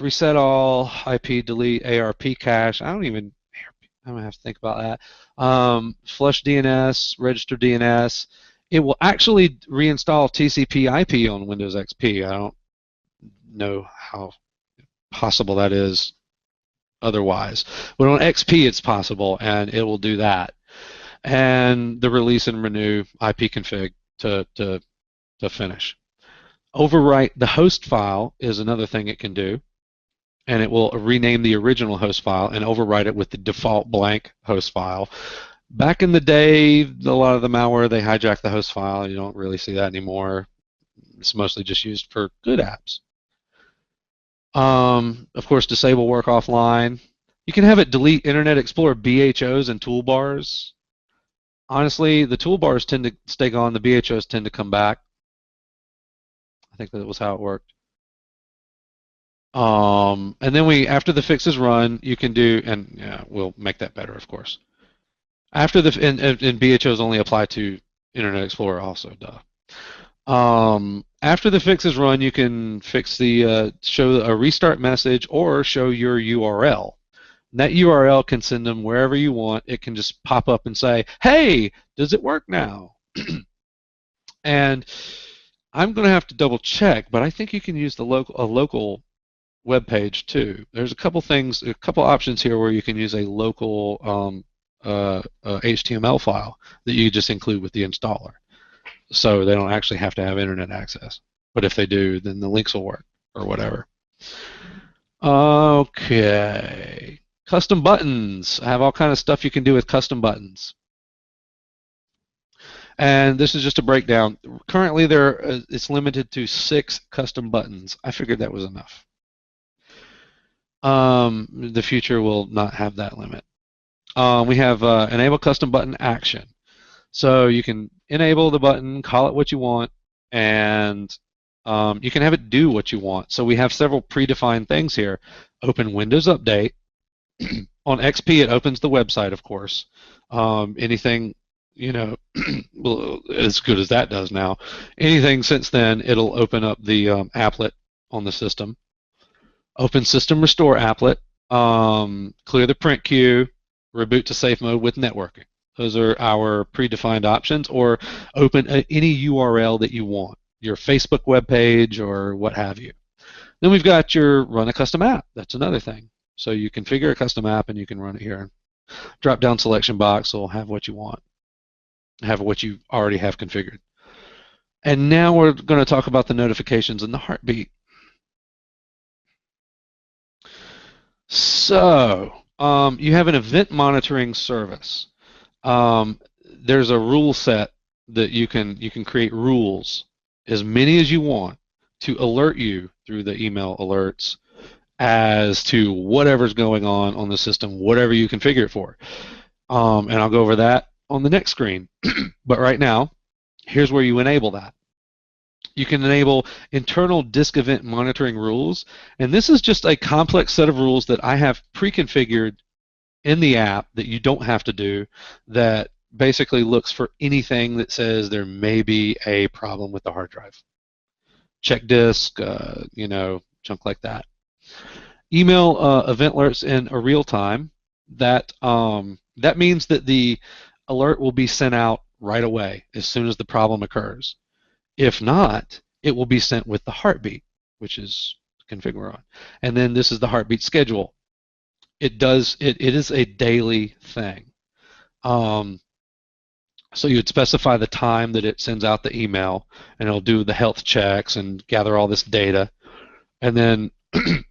[SPEAKER 3] reset all, IP delete, ARP cache. I'm gonna have to think about that. Flush DNS, register DNS. It will actually reinstall TCP/IP on Windows XP. I don't know how possible that is otherwise, but on XP it's possible, and it will do that. And the release and renew IP config to finish. Overwrite the host file is another thing it can do. And it will rename the original host file and overwrite it with the default blank host file. Back in the day, a lot of the malware, they hijack the host file. You don't really see that anymore. It's mostly just used for good apps. Of course, disable work offline. You can have it delete Internet Explorer BHOs and toolbars. Honestly, the toolbars tend to stay gone. The BHOs tend to come back. I think that was how it worked. And then after the fix is run, you can do, and yeah, we'll make that better, of course. After the and BHOs only apply to Internet Explorer also, duh. After the fix is run, you can fix the show a restart message or show your URL. And that URL can send them wherever you want. It can just pop up and say, "Hey, does it work now?" And I'm going to have to double check, but I think you can use a local web page too. There's a couple options here where you can use a local HTML file that you just include with the installer, so they don't actually have to have internet access. But if they do, then the links will work or whatever. Okay, custom buttons. I have all kind of stuff you can do with custom buttons. And this is just a breakdown. Currently, it's limited to 6 custom buttons. I figured that was enough. The future will not have that limit. We have enable custom button action. So you can enable the button, call it what you want, and you can have it do what you want. So we have several predefined things here. Open Windows Update. On XP, it opens the website, of course. Anything, well, as good as that does now. Anything since then, it'll open up the applet on the system. Open System Restore applet. Clear the print queue. Reboot to safe mode with networking. Those are our predefined options. Or open any URL that you want, your Facebook web page or what have you. Then we've got your run a custom app. That's another thing. So you configure a custom app and you can run it here. Drop-down selection box will have what you want, have what you already have configured. And now we're going to talk about the notifications and the heartbeat. So you have an event monitoring service. There's a rule set that you can create rules, as many as you want, to alert you through the email alerts as to whatever's going on the system, whatever you configure it for. And I'll go over that on the next screen. But right now, here's where you enable that. You can enable internal disk event monitoring rules, and this is just a complex set of rules that I have pre-configured in the app that you don't have to do, that basically looks for anything that says there may be a problem with the hard drive. Check disk, junk like that. Email event alerts in a real time. That means that the alert will be sent out right away as soon as the problem occurs. If not, it will be sent with the heartbeat, which is configured on. And then this is the heartbeat schedule. It is a daily thing. So you'd specify the time that it sends out the email, and it'll do the health checks and gather all this data. And then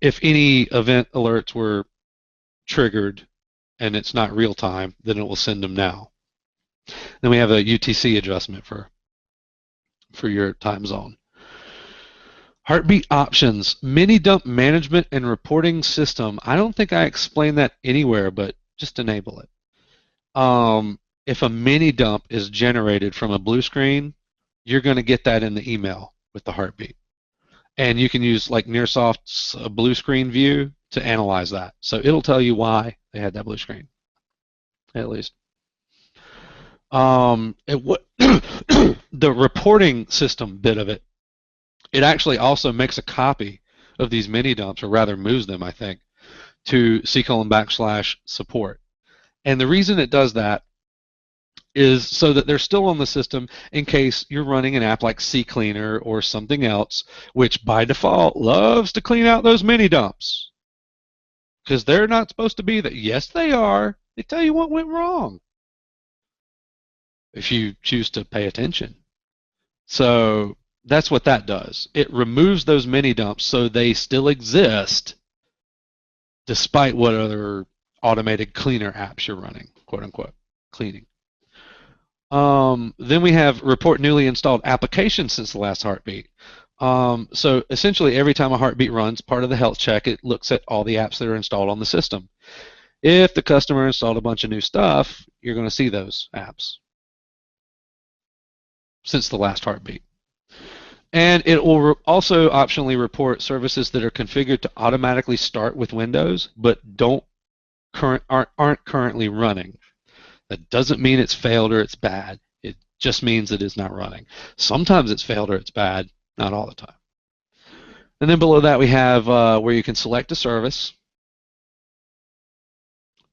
[SPEAKER 3] if any event alerts were triggered and it's not real time, then it will send them now. Then we have a UTC adjustment for your time zone. Heartbeat options, mini dump management and reporting system. I don't think I explained that anywhere, but just enable it. If a mini dump is generated from a blue screen, you're going to get that in the email with the heartbeat. And you can use like Nearsoft's blue screen view to analyze that. So it'll tell you why they had that blue screen, at least. The reporting system bit of it, it actually also makes a copy of these mini dumps, or rather moves them, I think, to C:/support. And the reason it does that is so that they're still on the system in case you're running an app like CCleaner or something else, which by default loves to clean out those mini dumps. Because they're not supposed to be that. Yes, they are. They tell you what went wrong, if you choose to pay attention. So that's what that does. It removes those mini dumps so they still exist despite what other automated cleaner apps you're running, quote unquote, cleaning. Then we have report newly installed applications since the last heartbeat. So essentially every time a heartbeat runs, part of the health check, it looks at all the apps that are installed on the system. If the customer installed a bunch of new stuff, you're going to see those apps since the last heartbeat. And it will also optionally report services that are configured to automatically start with Windows but aren't currently running. That doesn't mean it's failed or it's bad. It just means it is not running. Sometimes it's failed or it's bad, not all the time. And then below that we have where you can select a service.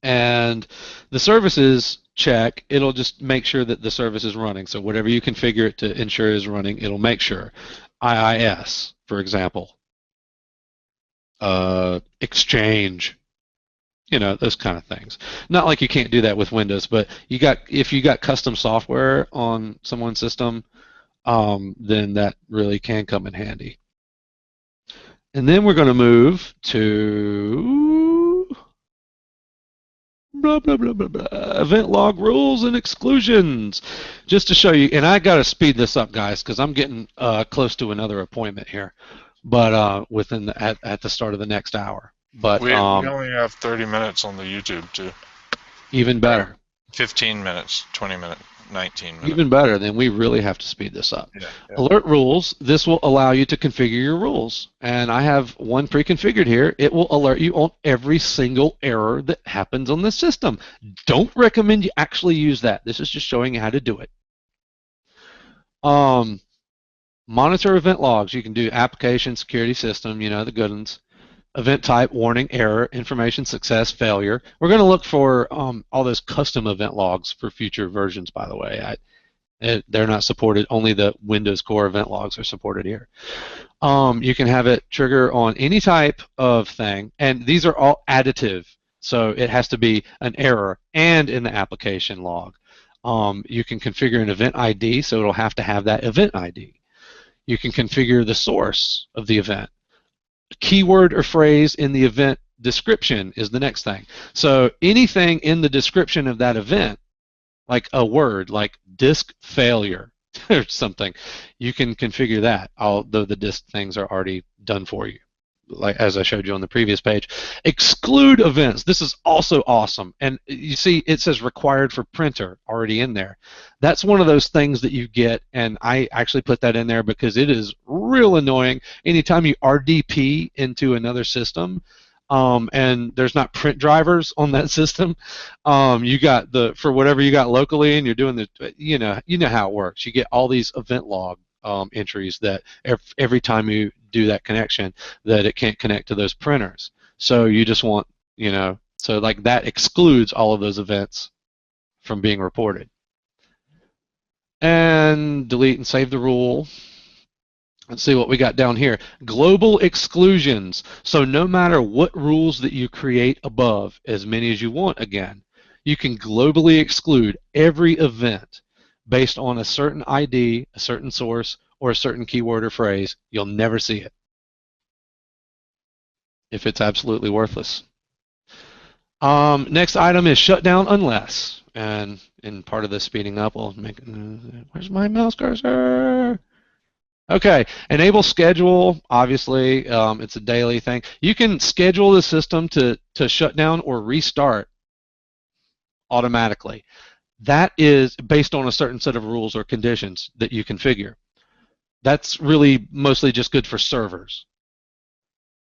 [SPEAKER 3] And the services check, it'll just make sure that the service is running. So whatever you configure it to ensure is running, it'll make sure. IIS, for example. Exchange. Those kind of things. Not like you can't do that with Windows, but if you got custom software on someone's system, then that really can come in handy. And then we're going to move to blah, blah, blah, blah, blah, event log rules and exclusions. Just to show you, and I got to speed this up, guys, because I'm getting close to another appointment here, but at the start of the next hour. But
[SPEAKER 2] we only have 30 minutes on the YouTube too.
[SPEAKER 3] Even better.
[SPEAKER 2] 15 minutes, 20 minutes. 19 minutes.
[SPEAKER 3] Even better, then we really have to speed this up.
[SPEAKER 2] Yeah.
[SPEAKER 3] Alert rules, this will allow you to configure your rules. And I have one pre-configured here. It will alert you on every single error that happens on the system. Don't recommend you actually use that. This is just showing you how to do it. Monitor event logs. You can do application, security system, you know, the good ones. Event type, warning, error, information, success, failure. We're going to look for all those custom event logs for future versions, by the way. They're not supported. Only the Windows Core event logs are supported here. You can have it trigger on any type of thing, and these are all additive. So it has to be an error and in the application log. You can configure an event ID, so it'll have to have that event ID. You can configure the source of the event. Keyword or phrase in the event description is the next thing. So anything in the description of that event, like a word like disk failure or something, you can configure that, although the disk things are already done for you, like as I showed you on the previous page. Exclude events. This is also awesome. And you see it says required for printer already in there. That's one of those things that you get, and I actually put that in there because it is real annoying anytime you RDP into another system and there's not print drivers on that system. You got for whatever you got locally, and you're doing the, you know how it works. You get all these event log entries that every time you do that connection, that it can't connect to those printers. So you just want, so like that excludes all of those events from being reported. And delete and save the rule. Let's see what we got down here. Global exclusions. So no matter what rules that you create above, as many as you want again, you can globally exclude every event based on a certain ID, a certain source, or a certain keyword or phrase. You'll never see it if it's absolutely worthless. Next item is shutdown unless. And in part of this speeding up, we'll make, where's my mouse cursor? Okay, enable schedule. Obviously, it's a daily thing. You can schedule the system to shut down or restart automatically. That is based on a certain set of rules or conditions that you configure. That's really mostly just good for servers.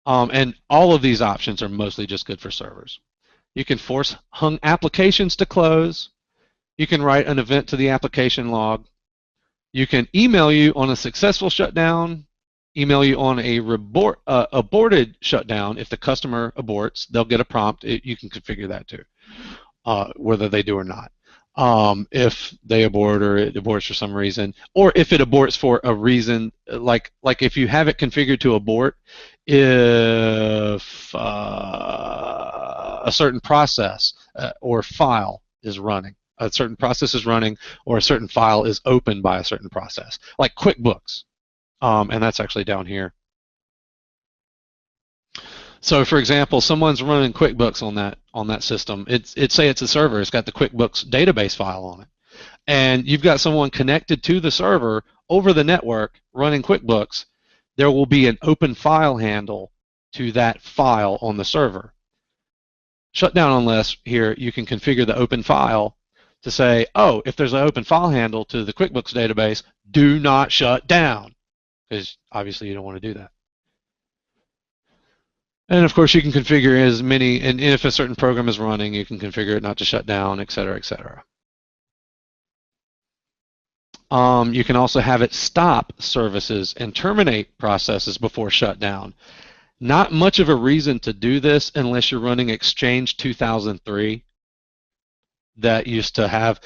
[SPEAKER 3] And all of these options are mostly just good for servers. You can force hung applications to close. You can write an event to the application log. You can email you on a successful shutdown, email you on a aborted shutdown. If the customer aborts, they'll get a prompt. You can configure that too, whether they do or not. If they abort or it aborts for some reason, or if it aborts for a reason, like if you have it configured to abort, if a certain process or file is running, a certain process is running, or a certain file is opened by a certain process, like QuickBooks, and that's actually down here. So, for example, someone's running QuickBooks on that system. Say it's a server. It's got the QuickBooks database file on it, and you've got someone connected to the server over the network running QuickBooks. There will be an open file handle to that file on the server. Shutdown unless here you can configure the open file to say, oh, if there's an open file handle to the QuickBooks database, do not shut down, because obviously you don't want to do that. And of course you can configure as many, and if a certain program is running, you can configure it not to shut down, etc., etc. You can also have it stop services and terminate processes before shutdown. Not much of a reason to do this unless you're running Exchange 2003. That used to have,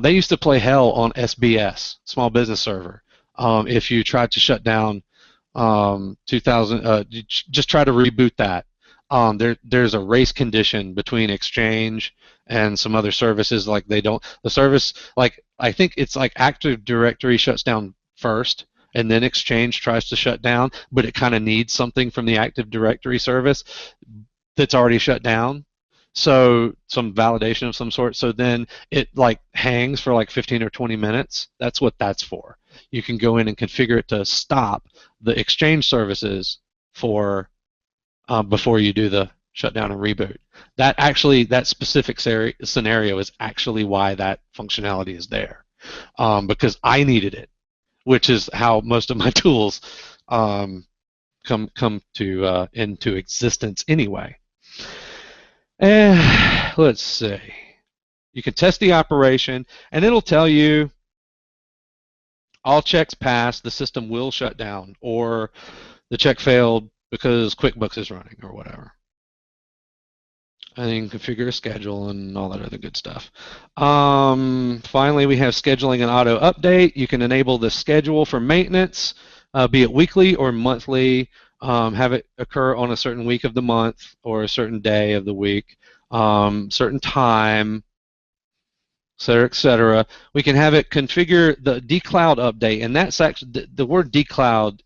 [SPEAKER 3] they used to play hell on SBS, Small Business Server. If you tried to shut down 2000, just try to reboot that. There's a race condition between Exchange and some other services. Like the service, like I think it's like Active Directory shuts down first, and then Exchange tries to shut down, but it kind of needs something from the Active Directory service that's already shut down. So some validation of some sort. So then it like hangs for like 15 or 20 minutes. That's what that's for. You can go in and configure it to stop the Exchange services for before you do the shutdown and reboot. That specific scenario is actually why that functionality is there. because I needed it, which is how most of my tools come to into existence anyway. And let's see. You can test the operation, and it'll tell you all checks passed, the system will shut down, or the check failed because QuickBooks is running, or whatever. And you can configure a schedule and all that other good stuff. Finally, we have scheduling and auto update. You can enable the schedule for maintenance, be it weekly or monthly, have it occur on a certain week of the month or a certain day of the week, certain time, et cetera. We can have it configure the dcloud update, and that's actually the word dcloud.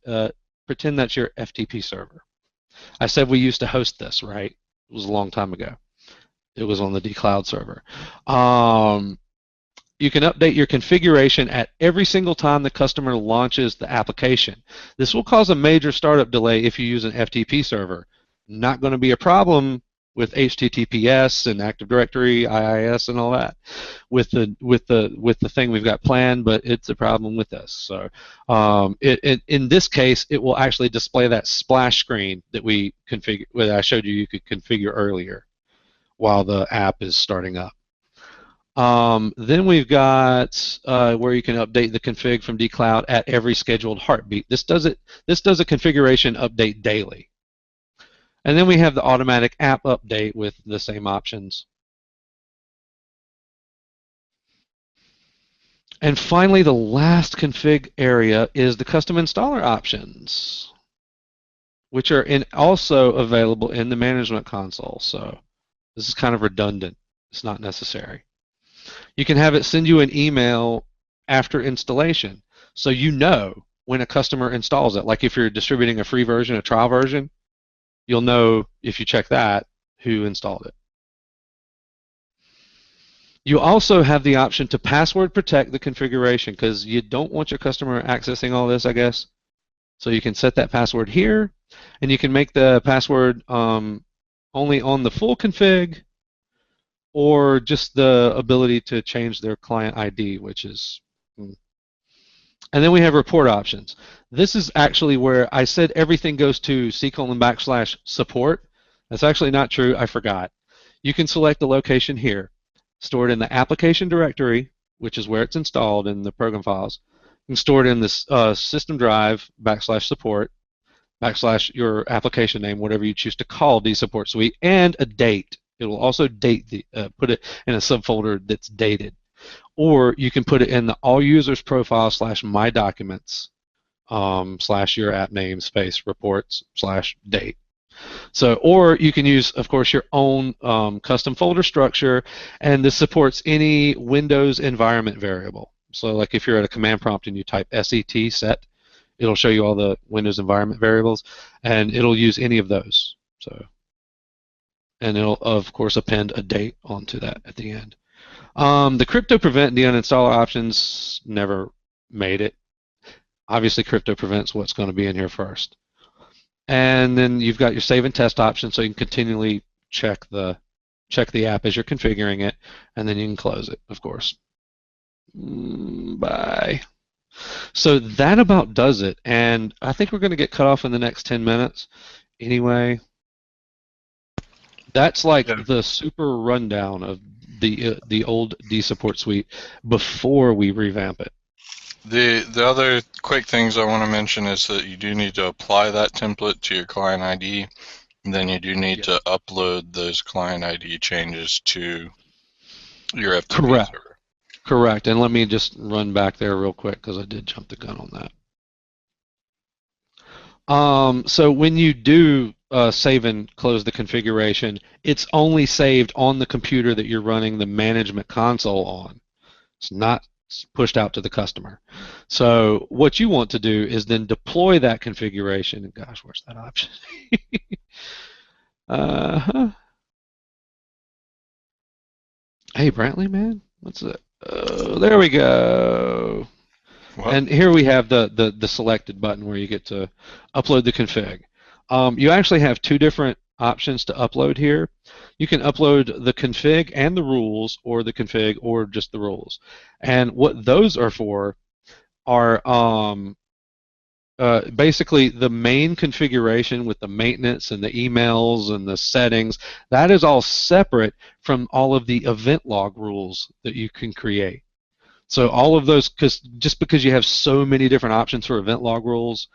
[SPEAKER 3] Pretend that's your FTP server. I said we used to host this, right? It was a long time ago. It was on the dCloud server. You can update your configuration at every single time the customer launches the application. This will cause a major startup delay if you use an FTP server. Not going to be a problem with HTTPS and Active Directory, IIS, and all that with the thing we've got planned, but it's a problem with this. So in this case, it will actually display that splash screen that we configure, that I showed you could configure earlier while the app is starting up. Then we've got where you can update the config from dCloud at every scheduled heartbeat. This does a configuration update daily. And then we have the automatic app update with the same options. And finally, the last config area is the custom installer options, which are also available in the management console. So this is kind of redundant. It's not necessary. You can have it send you an email after installation, so you know when a customer installs it. Like if you're distributing a free version, a trial version, you'll know if you check that who installed it. You also have the option to password protect the configuration, because you don't want your customer accessing all this, I guess. So you can set that password here, and you can make the password only on the full config, or just the ability to change their client ID, which is... And then we have report options. This is actually where I said everything goes to /support. That's actually not true. I forgot. You can select the location here, store it in the application directory, which is where it's installed in the program files. You can store it in this system drive /support / your application name, whatever you choose to call dSupportSuite, and a date. It will also date put it in a subfolder that's dated. Or you can put it in the all users profile / my documents / your app name space reports / date. So, or you can use, of course, your own custom folder structure, and this supports any Windows environment variable. So, like if you're at a command prompt and you type set, it'll show you all the Windows environment variables, and it'll use any of those. So, and it'll, of course, append a date onto that at the end. The crypto prevent and the uninstaller options never made it. Obviously, crypto prevents what's going to be in here first. And then you've got your save and test option, so you can continually check the app as you're configuring it, and then you can close it, of course. Bye. So that about does it, and I think we're going to get cut off in the next 10 minutes. Anyway, that's like the super rundown of the old dSupportSuite before we revamp it.
[SPEAKER 2] The other quick things I want to mention is that you do need to apply that template to your client ID, and then you do need to upload those client ID changes to your FTP server.
[SPEAKER 3] Correct. And let me just run back there real quick because I did jump the gun on that. So when you do save and close the configuration, it's only saved on the computer that you're running the management console on. It's not pushed out to the customer. So what you want to do is then deploy that configuration. And gosh, where's that option? Hey, Brantley, man, what's it? There we go. What? And here we have the selected button where you get to upload the config. You actually have two different options to upload here. You can upload the config and the rules, or the config or just the rules. And what those are for are basically the main configuration with the maintenance and the emails and the settings. That is all separate from all of the event log rules that you can create. So all of those, just because you have so many different options for event log rules,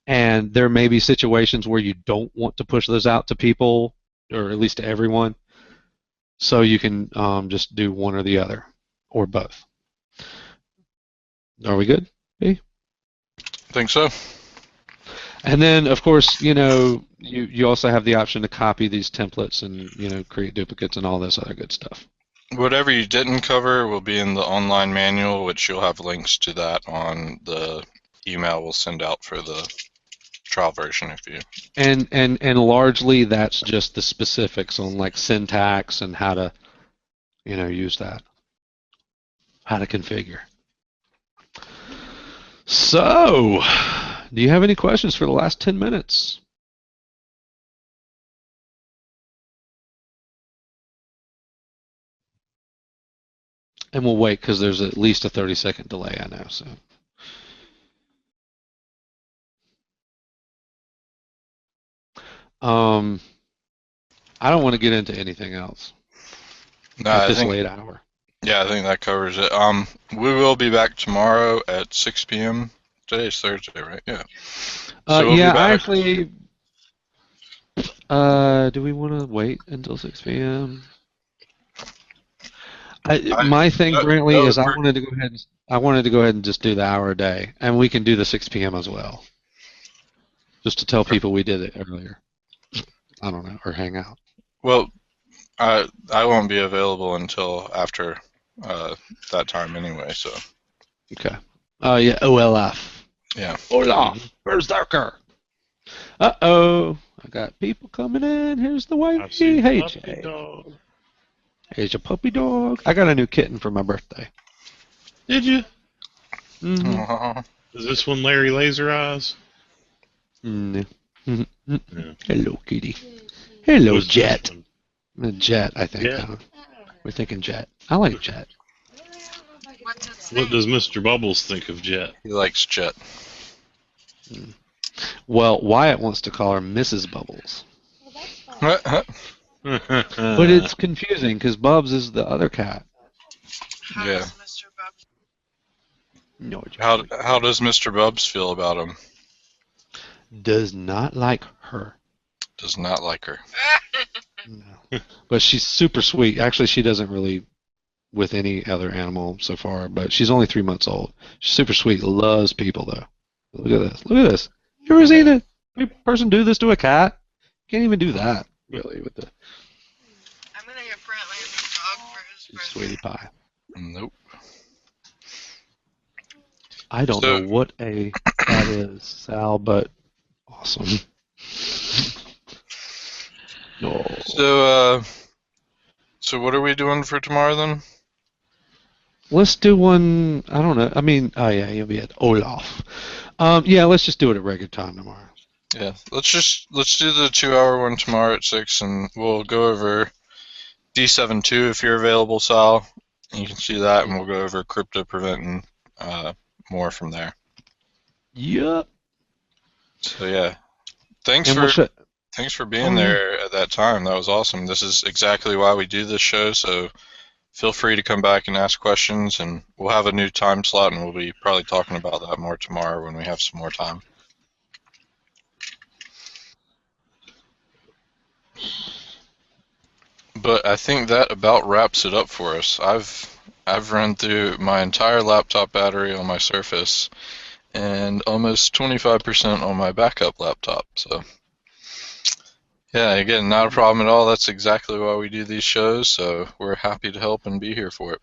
[SPEAKER 3] and there may be situations where you don't want to push those out to people, or at least to everyone, so you can just do one or the other, or both. Are we good, B?
[SPEAKER 2] I think so.
[SPEAKER 3] And then, of course, you also have the option to copy these templates and create duplicates and all this other good stuff.
[SPEAKER 2] Whatever you didn't cover will be in the online manual, which you'll have links to that on the email we'll send out for the trial version if you.
[SPEAKER 3] And largely that's just the specifics on like syntax and how to use that, how to configure. So, do you have any questions for the last 10 minutes? And we'll wait because there's at least a 30-second delay, I know. So. I don't want to get into anything else at this late hour.
[SPEAKER 2] Yeah, I think that covers it. We will be back tomorrow at 6 p.m. Today's Thursday, right? Yeah. So we'll
[SPEAKER 3] yeah, I actually. Do we want to wait until 6 p.m.? My thing, Brantley, is I wanted to go ahead and just do the hour a day, and we can do the 6 p.m. as well, just to tell people we did it earlier. I don't know, or hang out.
[SPEAKER 2] Well, I won't be available until after that time anyway. So.
[SPEAKER 3] Okay. Oh yeah, OLF.
[SPEAKER 2] Yeah.
[SPEAKER 3] Olaf, Berserker. Uh-oh, I got people coming in. Here's the wifey. Hey, Jay. Dog. Here's your puppy dog. I got a new kitten for my birthday.
[SPEAKER 1] Did you?
[SPEAKER 3] Mm-hmm.
[SPEAKER 1] Is this one Larry Laser Eyes?
[SPEAKER 3] No. Mm-hmm. Yeah. Hello, kitty. Hello, Jet. Jet, I think.
[SPEAKER 1] Yeah.
[SPEAKER 3] We're thinking Jet. I like Jet.
[SPEAKER 1] What does Mr. Bubbles think of Jet?
[SPEAKER 2] He likes Jet.
[SPEAKER 3] Well, Wyatt wants to call her Mrs. Bubbles.
[SPEAKER 2] But
[SPEAKER 3] it's confusing because Bubs is the other cat.
[SPEAKER 2] Yeah.
[SPEAKER 3] No.
[SPEAKER 2] How does Mr. Bubs feel about him?
[SPEAKER 3] Does not like her.
[SPEAKER 2] Does not like her.
[SPEAKER 3] No. But she's super sweet. Actually, she doesn't really with any other animal so far, but she's only 3 months old. She's super sweet. Loves people, though. Look at this. Look at this. You ever seen a person do this to a cat? Can't even do that, really, with the...
[SPEAKER 4] I'm going to get Brantley a new dog for his
[SPEAKER 3] Sweetie pie.
[SPEAKER 2] Nope.
[SPEAKER 3] I don't know what a cat is, Sal, but awesome. No.
[SPEAKER 2] So what are we doing for tomorrow then?
[SPEAKER 3] Let's do one. I don't know. I mean, oh yeah, you'll be at Olaf. Yeah, let's just do it at regular time tomorrow.
[SPEAKER 2] Yeah, let's do the 2-hour one tomorrow at 6, and we'll go over D7.2 if you're available, Sal. You can see that, and we'll go over crypto prevent and more from there.
[SPEAKER 3] Yep.
[SPEAKER 2] So yeah, thanks for being there at that time. That was awesome. This is exactly why we do this show. So feel free to come back and ask questions, and we'll have a new time slot, and we'll be probably talking about that more tomorrow when we have some more time. But I think that about wraps it up for us. I've run through my entire laptop battery on my Surface and almost 25% on my backup laptop. So yeah, again, not a problem at all. That's exactly why we do these shows, so we're happy to help and be here for it.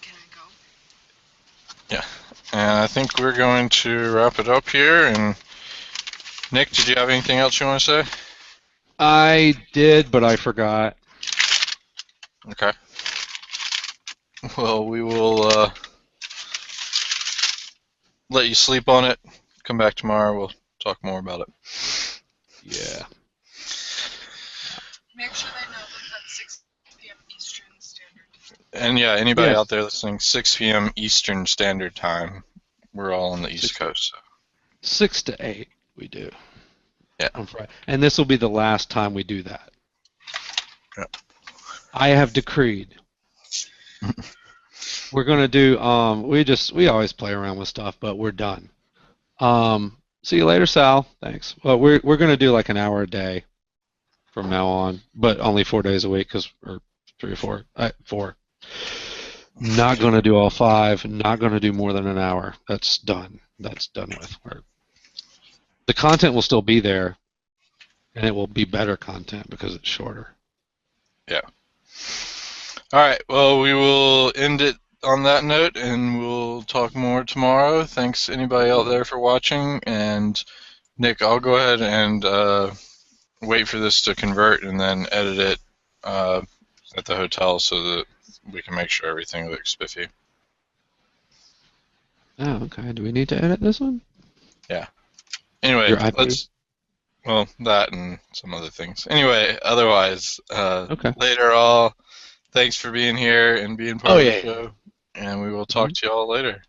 [SPEAKER 4] Can I go?
[SPEAKER 2] Yeah, and I think we're going to wrap it up here. And Nick, did you have anything else you want to say?
[SPEAKER 3] I did, but I forgot.
[SPEAKER 2] Okay. Well, we will let you sleep on it. Come back tomorrow. We'll talk more about it.
[SPEAKER 3] Yeah.
[SPEAKER 4] Make sure they know that that's 6 p.m. Eastern Standard Time.
[SPEAKER 2] And yeah, anybody
[SPEAKER 3] Yes.
[SPEAKER 2] out there listening, 6 p.m. Eastern Standard Time. We're all on the East Coast. So.
[SPEAKER 3] 6 to 8 we do.
[SPEAKER 2] Yeah.
[SPEAKER 3] On Friday. And this will be the last time we do that.
[SPEAKER 2] Yeah.
[SPEAKER 3] I have decreed. We're gonna do we always play around with stuff, but we're done. See you later, Sal. Thanks. Well, we're gonna do like an hour a day from now on, but only 4 days a week, or 3 or 4. 4. Not gonna do all 5. Not gonna do more than an hour. That's done. That's done with. The content will still be there, and it will be better content because it's shorter.
[SPEAKER 2] Yeah. All right. Well, we will end it on that note, and we'll talk more tomorrow. Thanks anybody out there for watching. And Nick, I'll go ahead and wait for this to convert and then edit it at the hotel so that we can make sure everything looks spiffy.
[SPEAKER 3] Oh, okay. Do we need to edit this one?
[SPEAKER 2] Yeah. Anyway,
[SPEAKER 3] Your iPad?
[SPEAKER 2] well, that and some other things. Anyway, otherwise,
[SPEAKER 3] Okay.
[SPEAKER 2] later all. Thanks for being here and being part of the
[SPEAKER 3] yeah.
[SPEAKER 2] show, and we will talk to you all later.